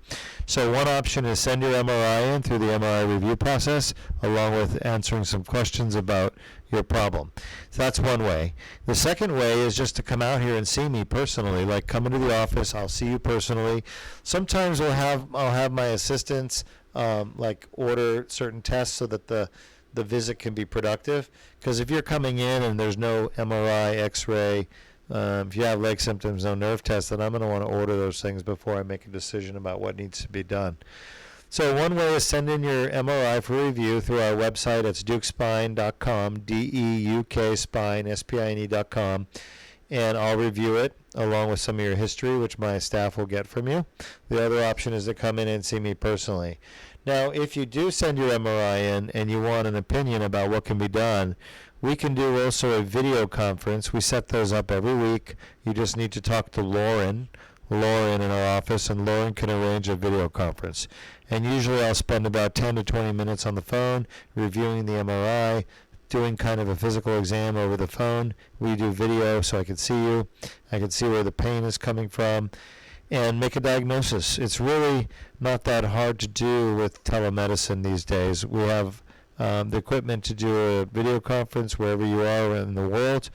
So one option is send your MRI in through the MRI review process, along with answering some questions about your problem. So that's one way. The second way is just to come out here and see me personally, like come into the office, I'll see you personally. Sometimes I'll have my assistants like order certain tests so that the visit can be productive. Because if you're coming in and there's no MRI, X-ray, if you have leg symptoms, no nerve tests, then I'm going to want to order those things before I make a decision about what needs to be done. So one way is send in your MRI for review through our website. It's deukspine.com, D-E-U-K spine, S-P-I-N-E.com, and I'll review it along with some of your history, which my staff will get from you. The other option is to come in and see me personally. Now, if you do send your MRI in and you want an opinion about what can be done, we can do also a video conference. We set those up every week. You just need to talk to Lauren in our office, and Lauren can arrange a video conference. And usually I'll spend about 10 to 20 minutes on the phone reviewing the MRI, doing kind of a physical exam over the phone. We do video so I can see you. I can see where the pain is coming from and make a diagnosis. It's really not that hard to do with telemedicine these days. We have the equipment to do a video conference wherever you are in the world.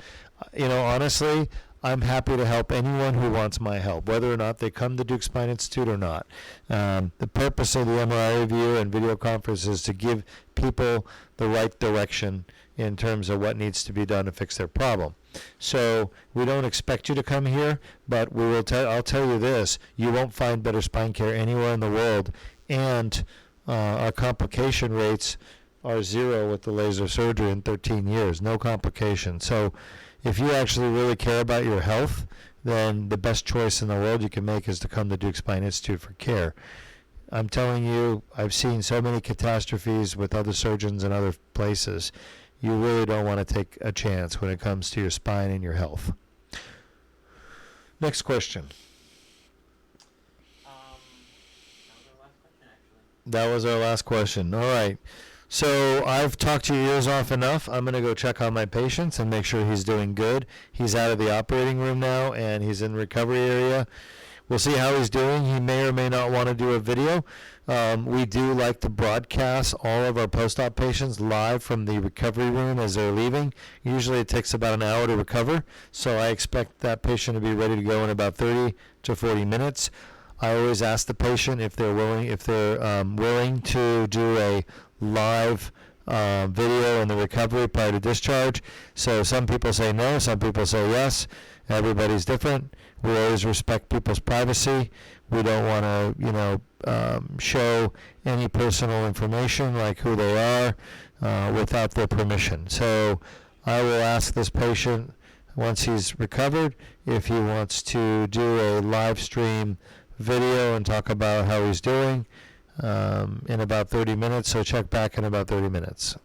Honestly, I'm happy to help anyone who wants my help, whether or not they come to Deuk Spine Institute or not. The purpose of the MRI review and video conference is to give people the right direction in terms of what needs to be done to fix their problem. So we don't expect you to come here, but I'll tell you this, you won't find better spine care anywhere in the world, and our complication rates are 0 with the laser surgery in 13 years, no complications. So if you actually really care about your health, then the best choice in the world you can make is to come to Deuk Spine Institute for care. I'm telling you, I've seen so many catastrophes with other surgeons in other places. You really don't want to take a chance when it comes to your spine and your health. Next question. That was our last question. All right. So I've talked your ears off enough. I'm going to go check on my patients and make sure he's doing good. He's out of the operating room now, and he's in recovery area. We'll see how he's doing. He may or may not want to do a video. We do like to broadcast all of our post-op patients live from the recovery room as they're leaving. Usually it takes about an hour to recover, so I expect that patient to be ready to go in about 30 to 40 minutes. I always ask the patient if they're willing to do a live video in the recovery prior to discharge. So some people say no, some people say yes. Everybody's different. We always respect people's privacy. We don't want to, show any personal information like who they are without their permission. So I will ask this patient once he's recovered if he wants to do a live stream video and talk about how he's doing in about 30 minutes. So check back in about 30 minutes.